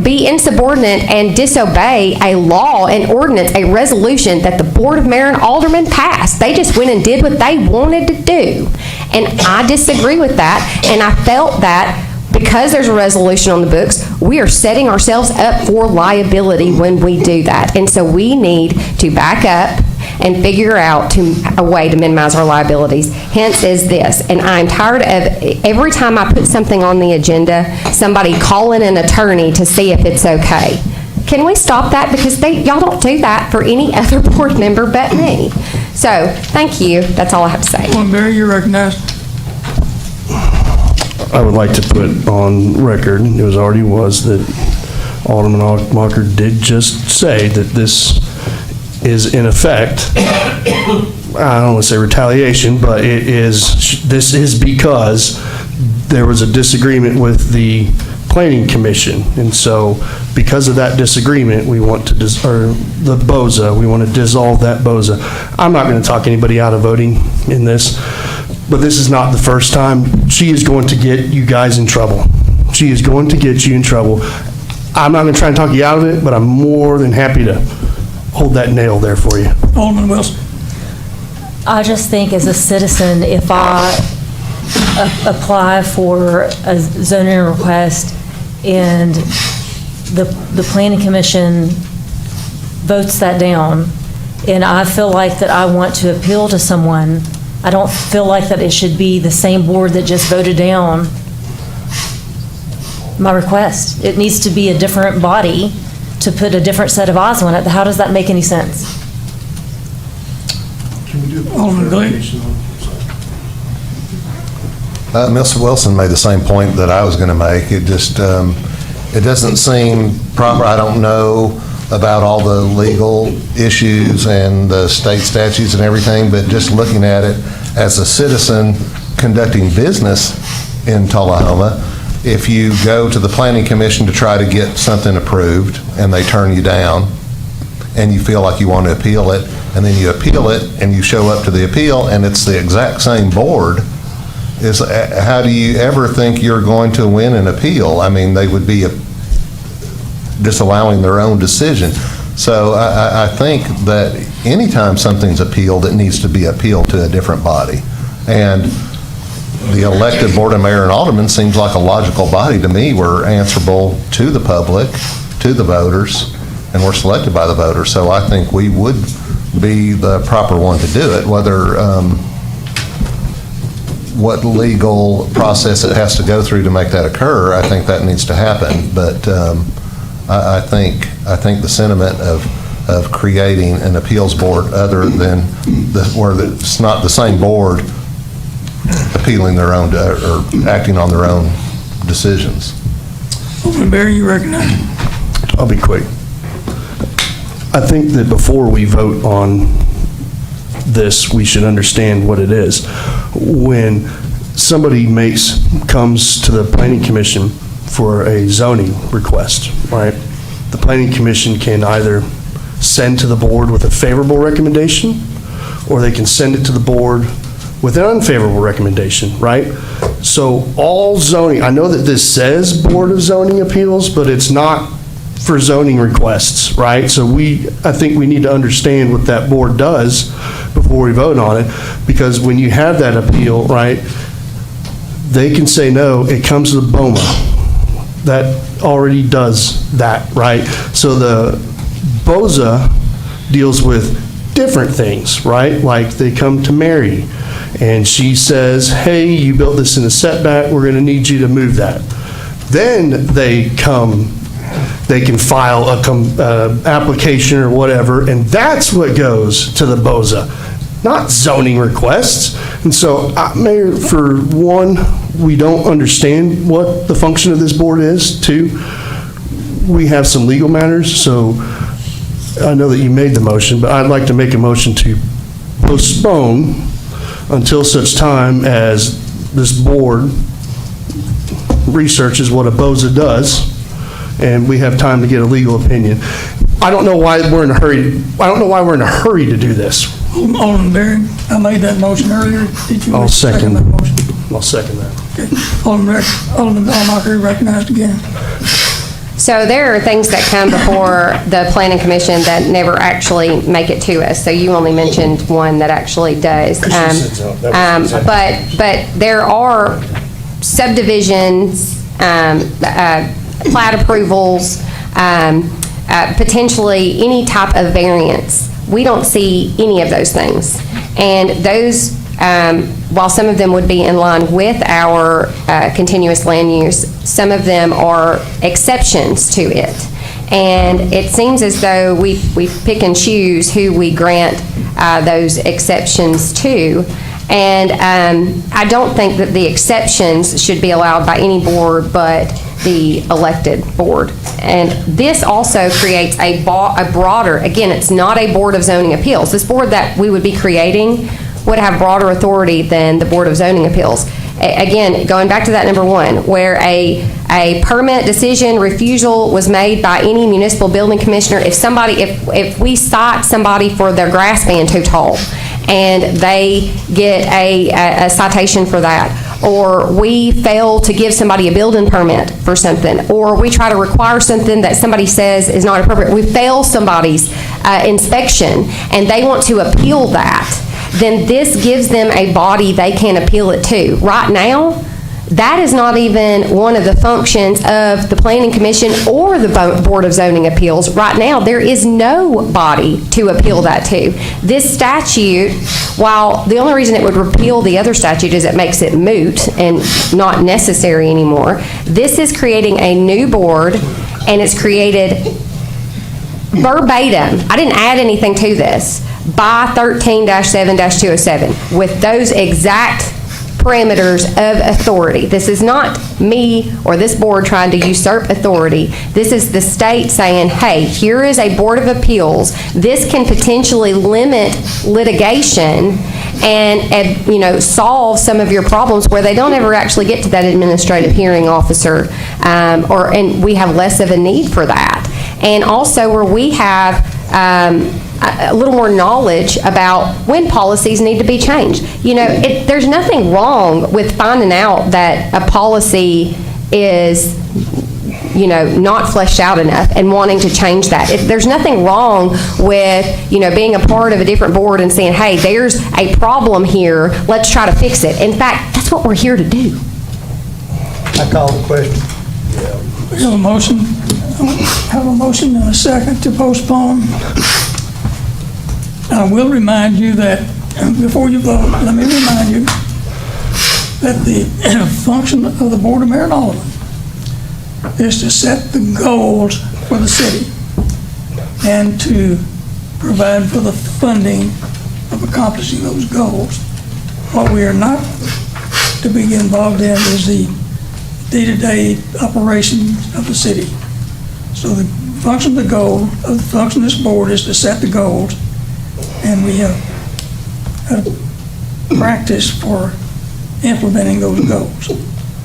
S14: be insubordinate and disobey a law, an ordinance, a resolution that the Board of Mayor and Aldermen passed. They just went and did what they wanted to do. And I disagree with that, and I felt that because there's a resolution on the books, we are setting ourselves up for liability when we do that. And so we need to back up and figure out a way to minimize our liabilities. Hence is this, and I'm tired of every time I put something on the agenda, somebody calling an attorney to see if it's okay. Can we stop that? Because y'all don't do that for any other board member but me. So, thank you. That's all I have to say.
S2: Well, Barry, you're recognized.
S13: I would like to put on record, it was that Alderman Alkmacher did just say that this is in effect, I don't want to say retaliation, but this is because there was a disagreement with the Planning Commission. And so because of that disagreement, we want to, the BOZA, we want to dissolve that BOZA. I'm not going to talk anybody out of voting in this, but this is not the first time. She is going to get you guys in trouble. She is going to get you in trouble. I'm not going to try and talk you out of it, but I'm more than happy to hold that nail there for you.
S2: Alderman Wilson.
S16: I just think as a citizen, if I apply for a zoning request and the Planning Commission votes that down, and I feel like that I want to appeal to someone, I don't feel like that it should be the same board that just voted down my request. It needs to be a different body to put a different set of eyes on it. How does that make any sense?
S2: Alderman Glegg.
S19: Mr. Wilson made the same point that I was going to make. It just, it doesn't seem proper. I don't know about all the legal issues and the state statutes and everything, but just looking at it as a citizen conducting business in Tullahoma, if you go to the Planning Commission to try to get something approved and they turn you down, and you feel like you want to appeal it, and then you appeal it, and you show up to the appeal, and it's the exact same board, how do you ever think you're going to win an appeal? I mean, they would be disallowing their own decision. So I think that anytime something's appealed, it needs to be appealed to a different body. And the elected Board of Mayor and Aldermen seems like a logical body to me. We're answerable to the public, to the voters, and we're selected by the voters. So I think we would be the proper one to do it. Whether what legal process it has to go through to make that occur, I think that needs to happen. But I think the sentiment of creating an appeals board other than where it's not the same board appealing their own or acting on their own decisions.
S2: Alderman Barry, you recognize?
S13: I'll be quick. I think that before we vote on this, we should understand what it is. When somebody comes to the Planning Commission for a zoning request, right? The Planning Commission can either send to the board with a favorable recommendation, or they can send it to the board with an unfavorable recommendation, right? So all zoning, I know that this says Board of Zoning Appeals, but it's not for zoning requests, right? So I think we need to understand what that board does before we vote on it, because when you have that appeal, right, they can say no, it comes to the BOMA. That already does that, right? So the BOZA deals with different things, right? Like they come to Mary and she says, hey, you built this in a setback, we're gonna need you to move that. Then they can file a application or whatever, and that's what goes to the BOZA, not zoning requests. And so, Mayor, for one, we don't understand what the function of this board is. Two, we have some legal matters, so I know that you made the motion, but I'd like to make a motion to postpone until such time as this board researches what a BOZA does, and we have time to get a legal opinion. I don't know why we're in a hurry. I don't know why we're in a hurry to do this.
S2: Alderman Barry, I made that motion earlier. Did you
S13: I'll second
S2: that motion?
S13: I'll second that.
S2: Okay. Alderman Allmacher recognized again.
S14: So there are things that come before the Planning Commission that never actually make it to us. So you only mentioned one that actually does. But there are subdivisions, plat approvals, potentially any type of variance. We don't see any of those things. And those, while some of them would be in line with our continuous land use, some of them are exceptions to it. And it seems as though we pick and choose who we grant those exceptions to. And I don't think that the exceptions should be allowed by any board but the elected board. And this also creates a broader, again, it's not a Board of Zoning Appeals. This board that we would be creating would have broader authority than the Board of Zoning Appeals. Again, going back to that number one, where a permit decision refusal was made by any municipal building commissioner, if we cite somebody for their grass being too tall and they get a citation for that, or we fail to give somebody a building permit for something, or we try to require something that somebody says is not appropriate, we fail somebody's inspection and they want to appeal that, then this gives them a body they can appeal it to. Right now, That is not even one of the functions of the Planning Commission or the Board of Zoning Appeals. Right now, there is no body to appeal that to. This statute, while the only reason it would repeal the other statute is it makes it moot and not necessary anymore, this is creating a new board, and it's created verbatim, I didn't add anything to this, by 13-7-207, with those exact parameters of authority. This is not me or this board trying to usurp authority. This is the state saying, hey, here is a Board of Appeals. This can potentially limit litigation and solve some of your problems where they don't ever actually get to that administrative hearing officer, and we have less of a need for that. And also where we have a little more knowledge about when policies need to be changed. There's nothing wrong with finding out that a policy is, not fleshed out enough and wanting to change that. There's nothing wrong with, being a part of a different board and saying, hey, there's a problem here, let's try to fix it. In fact, that's what we're here to do.
S12: I call the question.
S2: We have a motion and a second to postpone. I will remind you that, before you vote, let me remind you that the function of the Board of Mayor and Aldermen is to set the goals for the city and to provide for the funding of accomplishing those goals. What we are not to be involved in is the day-to-day operations of the city. So the function of the function of this board is to set the goals, and we have a practice for implementing those goals.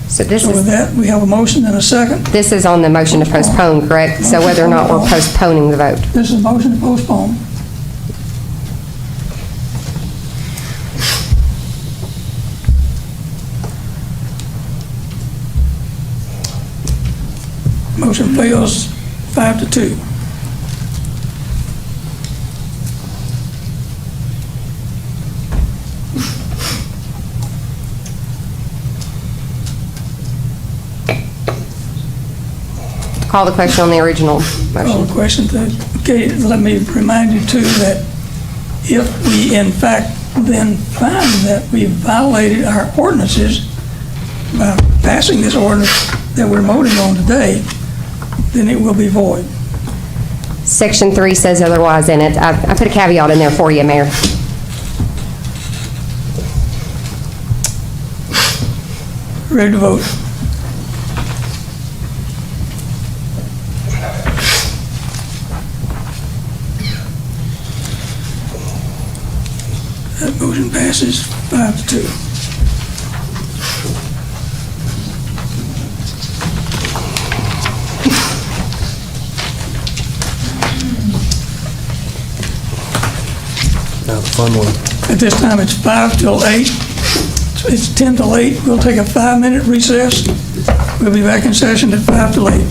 S14: So
S2: with that, we have a motion and a second.
S14: This is on the motion to postpone, correct? So whether or not we're postponing the vote.
S2: This is a motion to postpone. Motion fails 5-2.
S14: Call the question on the original motion.
S2: Call the question. Okay, let me remind you too that if we in fact then find that we violated our ordinances by passing this ordinance that we're voting on today, then it will be void.
S14: Section 3 says otherwise in it. I put a caveat in there for you, Mayor.
S2: Ready to vote? That motion passes 5-2.
S13: Now the fun one.
S2: At this time, it's 5 till 8. It's 10 till 8. We'll take a 5-minute recess. We'll be back in session at 5 till 8.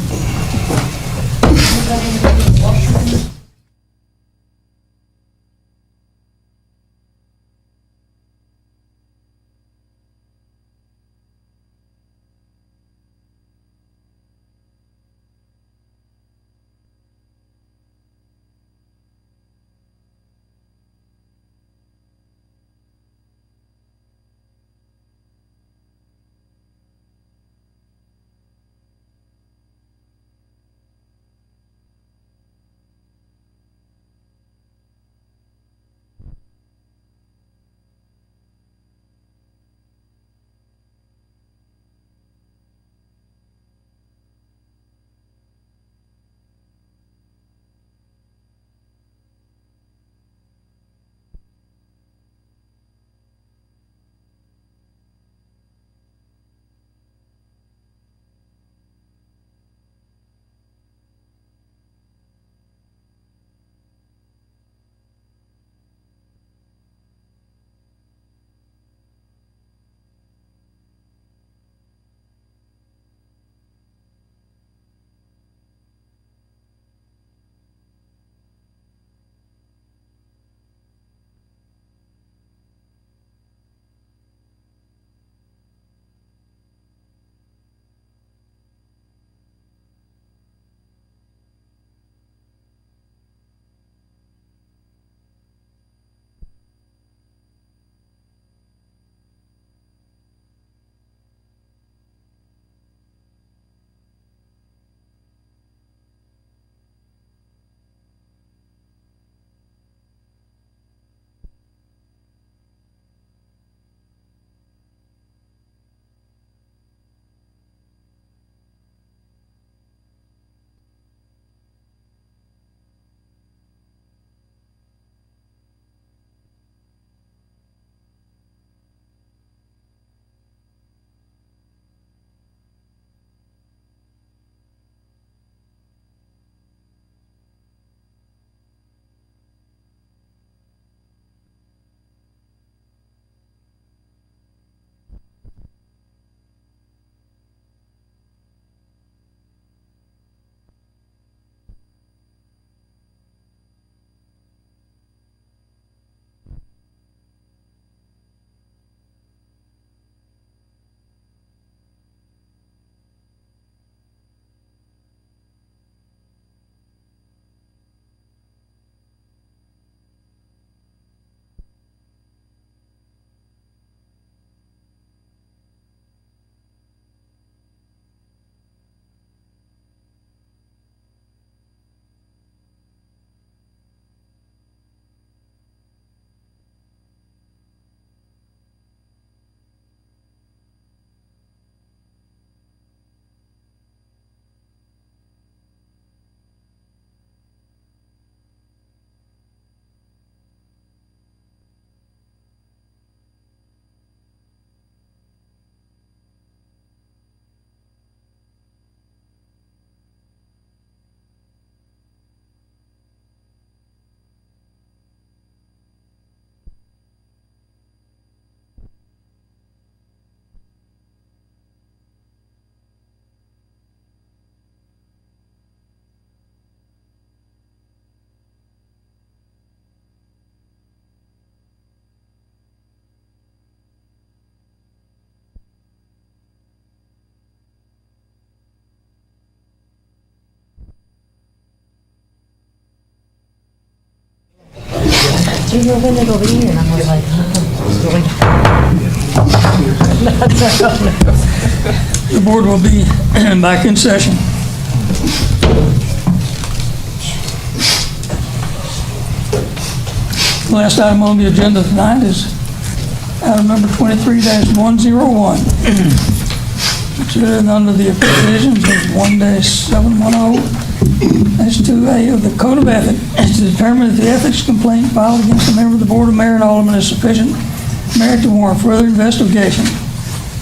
S16: Junior, when they go over here? And I was like,
S2: The board will be back in session. The last item on the agenda tonight is item number 23-101. Considered under the provisions of 1-710-2A of the Code of Ethics, is to determine if the ethics complaint filed against a member of the Board of Mayor and Aldermen is sufficient merit to warrant further investigation.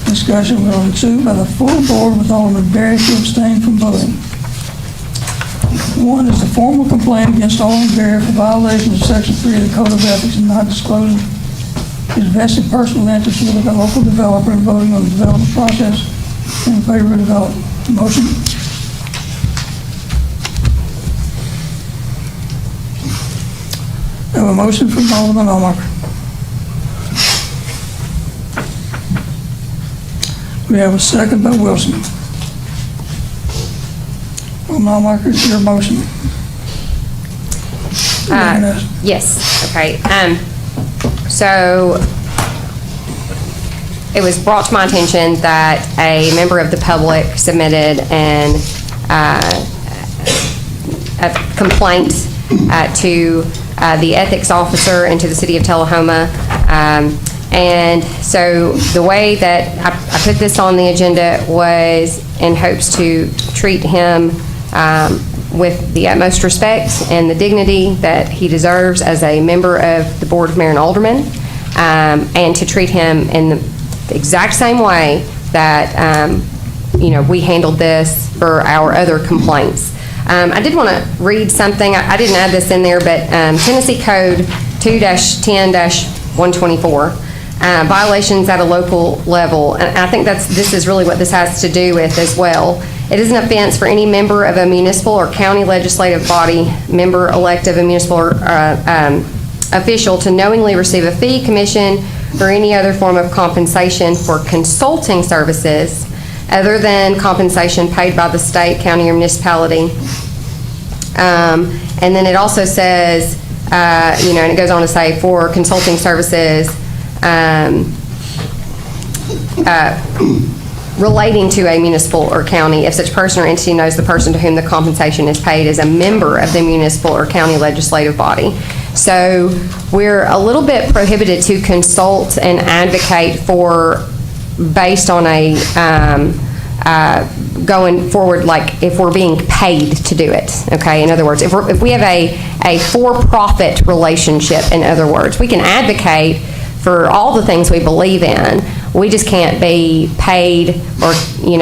S2: Discussion will ensue by the full board with Alderman Berry to abstain from voting. One is the formal complaint against Alderman Berry for violation of Section 3 of the Code of Ethics and not disclosing his vested personal interest with a local developer and voting on the development process in favor of development. Motion? I have a motion from Alderman Allmark. We have a second by Wilson. Alderman Allmark, is your motion?
S14: Yes, okay. So it was brought to my attention that a member of the public submitted a complaint to the ethics officer and to the city of Tullahoma. And so the way that I put this on the agenda was in hopes to treat him with the utmost respect and the dignity that he deserves as a member of the Board of Mayor and Aldermen, and to treat him in the exact same way that we handled this for our other complaints. I did want to read something. I didn't add this in there, but Tennessee Code 2-10-124, violations at a local level, and I think this is really what this has to do with as well. It is an offense for any member of a municipal or county legislative body, member elect of a municipal or official, to knowingly receive a fee, commission, or any other form of compensation for consulting services other than compensation paid by the state, county, or municipality. And then it also says, and it goes on to say, for consulting services relating to a municipal or county, if such person or entity knows the person to whom the compensation is paid is a member of the municipal or county legislative body. So we're a little bit prohibited to consult and advocate for, based on a going forward, like if we're being paid to do it, okay? In other words, if we have a for-profit relationship, in other words, we can advocate for all the things we believe in. We just can't be paid or,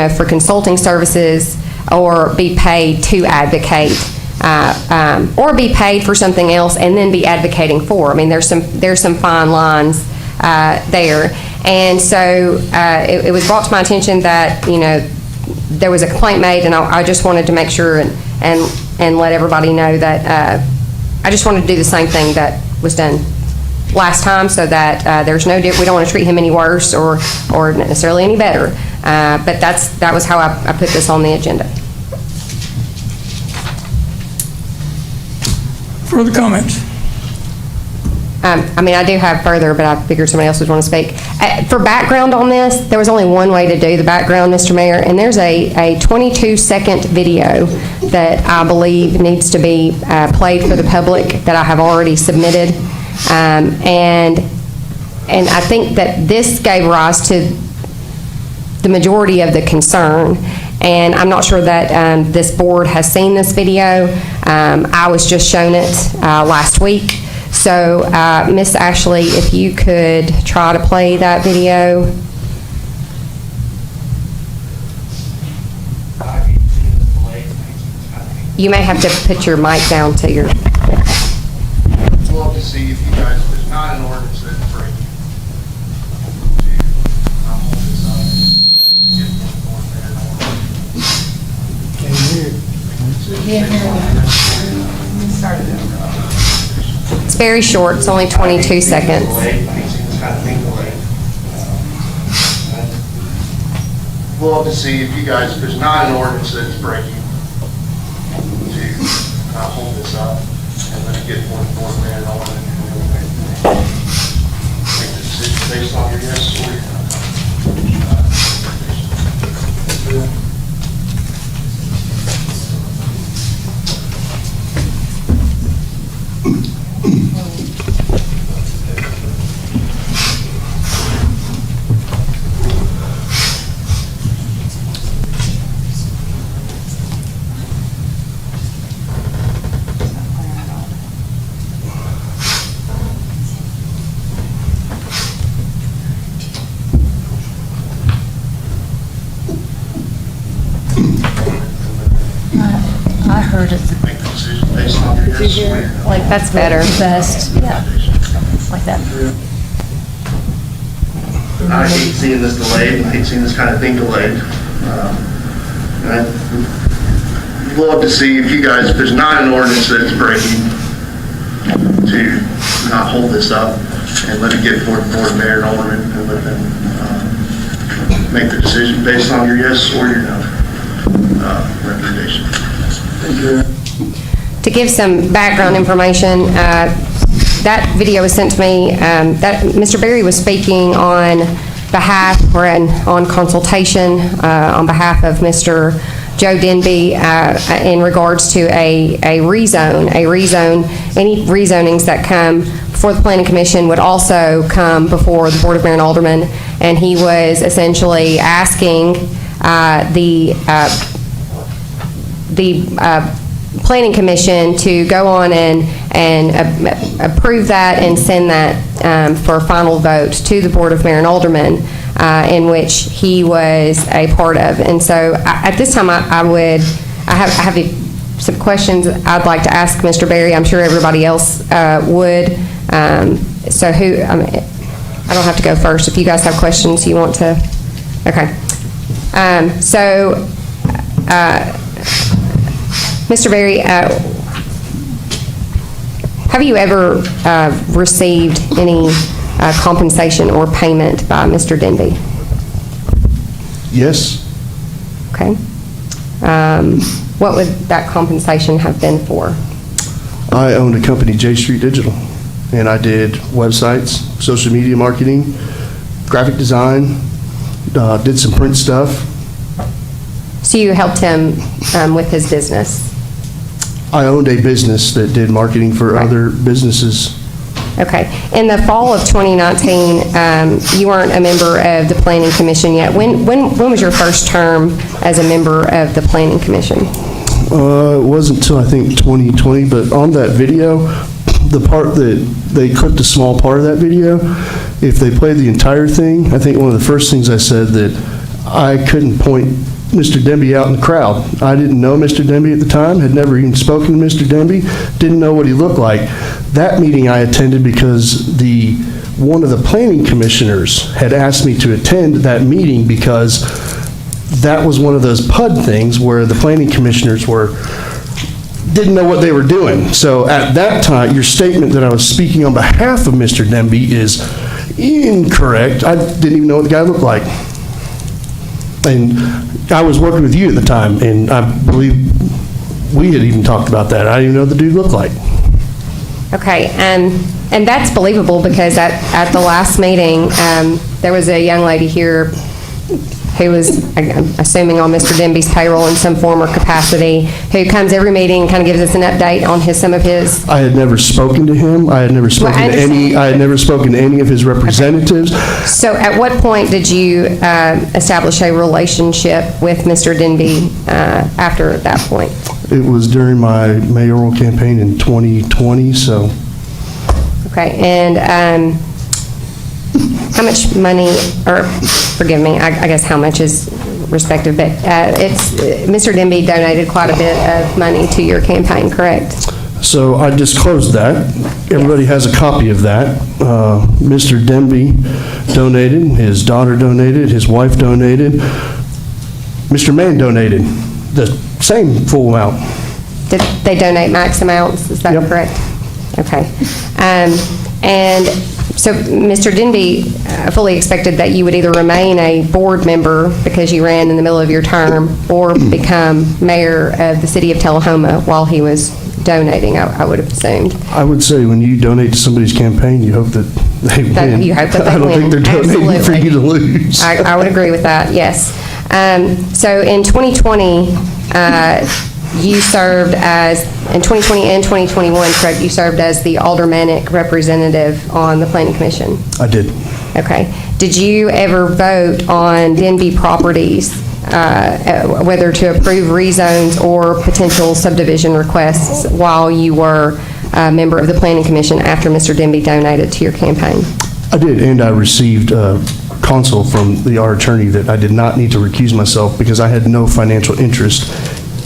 S14: for consulting services, or be paid to advocate, or be paid for something else and then be advocating for. I mean, there's some fine lines there. And so it was brought to my attention that, there was a complaint made, and I just wanted to make sure and let everybody know that I just wanted to do the same thing that was done last time, so that there's no we don't want to treat him any worse or necessarily any better. But that was how I put this on the agenda.
S2: Further comments?
S14: I do have further, but I figured somebody else would want to speak. For background on this, there was only one way to do the background, Mr. Mayor, and there's a 22-second video that I believe needs to be played for the public that I have already submitted. And I think that this gave rise to the majority of the concern, and I'm not sure that this board has seen this video. I was just shown it last week. So, Miss Ashley, if you could try to play that video. You may have to put your mic down to your...
S3: I'd love to see if you guys, there's not an ordinance that's breaking.
S14: It's very short. It's only 22 seconds.
S3: I'd love to see if you guys, there's not an ordinance that's breaking, to hold this up and let it get more man on it.
S16: heard it.
S3: Make the decision based on your yes or your no.
S16: Like,
S14: That's better.
S16: Best, yeah, like that.
S3: I hate seeing this delayed, and I hate seeing this kind of thing delayed. And I'd love to see if you guys, if there's not an ordinance that it's breaking, to not hold this up and let it get before the Board of Mayor and Aldermen and let them make the decision based on your yes or your no recommendation. Thank you.
S14: To give some background information, that video was sent to me, that Mr. Berry was speaking on behalf, or on consultation, on behalf of Mr. Joe Denby, in regards to a rezone. Any rezonings that come before the Planning Commission would also come before the Board of Mayor and Aldermen, and he was essentially asking the Planning Commission to go on and approve that and send that for a final vote to the Board of Mayor and Aldermen, in which he was a part of. And so at this time, I have some questions I'd like to ask Mr. Berry. I'm sure everybody else would. So I don't have to go first. If you guys have questions you want to, okay. Mr. Berry, have you ever received any compensation or payment by Mr. Denby?
S13: Yes.
S14: Okay. What would that compensation have been for?
S13: I owned a company, J Street Digital, and I did websites, social media marketing, graphic design, did some print stuff.
S14: So you helped him with his business?
S13: I owned a business that did marketing for other businesses.
S14: Okay. In the fall of 2019, you weren't a member of the Planning Commission yet. When was your first term as a member of the Planning Commission?
S13: It wasn't until, I think, 2020, but on that video, the part that they clipped a small part of that video, if they played the entire thing, I think one of the first things I said that I couldn't point Mr. Denby out in the crowd. I didn't know Mr. Denby at the time, had never even spoken to Mr. Denby, didn't know what he looked like. That meeting I attended because one of the planning commissioners had asked me to attend that meeting because that was one of those PUD things where the planning commissioners didn't know what they were doing. So at that time, your statement that I was speaking on behalf of Mr. Denby is incorrect. I didn't even know what the guy looked like. And I was working with you at the time, and I believe we had even talked about that. I didn't even know what the dude looked like.
S14: Okay, and that's believable because at the last meeting, there was a young lady here who was, I'm assuming, on Mr. Denby's payroll in some form or capacity, who comes every meeting and kind of gives us an update on some of his.
S13: I had never spoken to him. I had never spoken to any of his representatives.
S14: Okay. So at what point did you establish a relationship with Mr. Denby after that point?
S13: It was during my mayoral campaign in 2020, so.
S14: Okay, and how much money, or forgive me, I guess how much is respective, but Mr. Denby donated quite a bit of money to your campaign, correct?
S13: So I disclosed that. Everybody has a copy of that. Mr. Denby donated, his daughter donated, his wife donated. Mr. Mann donated the same full amount.
S14: Did they donate max amounts, is that correct? Okay. And so Mr. Denby fully expected that you would either remain a board member because you ran in the middle of your term or become mayor of the city of Tullahoma while he was donating, I would have assumed.
S13: I would say when you donate to somebody's campaign, you hope that they win.
S14: You hope that they win.
S13: I don't think they're donating
S14: Absolutely.
S13: for you to lose.
S14: I would agree with that, yes. So in 2020, you served in 2020 and 2021, correct, you served as the aldermanic representative on the Planning Commission?
S13: I did.
S14: Okay. Did you ever vote on Denby properties, whether to approve rezones or potential subdivision requests while you were a member of the Planning Commission after Mr. Denby donated to your campaign?
S13: I did, and I received counsel from our attorney that I did not need to recuse myself because I had no financial interest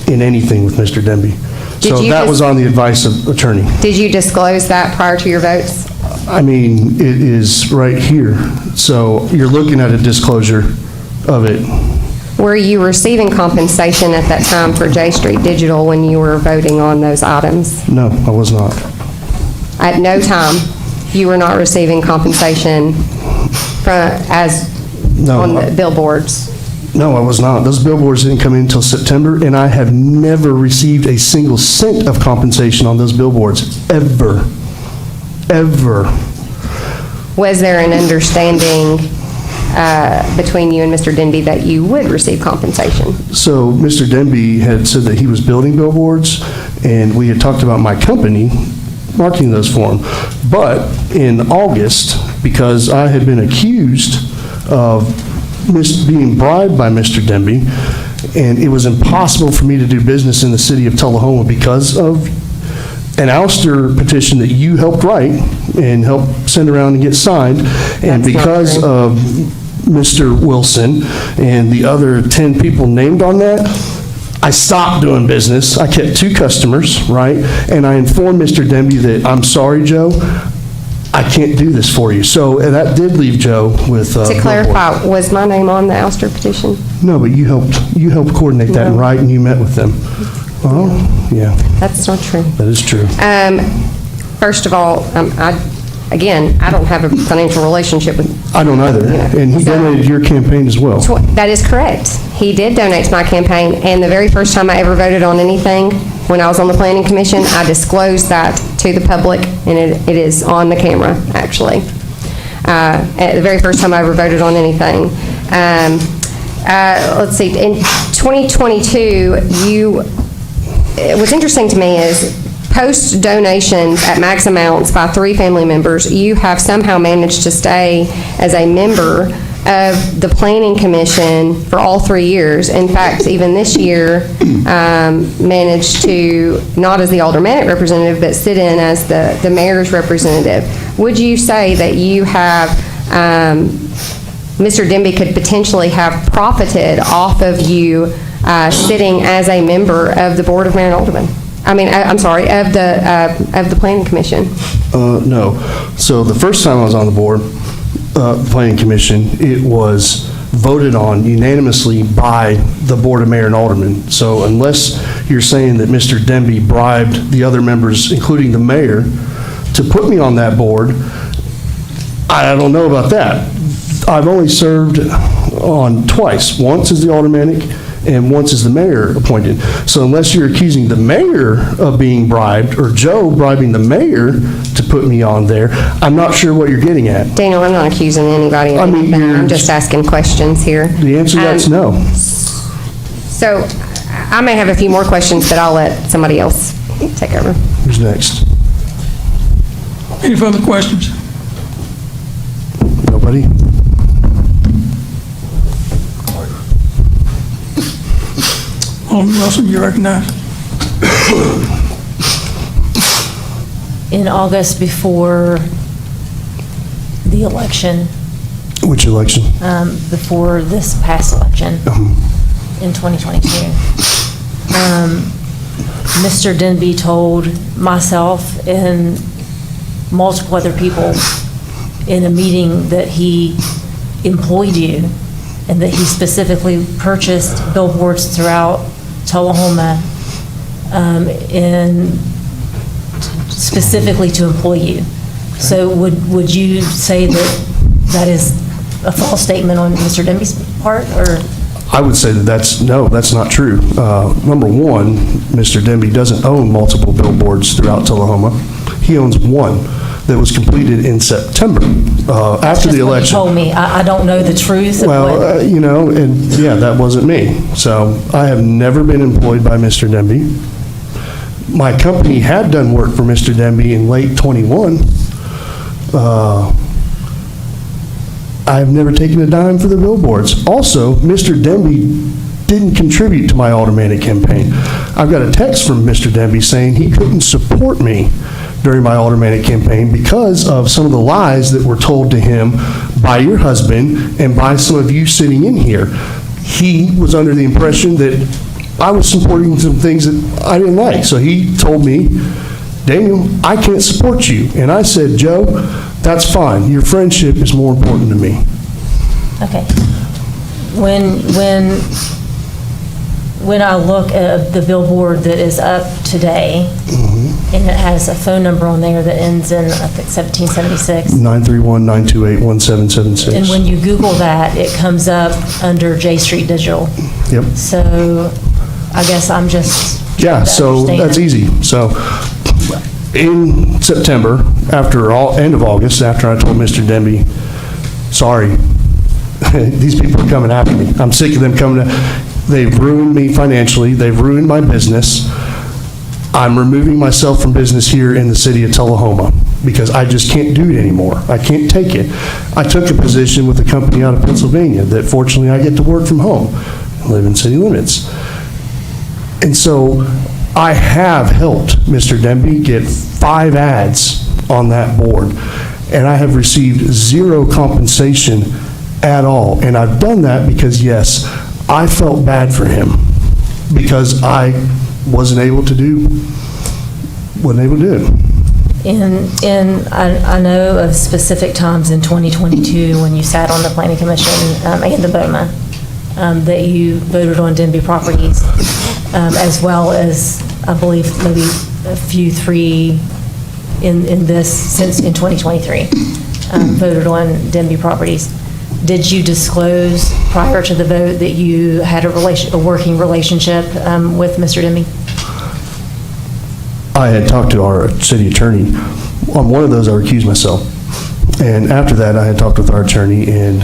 S13: in anything with Mr. Denby.
S14: Did
S13: So
S14: you
S13: that
S14: dis-
S13: was on the advice of attorney.
S14: Did you disclose that prior to your votes?
S13: I mean, it is right here. So you're looking at a disclosure of it.
S14: Were you receiving compensation at that time for J Street Digital when you were voting on those items?
S13: No, I was not.
S14: At no time, you were not receiving compensation
S13: No.
S14: on the billboards?
S13: No, I was not. Those billboards didn't come in until September, and I have never received a single cent of compensation on those billboards, ever. Ever.
S14: Was there an understanding between you and Mr. Denby that you would receive compensation?
S13: So Mr. Denby had said that he was building billboards, and we had talked about my company marketing those for him. But in August, because I had been accused of being bribed by Mr. Denby, and it was impossible for me to do business in the city of Tullahoma because of an ouster petition that you helped write and helped send around and get signed, and because of Mr. Wilson and the other 10 people named on that, I stopped doing business. I kept 2 customers, right? And I informed Mr. Denby that, I'm sorry, Joe, I can't do this for you. So that did leave Joe with...
S14: To clarify, was my name on the ouster petition?
S13: No, but you helped coordinate that and write, and you met with them. Oh, yeah.
S14: That's not true.
S13: That is true.
S14: First of all, I don't have a financial relationship with...
S13: I don't either. And he donated your campaign as well.
S14: That is correct. He did donate to my campaign, and the very first time I ever voted on anything, when I was on the Planning Commission, I disclosed that to the public, and it is on the camera, actually. At the very first time I ever voted on anything. Let's see, in 2022, what's interesting to me is post donations at max amounts by 3 family members, you have somehow managed to stay as a member of the Planning Commission for all 3 years. In fact, even this year, managed to, not as the aldermanic representative, but sit in as the mayor's representative. Would you say that you have, Mr. Denby could potentially have profited off of you sitting as a member of the Board of Mayor and Aldermen? I'm sorry, of the Planning Commission?
S13: No. So the first time I was on the board, Planning Commission, it was voted on unanimously by the Board of Mayor and Aldermen. So unless you're saying that Mr. Denby bribed the other members, including the mayor, to put me on that board, I don't know about that. I've only served on twice, once as the aldermanic and once as the mayor appointed. So unless you're accusing the mayor of being bribed, or Joe bribing the mayor to put me on there, I'm not sure what you're getting at.
S14: Daniel, I'm not accusing anybody of anything. I'm just asking questions here.
S13: The answer to that's no.
S14: So I may have a few more questions, but I'll let somebody else take over.
S13: Who's next?
S2: Any further questions?
S13: Nobody?
S2: Alderman Wilson, you recognize?
S16: In August before the election,
S13: Which election?
S16: before this past election in 2022, Mr. Denby told myself and multiple other people in a meeting that he employed you and that he specifically purchased billboards throughout Tullahoma and specifically to employ you. So would you say that that is a false statement on Mr. Denby's part, or?
S13: I would say that that's not true. Number one, Mr. Denby doesn't own multiple billboards throughout Tullahoma. He owns one that was completed in September, after the election.
S16: You told me. I don't know the truth.
S13: Well, and yeah, that wasn't me. So I have never been employed by Mr. Denby. My company had done work for Mr. Denby in late '21. I've never taken a dime for the billboards. Also, Mr. Denby didn't contribute to my aldermanic campaign. I've got a text from Mr. Denby saying he couldn't support me during my aldermanic campaign because of some of the lies that were told to him by your husband and by some of you sitting in here. He was under the impression that I was supporting some things that I didn't like. So he told me, Daniel, I can't support you. And I said, Joe, that's fine. Your friendship is more important to me.
S16: Okay. When I look at the billboard that is up today, and it has a phone number on there that ends in, I think, 1776.
S13: 931-928-1776.
S16: And when you Google that, it comes up under J Street Digital.
S13: Yep.
S16: So I guess I'm just
S13: Yeah,
S16: trying to
S13: so
S16: understand.
S13: that's easy. So in September, end of August, after I told Mr. Demby, sorry, these people are coming after me. I'm sick of them coming. They've ruined me financially. They've ruined my business. I'm removing myself from business here in the city of Tullahoma because I just can't do it anymore. I can't take it. I took a position with a company out of Pennsylvania that fortunately I get to work from home, live in city limits. And so I have helped Mr. Demby get 5 ads on that board, and I have received 0 compensation at all. And I've done that because, yes, I felt bad for him because I wasn't able to do it.
S16: And I know of specific times in 2022 when you sat on the Planning Commission and the BOMA that you voted on Denby properties, as well as, I believe, maybe a few 3 in 2023, voted on Denby properties. Did you disclose prior to the vote that you had a working relationship with Mr. Demby?
S13: I had talked to our city attorney. On one of those, I recused myself. And after that, I had talked with our attorney and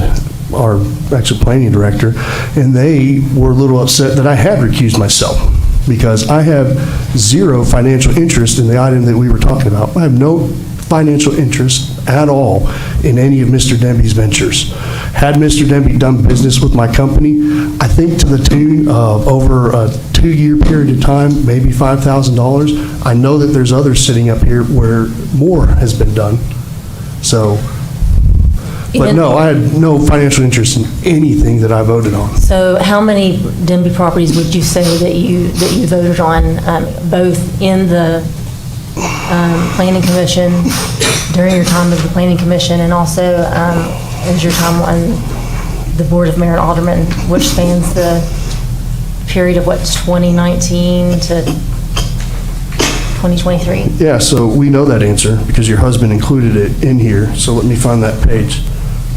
S13: our actual planning director, and they were a little upset that I had recused myself because I have 0 financial interest in the item that we were talking about. I have no financial interest at all in any of Mr. Demby's ventures. Had Mr. Demby done business with my company, I think to the tune of over a 2-year period of time, maybe $5,000. I know that there's others sitting up here where more has been done. So, but no, I had no financial interest in anything that I voted on.
S16: So how many Denby properties would you say that you voted on, both in the Planning Commission, during your time as the Planning Commission, and also as your time on the Board of Mayor and Aldermen, which spans the period of, 2019 to 2023?
S13: Yeah, so we know that answer because your husband included it in here. So let me find that page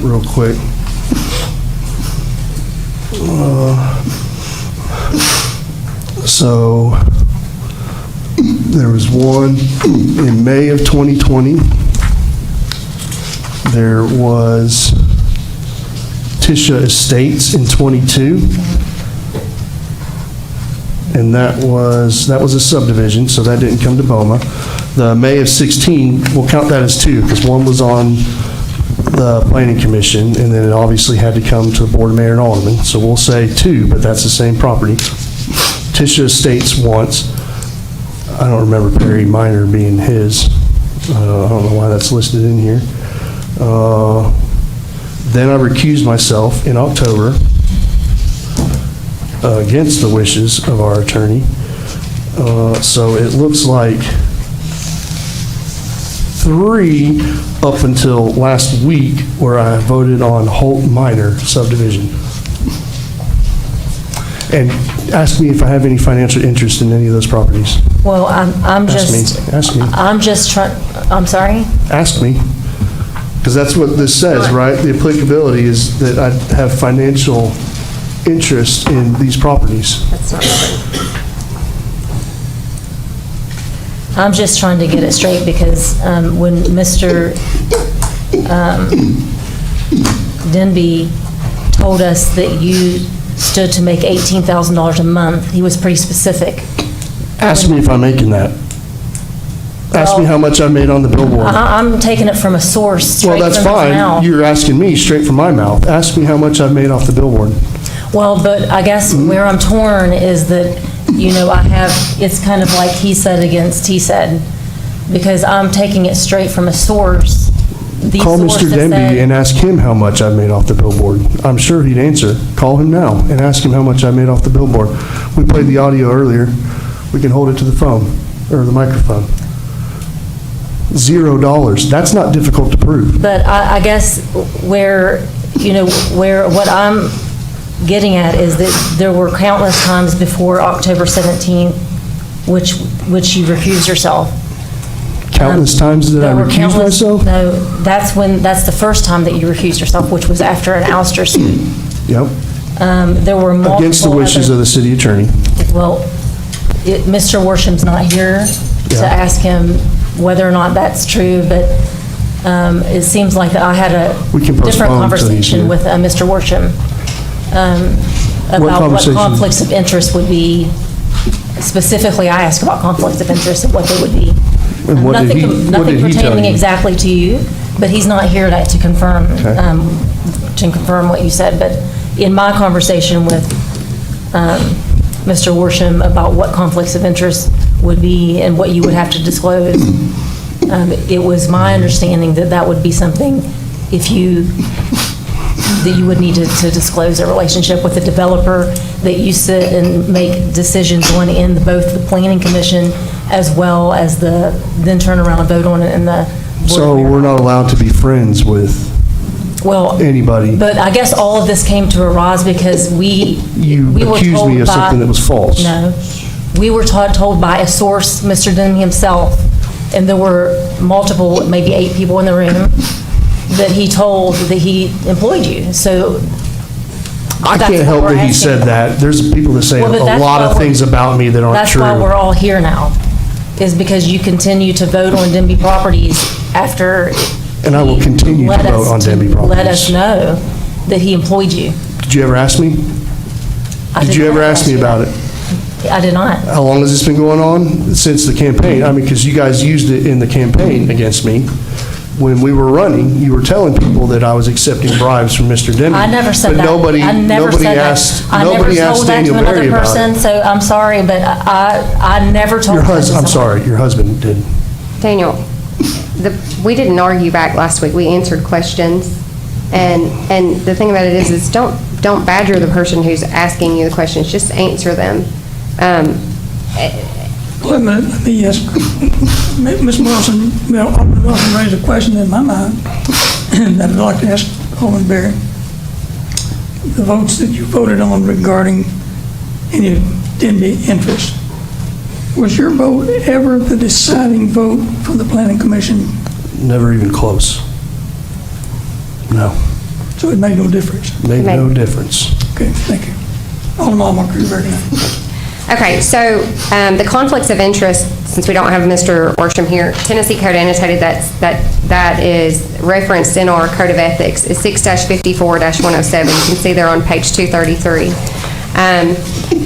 S13: real quick. So there was one in May of 2020. There was Tisha Estates in 22. And that was a subdivision, so that didn't come to BOMA. The May of 16, we'll count that as 2, because one was on the Planning Commission, and then it obviously had to come to the Board of Mayor and Aldermen, so we'll say 2, but that's the same property. Tisha Estates once. I don't remember Perry Minor being his. I don't know why that's listed in here. Then I recused myself in October against the wishes of our attorney. So it looks like 3 up until last week where I voted on Holt Minor subdivision. And ask me if I have any financial interest in any of those properties.
S16: Well, I'm just...
S13: Ask me.
S16: I'm just trying, I'm sorry?
S13: Ask me. Because that's what this says, right? The applicability is that I have financial interest in these properties.
S14: That's not right.
S16: I'm just trying to get it straight because when Mr. Denby told us that you stood to make $18,000 a month, he was pretty specific.
S13: Ask me if I'm making that. Ask me how much I made on the billboard.
S16: I'm taking it from a source straight
S13: Well, that's
S16: from his mouth.
S13: fine. You're asking me straight from my mouth. Ask me how much I've made off the billboard.
S16: Well, but I guess where I'm torn is that, it's kind of like he said against he said, because I'm taking it straight from a source. The
S13: Call
S16: source
S13: Mr.
S16: that
S13: Denby
S16: said-
S13: and ask him how much I've made off the billboard. I'm sure he'd answer. Call him now and ask him how much I made off the billboard. We played the audio earlier. We can hold it to the phone or the microphone. $0. That's not difficult to prove.
S16: But I guess where what I'm getting at is that there were countless times before October 17th which you recused yourself.
S13: Countless times that I recused myself?
S16: No, that's the first time that you recused yourself, which was after an ouster suit.
S13: Yep.
S16: There were multiple
S13: Against the wishes of the city attorney.
S16: Well, Mr. Worsham's not here to ask him whether or not that's true, but it seems like I had a different conversation with Mr. Worsham about what conflicts of interest would be. Specifically, I asked about conflicts of interest and what they would be.
S13: And what did he tell you?
S16: Nothing pertaining exactly to you, but he's not here to confirm what you said. But in my conversation with Mr. Worsham about what conflicts of interest would be and what you would have to disclose, it was my understanding that that would be something that you would need to disclose a relationship with the developer, that you sit and make decisions on in both the planning commission as well as then turn around and vote on it in the board.
S13: So we're not allowed to be friends with anybody.
S16: But I guess all of this came to arise because we were
S13: accused
S16: told
S13: me of something that was false.
S16: No. We were told by a source, Mr. Denham himself, and there were multiple, maybe 8 people in the room, that he told that he employed you. So
S13: I can't help that he said that. There's people that say a lot of things about me that aren't true.
S16: That's why we're all here now, is because you continue to vote on Denby properties after.
S13: And I will continue to vote on Denby properties.
S16: Let us know that he employed you.
S13: Did you ever ask me? Did you ever ask me about it?
S16: I did not.
S13: How long has this been going on? Since the campaign. I mean, because you guys used it in the campaign against me. When we were running, you were telling people that I was accepting bribes from Mr. Denby.
S16: I never said that.
S13: But nobody
S16: asked
S13: Daniel Berry about it.
S16: So I'm sorry, but I never told that.
S13: I'm sorry, your husband did.
S14: Daniel, we didn't argue back last week. We answered questions. And the thing about it is don't badger the person who's asking you the questions. Just answer them.
S2: Let me ask, Ms. Wilson, Alderman Wilson raised a question in my mind that I'd like to ask Alderman Berry. The votes that you voted on regarding any Denby interest, was your vote ever the deciding vote for the Planning Commission?
S13: Never even close. No.
S2: So it made no difference?
S13: Made no difference.
S2: Okay, thank you. Alderman Almark, you're recognized.
S14: Okay, so the conflicts of interest, since we don't have Mr. Worsham here, Tennessee Code annotated that is referenced in our Code of Ethics is 6-54-107. You can see there on page 233.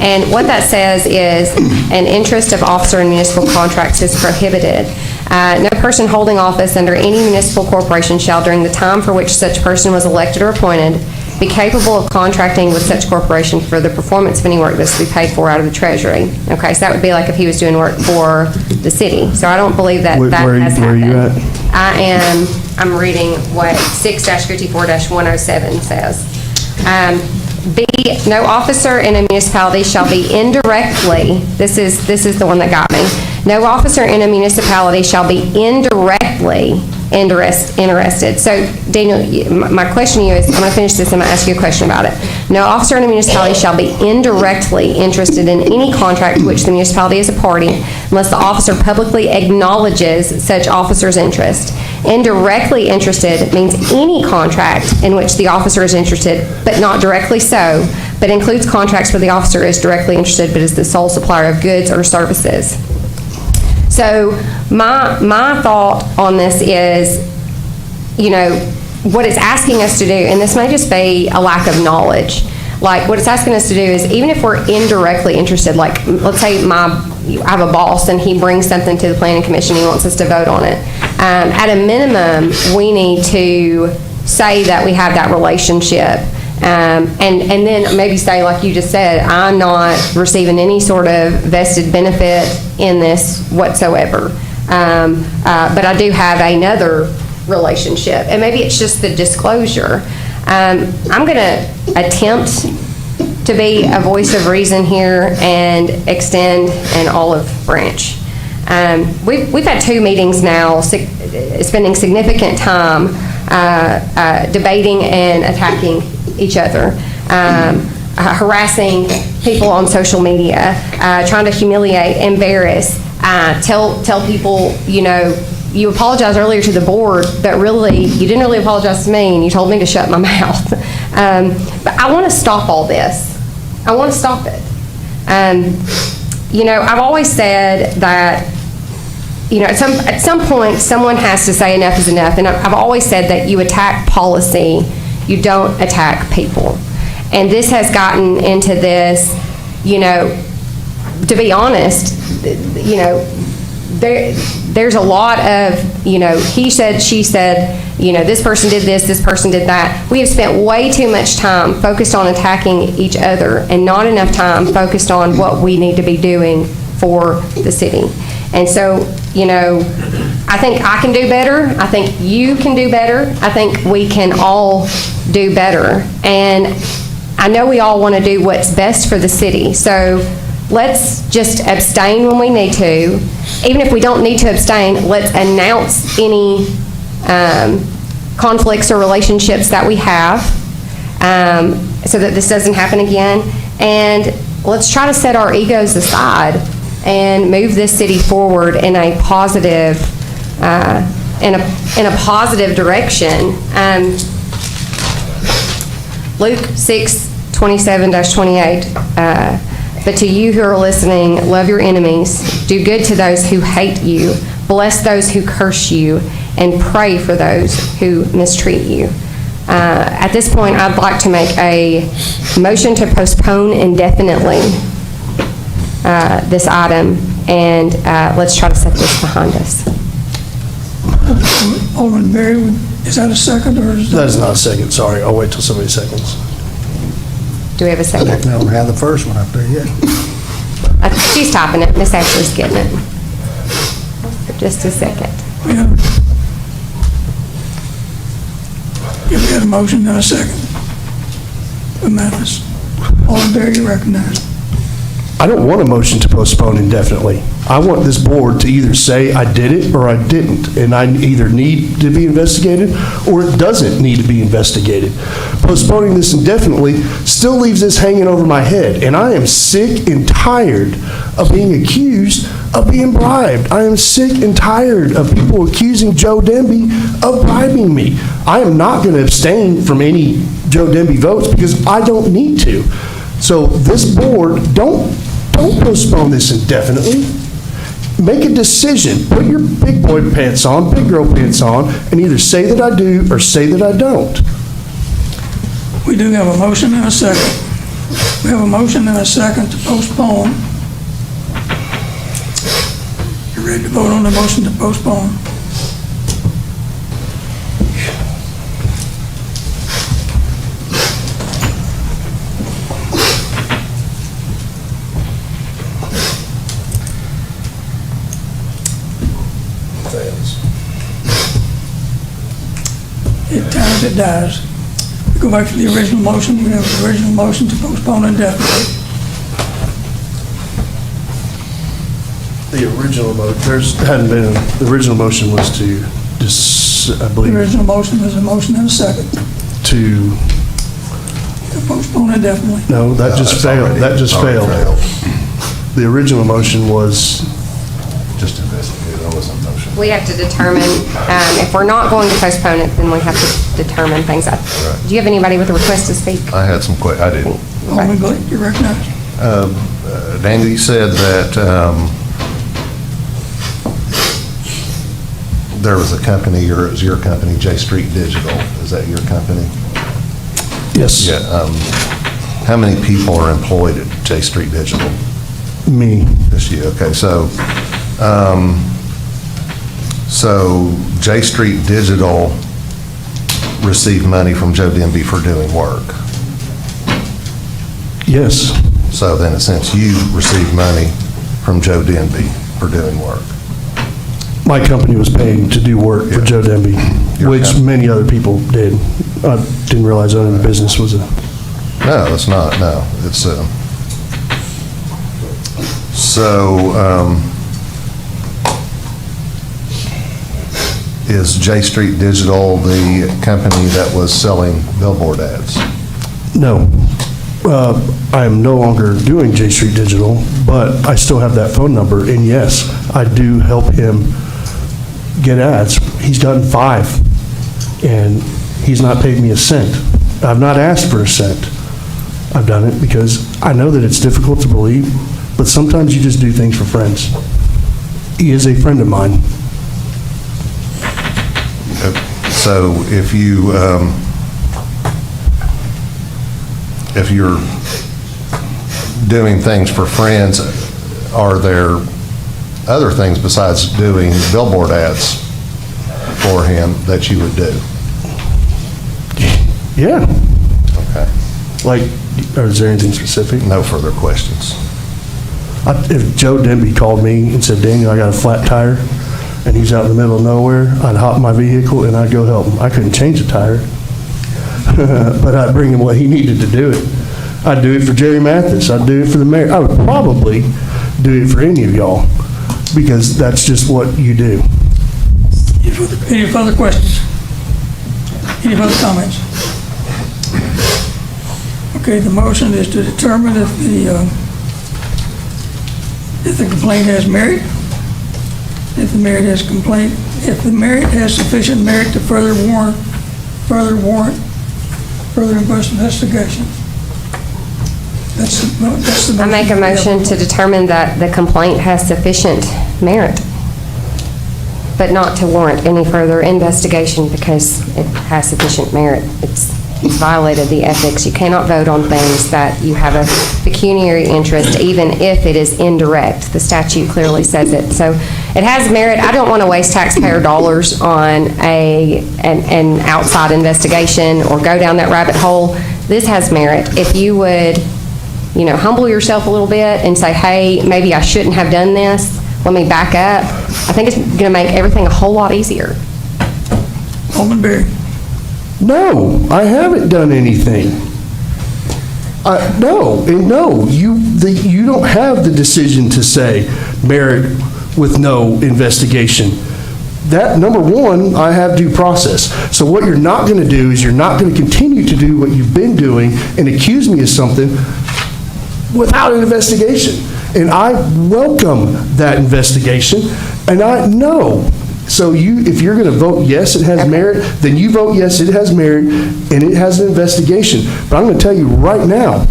S14: And what that says is an interest of officer in municipal contracts is prohibited. No person holding office under any municipal corporation shall, during the time for which such person was elected or appointed, be capable of contracting with such corporation for the performance of any work that's to be paid for out of the treasury. Okay, so that would be like if he was doing work for the city. So I don't believe that has happened.
S13: Where are you at?
S14: I'm reading what 6-54-107 says. B, no officer in a municipality shall be indirectly, this is the one that got me. No officer in a municipality shall be indirectly interested. So, Daniel, my question to you is, I'm going to finish this and I'm going to ask you a question about it. No officer in a municipality shall be indirectly interested in any contract to which the municipality is a party unless the officer publicly acknowledges such officer's interest. Indirectly interested means any contract in which the officer is interested, but not directly so, but includes contracts where the officer is directly interested but is the sole supplier of goods or services. So my thought on this is, what it's asking us to do, and this may just be a lack of knowledge, like what it's asking us to do is, even if we're indirectly interested, like let's say I have a boss and he brings something to the Planning Commission, he wants us to vote on it. At a minimum, we need to say that we have that relationship. And then maybe say, like you just said, I'm not receiving any sort of vested benefit in this whatsoever. But I do have another relationship. And maybe it's just the disclosure. I'm going to attempt to be a voice of reason here and extend an olive branch. We've had 2 meetings now, spending significant time debating and attacking each other, harassing people on social media, trying to humiliate, embarrass, tell people, you apologized earlier to the board, but really, you didn't really apologize to me, and you told me to shut my mouth. But I want to stop all this. I want to stop it. I've always said that, at some point, someone has to say enough is enough, and I've always said that you attack policy, you don't attack people. And this has gotten into this, to be honest, there's a lot of, he said, she said, this person did this person did that. We have spent way too much time focused on attacking each other and not enough time focused on what we need to be doing for the city. And so, I think I can do better. I think you can do better. I think we can all do better. And I know we all want to do what's best for the city. So let's just abstain when we need to. Even if we don't need to abstain, let's announce any conflicts or relationships that we have so that this doesn't happen again. And let's try to set our egos aside and move this city forward in a positive in a positive direction. Luke 6:27-28. But to you who are listening, love your enemies, do good to those who hate you, bless those who curse you, and pray for those who mistreat you. At this point, I'd like to make a motion to postpone indefinitely this item, and let's try to set this behind us.
S2: Alderman Berry, is that a second, or is that?
S13: That is not a second, sorry. I'll wait till somebody seconds.
S14: Do we have a second?
S17: I don't have the first one up there yet.
S14: She's typing it. Miss Ashley's getting it. For just a second.
S2: We got a motion and a second. Mathis. Alderman Berry, you recognized.
S13: I don't want a motion to postpone indefinitely. I want this board to either say I did it or I didn't, and I either need to be investigated or it doesn't need to be investigated. Postponing this indefinitely still leaves this hanging over my head, and I am sick and tired of being accused of being bribed. I am sick and tired of people accusing Joe Demby of bribing me. I am not going to abstain from any Joe Demby votes because I don't need to. So this board, don't postpone this indefinitely. Make a decision. Put your big boy pants on, big girl pants on, and either say that I do or say that I don't.
S2: We do have a motion and a second. We have a motion and a second to postpone. You ready to vote on the motion to postpone? It dies. We go back to the original motion. We have the original motion to postpone indefinitely.
S13: The original the original motion was to I believe.
S2: The original motion was a motion and a second.
S13: To
S2: postpone indefinitely.
S13: No, that just failed. That just failed. The original motion was
S19: just investigate. That wasn't a motion.
S14: We have to determine, if we're not going to postpone it, then we have to determine things. Do you have anybody with a request to speak?
S19: I had some I did.
S2: Alderman Blake, you're recognized.
S19: Daniel, you said that there was a company, or it was your company, J Street Digital. Is that your company?
S13: Yes.
S19: Yeah. How many people are employed at J Street Digital?
S13: Me.
S19: Just you. Okay. So J Street Digital received money from Joe Demby for doing work.
S13: Yes.
S19: So then, in a sense, you received money from Joe Demby for doing work.
S13: My company was paying to do work for Joe Demby, which many other people did. I didn't realize owning a business was a
S19: No, it's not, no. It's, is J Street Digital the company that was selling billboard ads?
S13: No. I am no longer doing J Street Digital, but I still have that phone number, and yes, I do help him get ads. He's gotten 5, and he's not paid me a cent. I've not asked for a cent. I've done it because I know that it's difficult to believe, but sometimes you just do things for friends. He is a friend of mine.
S19: So if you're doing things for friends, are there other things besides doing billboard ads for him that you would do?
S13: Yeah.
S19: Okay.
S13: Like, is there anything specific?
S19: No further questions.
S13: If Joe Denby called me and said, Daniel, I got a flat tire, and he's out in the middle of nowhere, I'd hop in my vehicle and I'd go help him. I couldn't change the tire, but I'd bring him what he needed to do it. I'd do it for Jerry Mathis. I'd do it for the mayor. I would probably do it for any of y'all, because that's just what you do.
S2: Any further questions? Any further comments? Okay, the motion is to determine if the complaint has merit, if the merit has sufficient merit to further warrant further investigation. That's the motion.
S14: I make a motion to determine that the complaint has sufficient merit, but not to warrant any further investigation because it has sufficient merit. It's violated the ethics. You cannot vote on things that you have a pecuniary interest, even if it is indirect. The statute clearly says it. So it has merit. I don't want to waste taxpayer dollars on an outside investigation or go down that rabbit hole. This has merit. If you would, humble yourself a little bit and say, hey, maybe I shouldn't have done this. Let me back up. I think it's going to make everything a whole lot easier.
S2: Alderman Berry.
S13: No, I haven't done anything. No, you don't have the decision to say merit with no investigation. That, number one, I have due process. So what you're not going to do is you're not going to continue to do what you've been doing and accuse me of something without an investigation. And I welcome that investigation, and I know. So if you're going to vote yes, it has merit, then you vote yes, it has merit, and it has an investigation. But I'm going to tell you right now,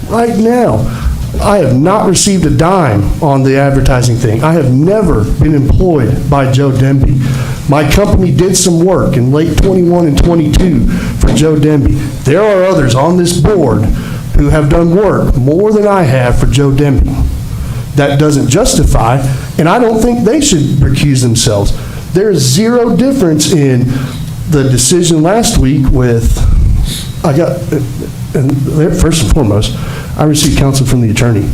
S13: I have not received a dime on the advertising thing. I have never been employed by Joe Denby. My company did some work in late 21 and 22 for Joe Denby. There are others on this board who have done work more than I have for Joe Denby. That doesn't justify, and I don't think they should recuse themselves. There's zero difference in the decision last week with, first and foremost, I received counsel from the attorney.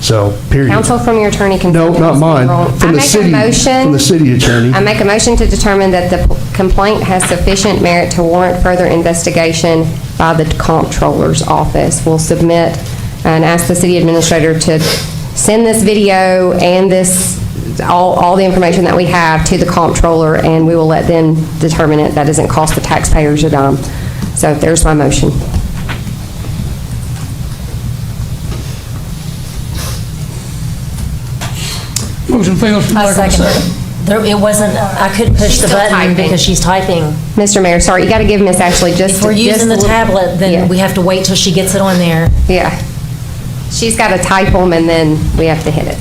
S13: So, period.
S14: Counsel from your attorney can...
S13: No, not mine. From the city attorney.
S14: I make a motion to determine that the complaint has sufficient merit to warrant further investigation by the comptroller's office. We'll submit and ask the city administrator to send this video and all the information that we have to the comptroller, and we will let them determine it. That doesn't cost the taxpayers a dime. So there's my motion.
S2: Motion fails.
S16: I second it. It wasn't, I couldn't push the button because she's typing.
S14: Mr. Mayor, sorry, you got to give Miss Ashley just...
S16: If we're using the tablet, then we have to wait till she gets it on there.
S14: Yeah. She's got to type them, and then we have to hit it.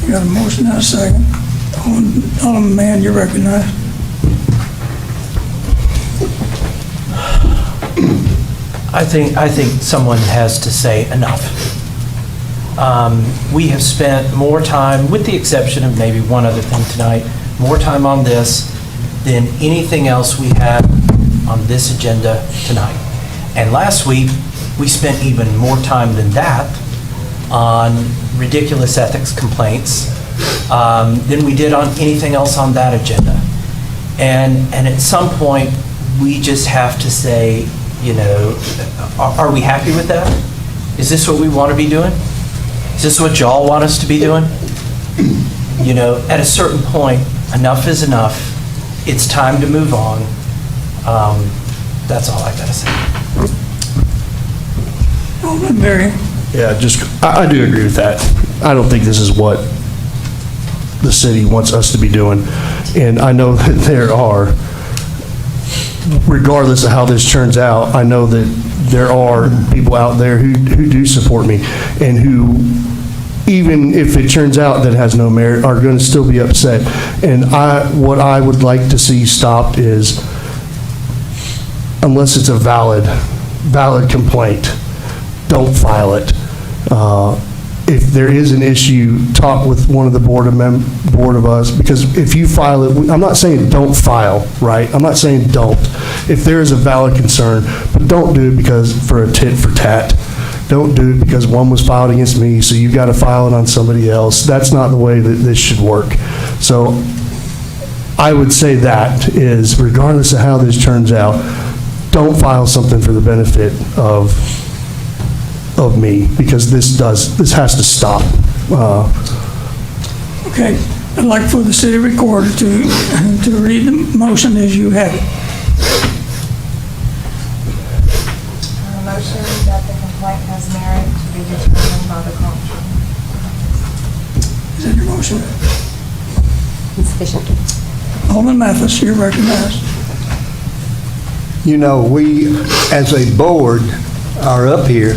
S2: You got a motion and a second. Alderman Mann, you're recognized.
S15: I think someone has to say enough. We have spent more time, with the exception of maybe one other thing tonight, more time on this than anything else we had on this agenda tonight. And last week, we spent even more time than that on ridiculous ethics complaints than we did on anything else on that agenda. And at some point, we just have to say, you know, are we happy with that? Is this what we want to be doing? Is this what y'all want us to be doing? You know, at a certain point, enough is enough. It's time to move on. That's all I gotta say.
S2: Alderman Berry.
S13: Yeah, I do agree with that. I don't think this is what the city wants us to be doing. And I know that there are, regardless of how this turns out, I know that there are people out there who do support me and who, even if it turns out that it has no merit, are going to still be upset. And what I would like to see stopped is, unless it's a valid complaint, don't file it. If there is an issue, talk with one of the board of us, because if you file it, I'm not saying don't file, right? I'm not saying don't. If there is a valid concern, but don't do it for a tit for tat. Don't do it because one was filed against me, so you've got to file it on somebody else. That's not the way that this should work. So I would say that is, regardless of how this turns out, don't file something for the benefit of me, because this has to stop.
S2: Okay, I'd like for the city recorder to read the motion as you have it.
S6: A motion that the complaint has merit to be determined by the comptroller.
S2: Is that your motion?
S14: Insufficient.
S2: Alderman Mathis, you're recognized.
S17: You know, we, as a board, are up here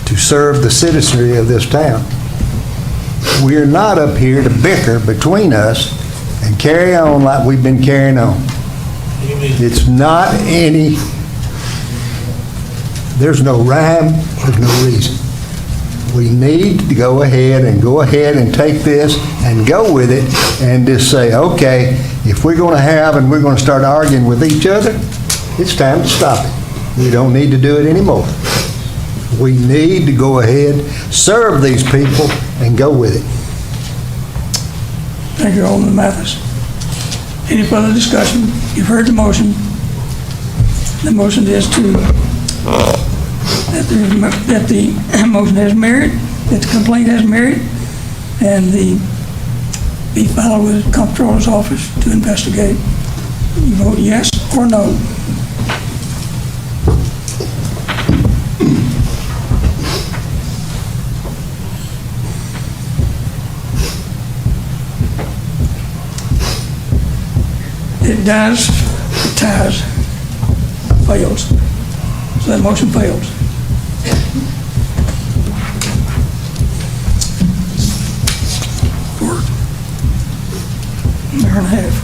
S17: to serve the citizenry of this town. We're not up here to bicker between us and carry on like we've been carrying on. It's not any, there's no rhyme, there's no reason. We need to go ahead and take this and go with it and just say, okay, if we're going to have and we're going to start arguing with each other, it's time to stop it. We don't need to do it anymore. We need to go ahead, serve these people, and go with it.
S2: Thank you, Alderman Mathis. Any further discussion? You've heard the motion. The motion is that the motion has merit, that the complaint has merit, and be filed with the comptroller's office to investigate. You vote yes or no. It dies, it ties, fails. So that motion fails. For an hour and a half.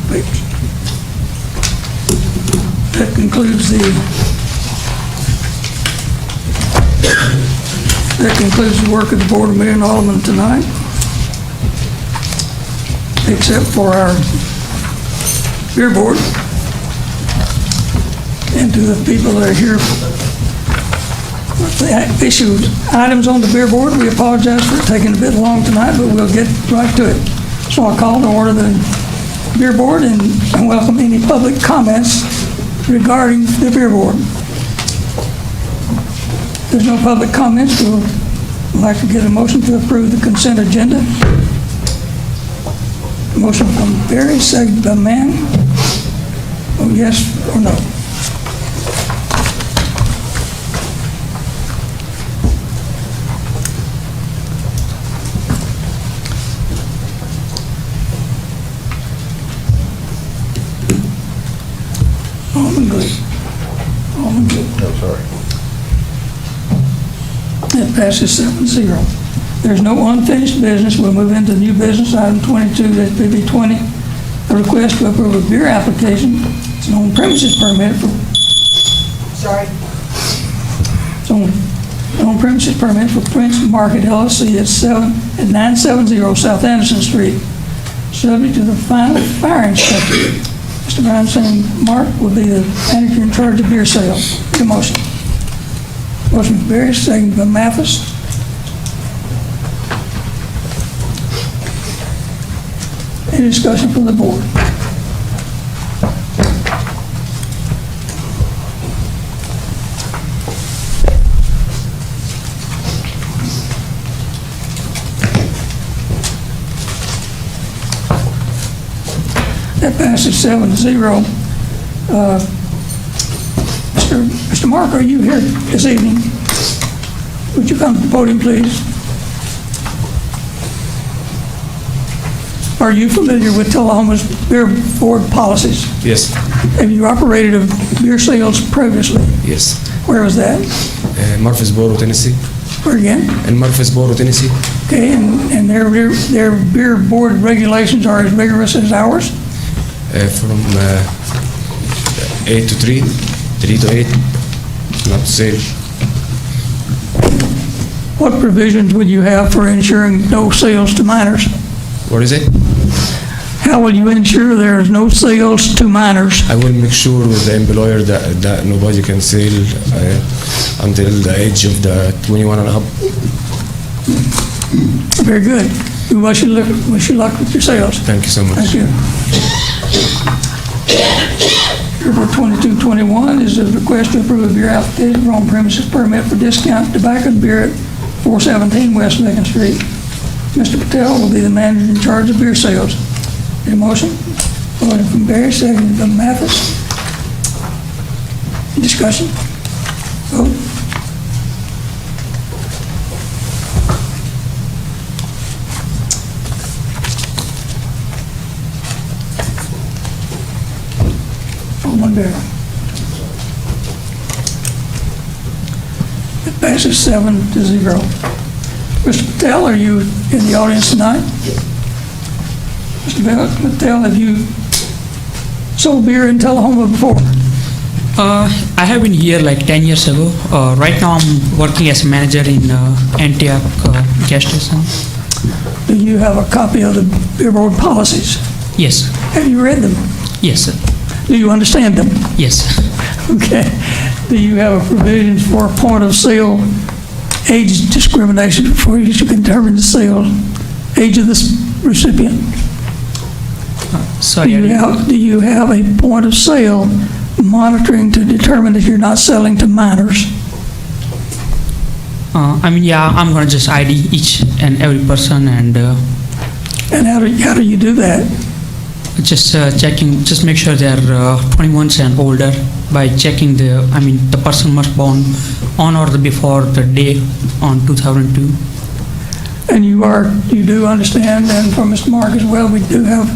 S2: Fails. That concludes the work of the Board of Mayor and Aldermen tonight, except for our beer board. And to the people that are here with the issues, items on the beer board, we apologize for taking a bit long tonight, but we'll get right to it. So I'll call to order the beer board and welcome any public comments regarding the beer board. If there's no public comments, we'll like to get a motion to approve the consent agenda. Motion from Barry, second by Mann. Oh, yes or no? Alderman Glee. Alderman Glee.
S19: No, sorry.
S2: That passes 7-0. There's no unfinished business. We'll move into new business, item 22, that's PB 20. A request to approve a beer application. It's an on-premises permit for... Sorry. It's an on-premises permit for Prince Market LLC at 970 South Anderson Street, subject to the final fire inspection. Mr. Brown saying Mark will be the manager in charge of beer sales. Your motion. Motion by Barry, second by Mathis. Any discussion from the board? That passes 7-0. Mr. Mark, are you here this evening? Would you come to the podium, please? Are you familiar with Tullahoma's beer board policies?
S7: Yes.
S2: Have you operated a beer sales previously?
S7: Yes.
S2: Where was that?
S7: Murfreesboro, Tennessee.
S2: Where again?
S7: In Murfreesboro, Tennessee.
S2: Okay, and their beer board regulations are as rigorous as ours?
S7: From 8 to 3, 3 to 8, not to sale.
S2: What provisions would you have for ensuring no sales to minors?
S7: What is it?
S2: How will you ensure there is no sales to minors?
S7: I will make sure with the employer that nobody can sell until the age of the 21 and up.
S2: Very good. We wish you luck with your sales.
S7: Thank you so much.
S2: Thank you. Report 2221 is a request to approve a beer application for on-premises permit for discount tobacco and beer at 417 West Lincoln Street. Mr. Patel will be the manager in charge of beer sales. Need a motion? Motion from Barry, seconded by Mathis. Discussion? Vote. Alderman Barry. It passes 7-0. Mr. Patel, are you in the audience tonight? Mr. Patel, have you sold beer in Tullahoma before?
S8: I have been here like 10 years ago. Right now I'm working as a manager in Antioch gas station.
S2: Do you have a copy of the beer board policies?
S8: Yes.
S2: Have you read them?
S8: Yes, sir.
S2: Do you understand them?
S8: Yes.
S2: Okay. Do you have a provision for point of sale age discrimination before you can determine the sale age of this recipient?
S8: Sorry.
S2: Do you have a point of sale monitoring to determine if you're not selling to minors?
S8: I'm going to just ID each and every person and
S2: how do you do that?
S8: Just checking, just make sure they're 21 and older by checking the person must born on or before the day on 2002.
S2: And you do understand, and from Mr. Mark as well, we do have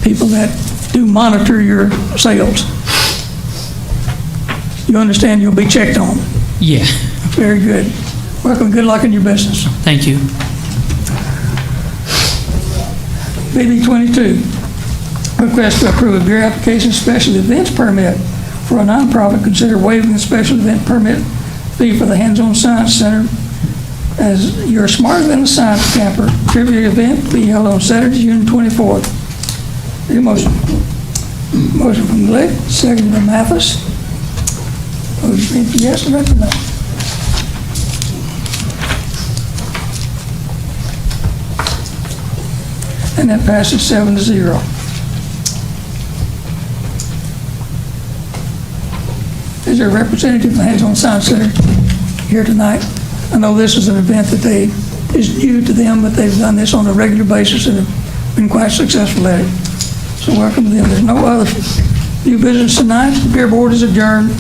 S2: people that do monitor your sales. You understand you'll be checked on?
S8: Yeah.
S2: Very good. Welcome, good luck in your business.
S8: Thank you.
S2: BB 22, request to approve a beer application special events permit for a nonprofit. Consider waiving the special event permit fee for the Hands-On Science Center as your Smarter Than a Science Camper trivia event to be held on Saturday, June 24th. Need a motion? Motion from Glick, seconded by Mathis. Motion made for yes, the rest of no. And that passes 7-0. Is there a representative from the Hands-On Science Center here tonight? I know this is an event that is new to them, but they've done this on a regular basis and have been quite successful at it. So welcome to them. There's no other new business tonight. The beer board is adjourned.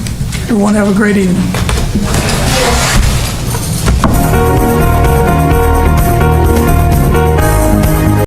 S2: Everyone have a great evening.